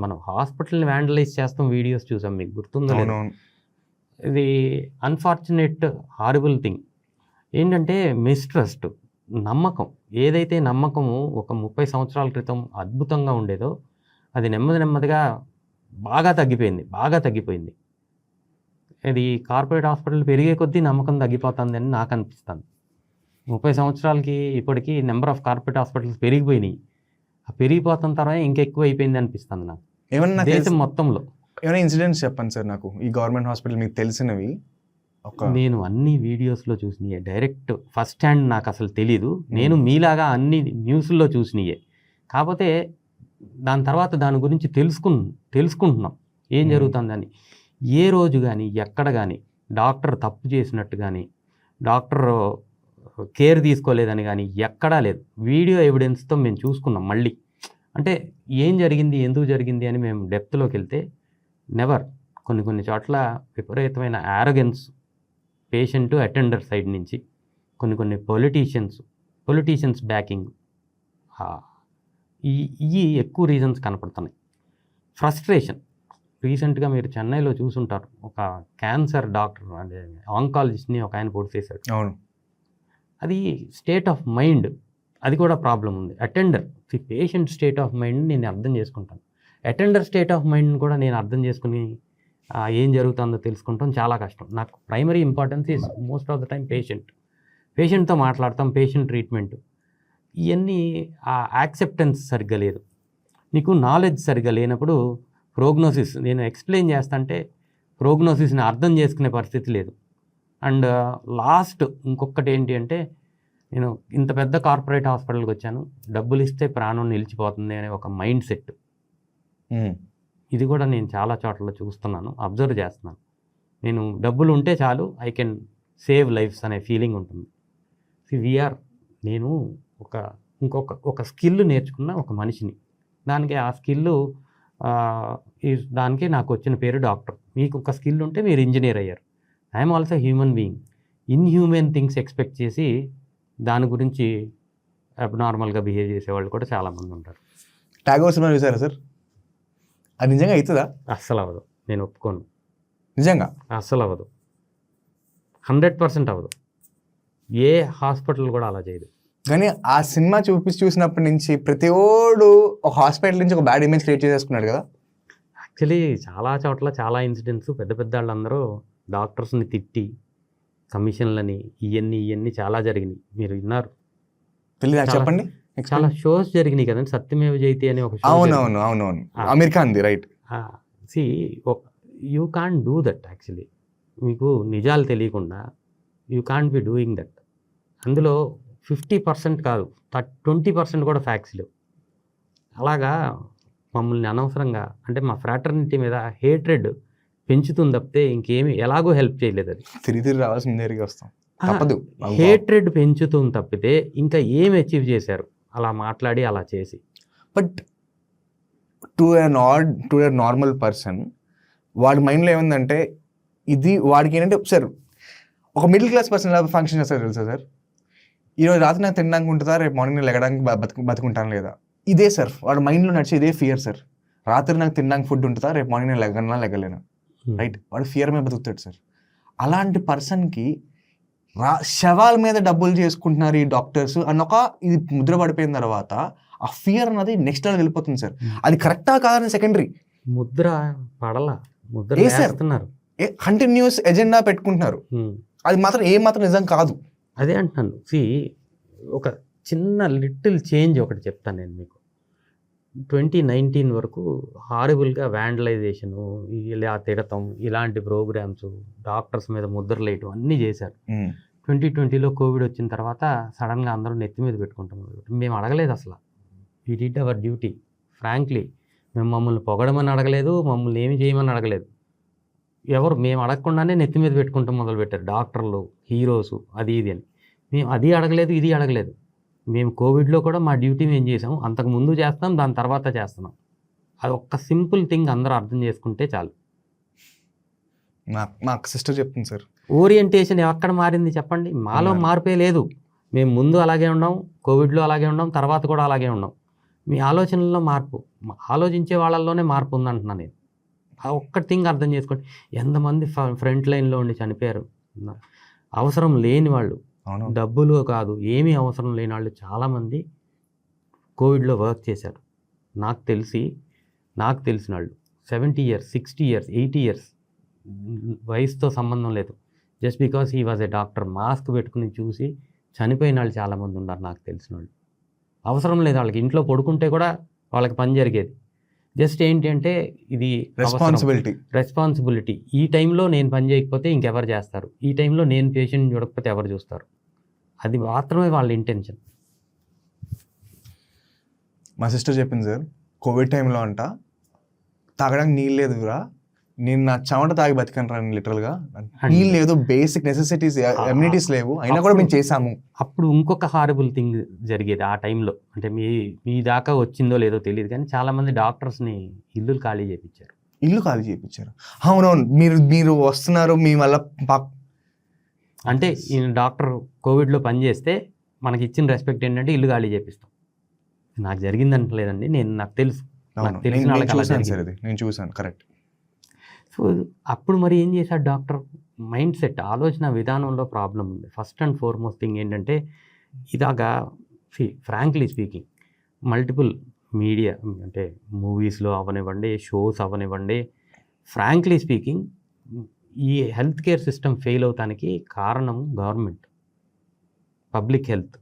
మనం హాస్పిటల్ని వ్యాండలైజ్ చేస్తాం, వీడియోస్ చూసాం, మీకు గుర్తుందో లేదు. ఇది అన్ఫార్చునేట్ హారబుల్ థింగ్. ఏంటంటే మిస్ట్రస్ట్, నమ్మకం. ఏదైతే నమ్మకము ఒక 30 సంవత్సరాల క్రితం అద్భుతంగా ఉండేదో అది నెమ్మదిగా బాగా తగ్గిపోయింది. ఇది కార్పొరేట్ హాస్పిటల్ పెరిగే కొద్దీ నమ్మకం తగ్గిపోతుంది అని నాకు అనిపిస్తుంది. 30 సంవత్సరాలకి ఇప్పటికీ నెంబర్ ఆఫ్ కార్పొరేట్ హాస్పిటల్స్ పెరిగిపోయినాయి. ఆ పెరిగిపోతున్న తర్వాత ఇంకెక్కువ అయిపోయింది అనిపిస్తుంది నాకు. ఏమన్నా దేశం మొత్తంలో ఏమైనా ఇన్సిడెంట్స్ చెప్పండి సార్ నాకు, ఈ గవర్నమెంట్ హాస్పిటల్ మీకు తెలిసినవి. నేను అన్ని వీడియోస్లో చూసినాయే, డైరెక్ట్ ఫస్ట్ హ్యాండ్ నాకు అసలు తెలీదు. నేను మీలాగా అన్ని న్యూస్లో చూసినాయే. కాకపోతే దాని తర్వాత దాని గురించి తెలుసుకుంటున్నాం ఏం జరుగుతుందని. ఏ రోజు కానీ ఎక్కడ కానీ డాక్టర్ తప్పు చేసినట్టు కానీ, డాక్టర్ కేర్ తీసుకోలేదని కానీ ఎక్కడా లేదు. వీడియో ఎవిడెన్స్తో మేము చూసుకున్నాం. మళ్ళీ అంటే ఏం జరిగింది, ఎందుకు జరిగింది అని మేము డెప్త్లోకి వెళ్తే నెవర్. కొన్ని చోట్ల విపరీతమైన యారగెన్స్ పేషెంట్ అటెండర్ సైడ్ నుంచి, కొన్ని పొలిటీషియన్స్ పొలిటీషియన్స్ బ్యాకింగ్, ఇవి ఎక్కువ రీజన్స్ కనపడుతున్నాయి. ఫ్రస్ట్రేషన్. రీసెంట్గా మీరు చెన్నైలో చూసుంటారు, ఒక క్యాన్సర్ డాక్టర్ అంటే ఆంకాలజిస్ట్ని ఒక ఆయన పొడి చేశాడు. అవును. అది స్టేట్ ఆఫ్ మైండ్, అది కూడా ప్రాబ్లం ఉంది. Attender, the patient state of mind నేను అర్థం చేసుకుంటాను, అటెండర్ స్టేట్ ఆఫ్ మైండ్ని కూడా నేను అర్థం చేసుకుని ఏం జరుగుతుందో తెలుసుకుంటాం చాలా కష్టం. నాకు primary importance is most of the time పేషెంట్తో మాట్లాడతాం, పేషెంట్ ట్రీట్మెంట్, ఇవన్నీ ఆ యాక్సెప్టెన్స్ సరిగ్గా లేదు. నీకు నాలెడ్జ్ సరిగ్గా లేనప్పుడు ప్రోగ్నోసిస్ నేను ఎక్స్ప్లెయిన్ చేస్తుంటే ప్రోగ్నోసిస్ని అర్థం చేసుకునే పరిస్థితి లేదు. అండ్ లాస్ట్ ఇంకొకటి ఏంటి అంటే, నేను ఇంత పెద్ద కార్పొరేట్ హాస్పిటల్కి వచ్చాను, డబ్బులు ఇస్తే ప్రాణం నిలిచిపోతుంది అనే ఒక మైండ్ సెట్, ఇది కూడా నేను చాలా చోట్ల చూస్తున్నాను, అబ్జర్వ్ చేస్తున్నాను. నేను డబ్బులు ఉంటే చాలు, ఐ కెన్ సేవ్ లైఫ్స్ అనే ఫీలింగ్ ఉంటుంది. నేను ఒక స్కిల్ నేర్చుకున్న ఒక మనిషిని, దానికి ఆ స్కిల్ దానికి నాకు వచ్చిన పేరు డాక్టర్. మీకు ఒక స్కిల్ ఉంటే మీరు ఇంజనీర్ అయ్యారు. I'm also human being. Inhuman things expect చేసి దాని గురించి అబ్నార్మల్గా బిహేవ్ చేసేవాళ్ళు కూడా చాలామంది ఉంటారు. టాగోర్ సినిమా చూసారా సార్? అది నిజంగా అవుతుందా? అస్సలు అవ్వదు, నేను ఒప్పుకోను. నిజంగా అస్సలు అవ్వదు, 100% అవ్వదు. ఏ హాస్పిటల్ కూడా అలా చేయదు. కానీ ఆ సినిమా చూసినప్పటి నుంచి ప్రతి ఓడు ఒక హాస్పిటల్ నుంచి ఒక బ్యాడ్ ఇమేజ్ క్రియేట్ చేసేసుకున్నాడు కదా. యాక్చువల్లీ చాలా చోట్ల చాలా ఇన్సిడెంట్స్, పెద్ద పెద్ద వాళ్ళందరూ డాక్టర్స్ని తిట్టి కమిషన్లని ఇవన్నీ చాలా జరిగినాయి. మీరు విన్నారు? తెలియదు, చెప్పండి. చాలా షోస్ జరిగినాయి కదండి, సత్యమేవ జయతే అని ఒక షో. అవునవును, అమెరికాన్ది, right. See you can't do that. Actually మీకు నిజాలు తెలియకుండా you can't be doing that. అందులో 50% కాదు, 20% కూడా ఫ్యాక్ట్స్ లేవు. అలాగా మమ్మల్ని అనవసరంగా, అంటే మా ఫ్రాటర్నిటీ మీద హేట్రెడ్ పెంచుతుంది తప్పితే ఇంకేమి ఎలాగో హెల్ప్ చేయలేదు. అది తిరిగి రావాల్సిన దగ్గరికి వస్తాం, తప్పదు. హేట్రెడ్ పెంచుతుంది తప్పితే ఇంకా ఏం అచీవ్ చేశారు అలా మాట్లాడి అలా చేసి? But to a normal person వాడి మైండ్లో ఏముందంటే, ఇది వాడికి ఏంటంటే, సార్ ఒక మిడిల్ క్లాస్ పర్సన్ ఎలా ఫంక్షన్ చేస్తారు తెలుసా సార్? ఈరోజు రాత్రి నాకు తినడానికి ఉంటుందా, రేపు మార్నింగ్ నేను లెగడానికి బతుకుంటాను లేదా? ఇదే సార్ వాడి మైండ్లో నడిచే ఇదే ఫియర్ సార్. రాత్రి నాకు తినడానికి ఫుడ్ ఉంటుందా, రేపు మార్నింగ్ నేను లెగలేను, రైట్? వాడు ఫియర్ మీద బతుకుతాడు సార్. అలాంటి పర్సన్కి శవాల మీద డబ్బులు చేసుకుంటున్నారు ఈ డాక్టర్స్ అన్నొక ఇది ముద్ర పడిపోయిన తర్వాత ఆ ఫియర్ అన్నది నెక్స్ట్ లెవెల్ వెళ్ళిపోతుంది సార్. అది కరెక్టా కాదని సెకండరీ. ముద్ర పడలా, ముద్ర వేస్తున్నారు, కంటిన్యూస్ ఎజెండా పెట్టుకుంటున్నారు. అది మాత్రం మాత్రం నిజం కాదు. అదే అంటున్నాను. ఒక చిన్న లిటిల్ చేంజ్ ఒకటి చెప్తాను నేను మీకు. 2019 వరకు హారిబుల్గా వ్యాండలైజేషను, ఇలా తిడతాం, ఇలాంటి ప్రోగ్రామ్స్, డాక్టర్స్ మీద ముద్రలు వేయటం అన్నీ చేశారు. 2020లో కోవిడ్ వచ్చిన తర్వాత సడన్గా అందరూ నెత్తి మీద పెట్టుకుంటాం. మేము అడగలేదు అసలు. We did our duty frankly. మేము మమ్మల్ని పొగడమని అడగలేదు, మమ్మల్ని ఏమి చేయమని అడగలేదు. మేము అడగకుండానే నెత్తి మీద పెట్టుకుంటాం మొదలుపెట్టారు డాక్టర్లు, హీరోసు, అది ఇది అని. మేము అది అడగలేదు, ఇది అడగలేదు. మేము కోవిడ్లో కూడా మా డ్యూటీ మేము చేసాము, అంతకు ముందు చేస్తాం, దాని తర్వాత చేస్తున్నాం. అది ఒక్క సింపుల్ థింగ్ అందరూ అర్థం చేసుకుంటే చాలు. నాకు సిస్టర్ చెప్తుంది సార్, ఓరియంటేషన్ ఎక్కడ మారింది చెప్పండి? మాలో మార్పే లేదు. మేము ముందు అలాగే ఉన్నాం, కోవిడ్లో అలాగే ఉన్నాం, తర్వాత కూడా అలాగే ఉన్నాం. మీ ఆలోచనల్లో మార్పు, ఆలోచించే వాళ్ళల్లోనే మార్పు ఉందంటున్నా నేను. ఆ ఒక్క థింగ్ అర్థం చేసుకోండి. ఎంతమంది ఫ్రంట్ లైన్లో ఉండి చనిపోయారు, అవసరం లేని వాళ్ళు, డబ్బులు కాదు ఏమీ అవసరం లేని వాళ్ళు చాలామంది కోవిడ్లో వర్క్ చేశారు. నాకు తెలిసిన వాళ్ళు 70 years, 60 years, 80 years, వయసుతో సంబంధం లేదు. Just because he was a doctor, mask పెట్టుకుని చూసి చనిపోయిన వాళ్ళు చాలామంది ఉన్నారు నాకు తెలిసిన వాళ్ళు. అవసరం లేదు వాళ్ళకి, ఇంట్లో పడుకుంటే కూడా వాళ్ళకి పని జరిగేది. జస్ట్ ఏంటి అంటే ఇది రెస్పాన్సిబిలిటీ. ఈ టైంలో నేను పని చేయకపోతే ఇంకెవరు చేస్తారు, ఈ టైంలో నేను పేషెంట్ చూడకపోతే ఎవరు చూస్తారు, అది మాత్రమే వాళ్ళ ఇంటెన్షన్. మా సిస్టర్ చెప్పింది సార్, కోవిడ్ టైంలో అంట తాగడానికి నీళ్ళు లేదురా, నేను నా చెమట తాగి బతికాను రా, లిటరల్గా నీళ్ళు లేదు, బేసిక్ నెసెసిటీస్ ఎమ్యూనిటీస్ లేవు, అయినా కూడా మేము చేసాము. అప్పుడు ఇంకొక హారబుల్ థింగ్ జరిగేది ఆ టైంలో, అంటే మీ దాకా వచ్చిందో లేదో తెలియదు కానీ చాలామంది డాక్టర్స్ని ఇల్లు ఖాళీ చేయించారు. అవునవును, మీరు వస్తున్నారు మీ వల్ల. అంటే ఈయన డాక్టర్ కోవిడ్లో పనిచేస్తే మనకి ఇచ్చిన రెస్పెక్ట్ ఏంటంటే ఇల్లు ఖాళీ చేపిస్తాం. నాకు జరిగిందంటలేదండి, నాకు తెలుసు, నాకు తెలిసిన వాళ్ళకి అలా జరిగింది. నేను చూసాను, కరెక్ట్. సో అప్పుడు మరి ఏం చేశాడు డాక్టర్? మైండ్ సెట్, ఆలోచన విధానంలో ప్రాబ్లం ఉంది. ఫస్ట్ అండ్ ఫార్మోస్ట్ థింగ్ ఏంటంటే ఇలాగా ఫ్రాంక్లీ స్పీకింగ్ మల్టిపుల్ మీడియా అంటే మూవీస్లో అవనివ్వండి, షోస్ అవనివ్వండి, ఫ్రాంక్లీ స్పీకింగ్ ఈ హెల్త్ కేర్ సిస్టమ్ ఫెయిల్ అవటానికి కారణం గవర్నమెంట్, పబ్లిక్ హెల్త్.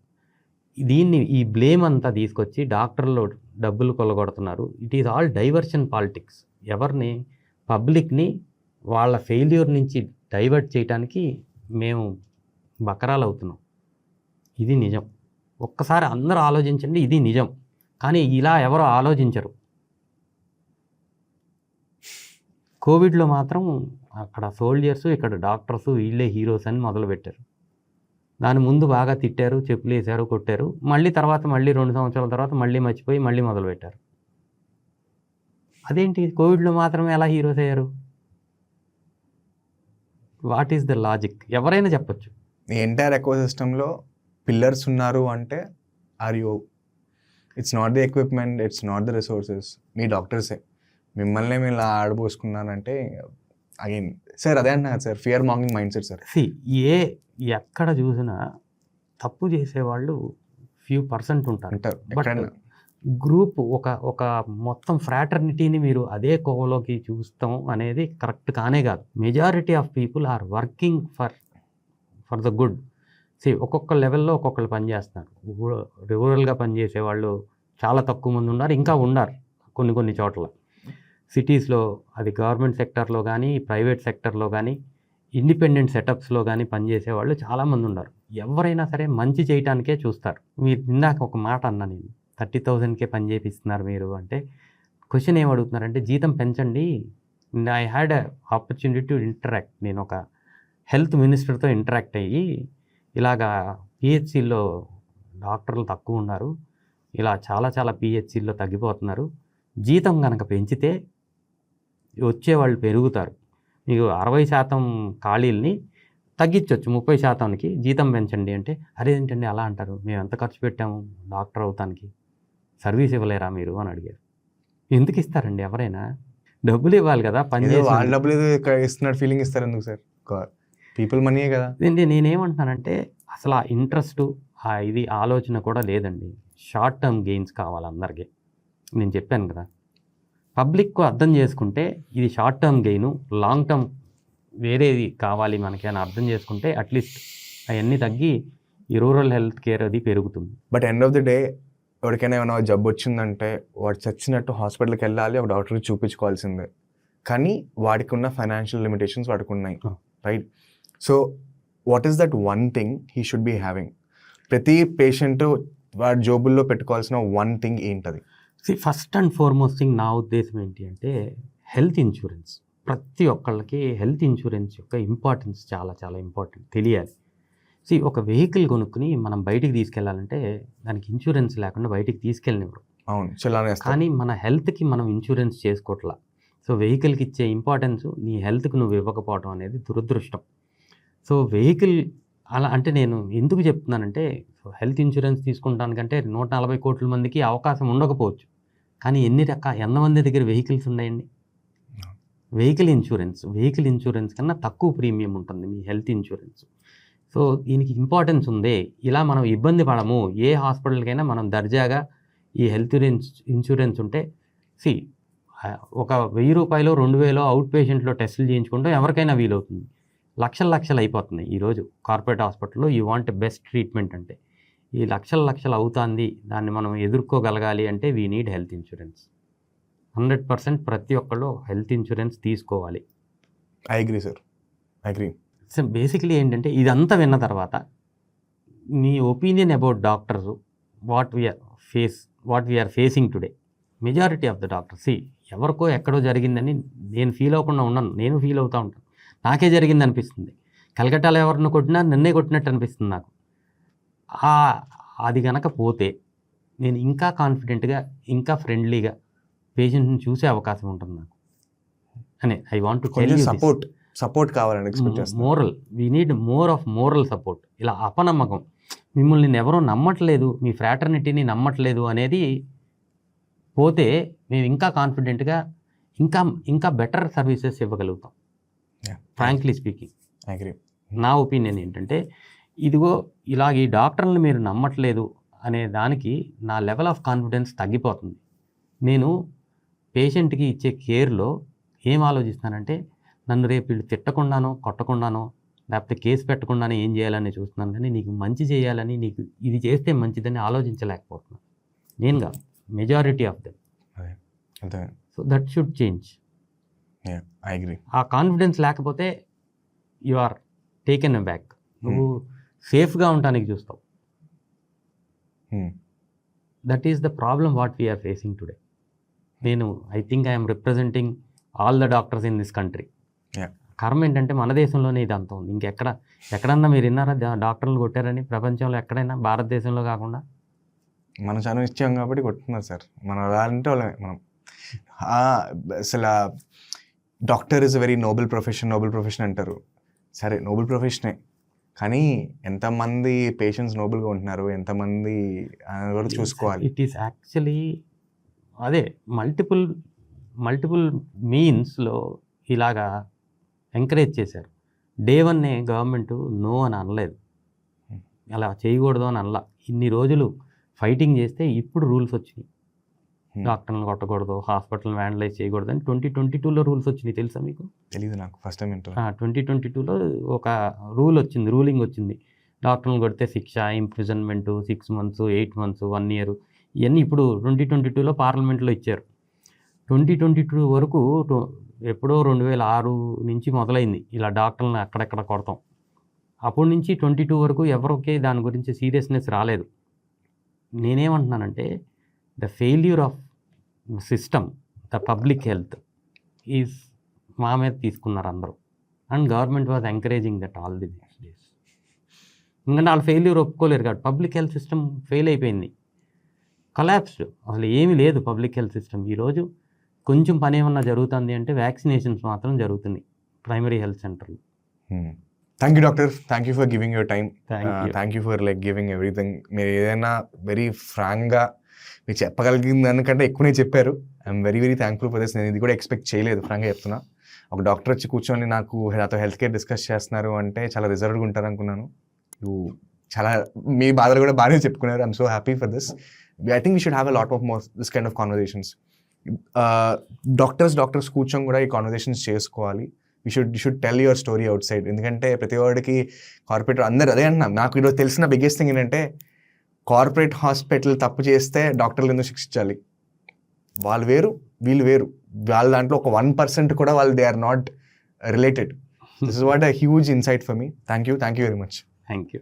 ఈ బ్లేమ్ అంతా తీసుకొచ్చి డాక్టర్లు డబ్బులు కొల్లగొడుతున్నారు. It is all diversion politics. ఎవరిని? పబ్లిక్ని వాళ్ళ ఫెయిల్యూర్ నుంచి డైవర్ట్ చేయడానికి మేము బకరాలు అవుతున్నాం. ఇది నిజం. ఒక్కసారి అందరూ ఆలోచించండి, ఇది నిజం. కానీ ఇలా ఎవరో ఆలోచించరు. కోవిడ్లో మాత్రం అక్కడ సోల్జర్స్, ఇక్కడ డాక్టర్స్, వీళ్ళే హీరోస్ అని మొదలుపెట్టారు. దాని ముందు బాగా తిట్టారు, చెప్పులు వేసారు, కొట్టారు. మళ్ళీ 2 సంవత్సరాల తర్వాత మళ్ళీ మర్చిపోయి మళ్ళీ మొదలుపెట్టారు. అదేంటి కోవిడ్లో మాత్రమే ఎలా హీరోస్ అయ్యారు? What is the logic? ఎవరైనా చెప్పొచ్చు. ఈ ఎంటైర్ ఎకో సిస్టంలో పిల్లర్స్ ఉన్నారు అంటే it's not the equipment, it's not the resources, మీ డాక్టర్సే. మిమ్మల్ని మేము ఇలా ఆడబోసుకున్నానంటే అగైన్ సార్ అదే అంటున్నారు sir, fear mongering mindset sir. ఎక్కడ చూసినా తప్పు చేసేవాళ్ళు few% ఉంటారు. బట్ గ్రూప్ ఒక మొత్తం ఫ్రాటర్నిటీని మీరు అదే కోవలోకి చూస్తాం అనేది కరెక్ట్ కానే కాదు. Majority of people are working for the good. ఒక్కొక్క లెవెల్లో ఒక్కొక్కరు పనిచేస్తున్నారు. రూరల్గా పనిచేసే వాళ్ళు చాలా తక్కువ మంది ఉన్నారు, ఇంకా ఉన్నారు కొన్ని చోట్ల. సిటీస్లో అది గవర్నమెంట్ సెక్టర్లో కానీ, ప్రైవేట్ సెక్టర్లో కానీ, ఇండిపెండెంట్ సెటప్స్లో కానీ పనిచేసే వాళ్ళు చాలామంది ఉన్నారు. ఎవరైనా సరే మంచి చేయటానికే చూస్తారు. మీరు ఇందాక ఒక మాట అన్నా, నేను 30,000కే పని చేపిస్తున్నారు మీరు అంటే, క్వశ్చన్ ఏం అడుగుతున్నారంటే జీతం పెంచండి. I had a opportunity to interact. నేను ఒక హెల్త్ మినిస్టర్తో ఇంటరాక్ట్ అయ్యి ఇలాగా పిహెచ్సిల్లో డాక్టర్లు తక్కువ ఉన్నారు, ఇలా చాలా పిహెచ్సిల్లో తగ్గిపోతున్నారు, జీతం కనుక పెంచితే వచ్చేవాళ్ళు పెరుగుతారు, మీకు 60% ఖాళీల్ని తగ్గించవచ్చు 30%కి, జీతం పెంచండి అంటే, అరేంటండి అలా అంటారు, మేము ఎంత ఖర్చు పెట్టాము డాక్టర్ అవుతానికి, సర్వీస్ ఇవ్వలేరా మీరు అని అడిగారు. ఎందుకు ఇస్తారండి? ఎవరైనా డబ్బులు ఇవ్వాలి కదా, డబ్బులు ఇస్తున్నట్టు ఫీలింగ్ ఇస్తారు ఎందుకు సార్? పీపుల్ మనీయే కదా. నేనేమంటున్నానంటే అసలు ఆ ఇంట్రెస్ట్, ఇది ఆలోచన కూడా లేదండి. షార్ట్ టర్మ్ గెయిన్స్ కావాలి అందరికీ. నేను చెప్పాను కదా, పబ్లిక్ అర్థం చేసుకుంటే ఇది short term gain, long term వేరేది కావాలి మనకి అని అర్థం చేసుకుంటే అట్లీస్ట్ అవన్నీ తగ్గి ఈ రూరల్ హెల్త్ కేర్ అది పెరుగుతుంది. But end of the day ఎవరికైనా ఏమైనా జబ్బు వచ్చిందంటే వాడు చచ్చినట్టు హాస్పిటల్కి వెళ్ళాలి, ఒక డాక్టర్కి చూపించుకోవాల్సిందే. కానీ వాడికి ఉన్న ఫైనాన్షియల్ లిమిటేషన్స్ వాడికి ఉన్నాయి, right? So what is that one thing he should be having? ప్రతి పేషెంట్ వాడి జోబుల్లో పెట్టుకోవాల్సిన వన్ థింగ్ ఏంటది? ఫస్ట్ అండ్ ఫార్మోస్ట్ థింగ్ నా ఉద్దేశం ఏంటి అంటే హెల్త్ ఇన్సూరెన్స్. ప్రతి ఒక్కళ్ళకి హెల్త్ ఇన్సూరెన్స్ యొక్క ఇంపార్టెన్స్ చాలా ఇంపార్టెంట్, తెలియాలి. ఒక వెహికల్ కొనుక్కుని మనం బయటికి తీసుకెళ్ళాలంటే దానికి ఇన్సూరెన్స్ లేకుండా బయటికి తీసుకెళ్ళనివ్వరు. అవును, కానీ మన హెల్త్కి మనం ఇన్సూరెన్స్ చేసుకోవట్లా. సో వెహికల్కి ఇచ్చే ఇంపార్టెన్స్ నీ హెల్త్కి నువ్వు ఇవ్వకపోవడం అనేది దురదృష్టం. సో వెహికల్ అలా అంటే నేను ఎందుకు చెప్తున్నానంటే, హెల్త్ ఇన్సూరెన్స్ తీసుకుంటానికంటే 140 కోట్ల మందికి అవకాశం ఉండకపోవచ్చు, కానీ ఎంతమంది దగ్గర వెహికల్స్ ఉన్నాయండి? వెహికల్ ఇన్సూరెన్స్ కన్నా తక్కువ ప్రీమియం ఉంటుంది మీ హెల్త్ ఇన్సూరెన్స్. సో దీనికి ఇంపార్టెన్స్ ఉంది. ఇలా మనం ఇబ్బంది పడము. ఏ హాస్పిటల్కైనా మనం దర్జాగా ఈ హెల్త్ ఇన్సూరెన్స్ ఉంటే ఒక 1000 రూపాయలు 2000 అవుట్ పేషెంట్లో టెస్టులు చేయించుకుంటాం, ఎవరికైనా వీలవుతుంది. లక్షలు అయిపోతున్నాయి ఈరోజు కార్పొరేట్ హాస్పిటల్లో. యూ వాంట్ బెస్ట్ ట్రీట్మెంట్ అంటే ఈ లక్షలు అవుతుంది. దాన్ని మనం ఎదుర్కోగలగాలి అంటే వీ నీడ్ హెల్త్ ఇన్సూరెన్స్. 100% ప్రతి ఒక్కళ్ళు హెల్త్ ఇన్సూరెన్స్ తీసుకోవాలి. I agree sir, I agree. So basically ఏంటంటే ఇదంతా విన్న తర్వాత మీ opinion about doctors, what we're facing today. Majority of the doctors ఎవరికో ఎక్కడో జరిగిందని నేను ఫీల్ అవ్వకుండా ఉన్నాను. నేను ఫీల్ అవుతూ ఉంటాను, నాకే జరిగింది అనిపిస్తుంది. కలకట్టాలో ఎవరిని కొట్టినా నన్నే కొట్టినట్టు అనిపిస్తుంది నాకు. అది కనుక పోతే నేను ఇంకా కాన్ఫిడెంట్గా, ఇంకా ఫ్రెండ్లీగా పేషెంట్ని చూసే అవకాశం ఉంటుంది నాకు అని I want to tell you. Support కావాలని ఎక్స్పెక్ట్ చేస్తాను. Moral, we need more of moral support. ఇలా అపనమ్మకం మిమ్మల్ని ఎవరో నమ్మట్లేదు, మీ ఫ్రాటర్నిటీని నమ్మట్లేదు అనేది పోతే మేము ఇంకా కాన్ఫిడెంట్గా ఇంకా ఇంకా బెటర్ సర్వీసెస్ ఇవ్వగలుగుతాం. Frankly speaking agree. నా ఒపీనియన్ ఏంటంటే, ఇదిగో ఇలాగ ఈ డాక్టర్లను మీరు నమ్మట్లేదు అనే దానికి నా లెవెల్ ఆఫ్ కాన్ఫిడెన్స్ తగ్గిపోతుంది. నేను పేషెంట్కి ఇచ్చే కేర్లో ఏం ఆలోచిస్తానంటే, నన్ను రేపు వీళ్ళు తిట్టకుండానో కొట్టకుండానో లేకపోతే కేసు పెట్టకుండానే ఏం చేయాలని చూస్తున్నాను, కానీ నీకు మంచి చేయాలని, నీకు ఇది చేస్తే మంచిదని ఆలోచించలేకపోతున్నాను. నేనుగా మెజారిటీ ఆఫ్ దెమ్. అదే. So that should change. I agree. ఆ కాన్ఫిడెన్స్ లేకపోతే you are taken aback. నువ్వు సేఫ్గా ఉండడానికి చూస్తావు. That is the problem what we're facing today. నేను I think I'm representing all the doctors in this country. కర్మ ఏంటంటే మన దేశంలోనే ఇది అంత ఉంది. ఎక్కడన్నా మీరు విన్నారా డాక్టర్లు కొట్టారని? ప్రపంచంలో ఎక్కడైనా, భారతదేశంలో కాకుండా. మనం చాలా ఇచ్చాం కాబట్టి కొట్టున్నారు సార్. మనం అలా అంటే వాళ్ళమే మనం. అసలు doctor is very Nobel profession అంటారు. సరే, నోబెల్ ప్రొఫెషనే, కానీ ఎంతమంది పేషెంట్స్ నోబెల్గా ఉంటున్నారు, ఎంతమంది అని కూడా చూసుకోవాలి. ఇట్ ఈస్ యాక్చువల్లీ అదే మల్టిపుల్ మీన్స్లో ఇలాగా ఎంకరేజ్ చేశారు. డే 1 గవర్నమెంట్ నో అని అనలేదు, అలా చేయకూడదు అని అనలా. ఇన్ని రోజులు ఫైటింగ్ చేస్తే ఇప్పుడు రూల్స్ వచ్చినాయి. డాక్టర్లను కొట్టకూడదు, హాస్పిటల్ వ్యాండలైజ్ చేయకూడదు అని 2022లో రూల్స్ వచ్చినాయి. తెలుసా మీకు? తెలీదు నాకు, ఫస్ట్ టైం వింటున్నా. 2022లో ఒక రూలింగ్ వచ్చింది. డాక్టర్లను కొడితే శిక్ష, ఇంప్రిజన్మెంట్ 6 months, 8 months, 1 year, ఇవన్నీ ఇప్పుడు 2022లో పార్లమెంట్లో ఇచ్చారు. 2022 వరకు ఎప్పుడో 2006 నుంచి మొదలైంది ఇలా డాక్టర్లను అక్కడెక్కడ కొడతాం. అప్పటి నుంచి 22 వరకు ఎవరికి దాని గురించి సీరియస్నెస్ రాలేదు. నేనేమంటున్నానంటే, the failure of system, the public health is మా మీద తీసుకున్నారు అందరూ. And government was encouraging that all the days. ఎందుకంటే వాళ్ళు ఫెయిల్యూర్ ఒప్పుకోలేరు కాబట్టి. పబ్లిక్ హెల్త్ సిస్టమ్ ఫెయిల్ అయిపోయింది, కొలాప్స్డ్. అసలు ఏమీ లేదు పబ్లిక్ హెల్త్ సిస్టమ్. ఈరోజు కొంచెం పని ఏమన్నా జరుగుతుంది అంటే వ్యాక్సినేషన్స్ మాత్రం జరుగుతుంది ప్రైమరీ హెల్త్ సెంటర్లో. Thank you doctor, thank you for giving your time, Thank you. Thank you for giving everything. మీరు ఏదైనా వెరీ ఫ్రాంక్గా మీరు చెప్పగలిగిన దానికంటే ఎక్కువనే చెప్పారు. I'm very thankful for this. నేను ఇది కూడా ఎక్స్పెక్ట్ చేయలేదు, ఫ్రాంక్గా చెప్తున్నా. ఒక డాక్టర్ వచ్చి కూర్చొని నాతో హెల్త్ కేర్ డిస్కస్ చేస్తున్నారు అంటే చాలా రిజర్వ్డ్గా ఉంటారు అనుకున్నాను. చాలా మీ బాధలు కూడా బాగానే చెప్పుకున్నారు. I'm so happy for this. I think we should have a lot of more this kind of conversations. Doctors కూర్చొని కూడా ఈ కాన్వర్జేషన్స్ చేసుకోవాలి. You should tell your story out side. ఎందుకంటే ప్రతి వాడికి కార్పొరేట్ అందరూ అదే అంటున్నాను. నాకు ఈరోజు తెలిసిన బిగ్గెస్ట్ థింగ్ ఏంటంటే, కార్పొరేట్ హాస్పిటల్ తప్పు చేస్తే డాక్టర్లు ఎందుకు శిక్షించాలి? వాళ్ళు వేరు, వీళ్ళు వేరు. వాళ్ళ దాంట్లో ఒక 1% కూడా వాళ్ళు they are not related. This is what a huge insight for me. Thank you very much. Thank you.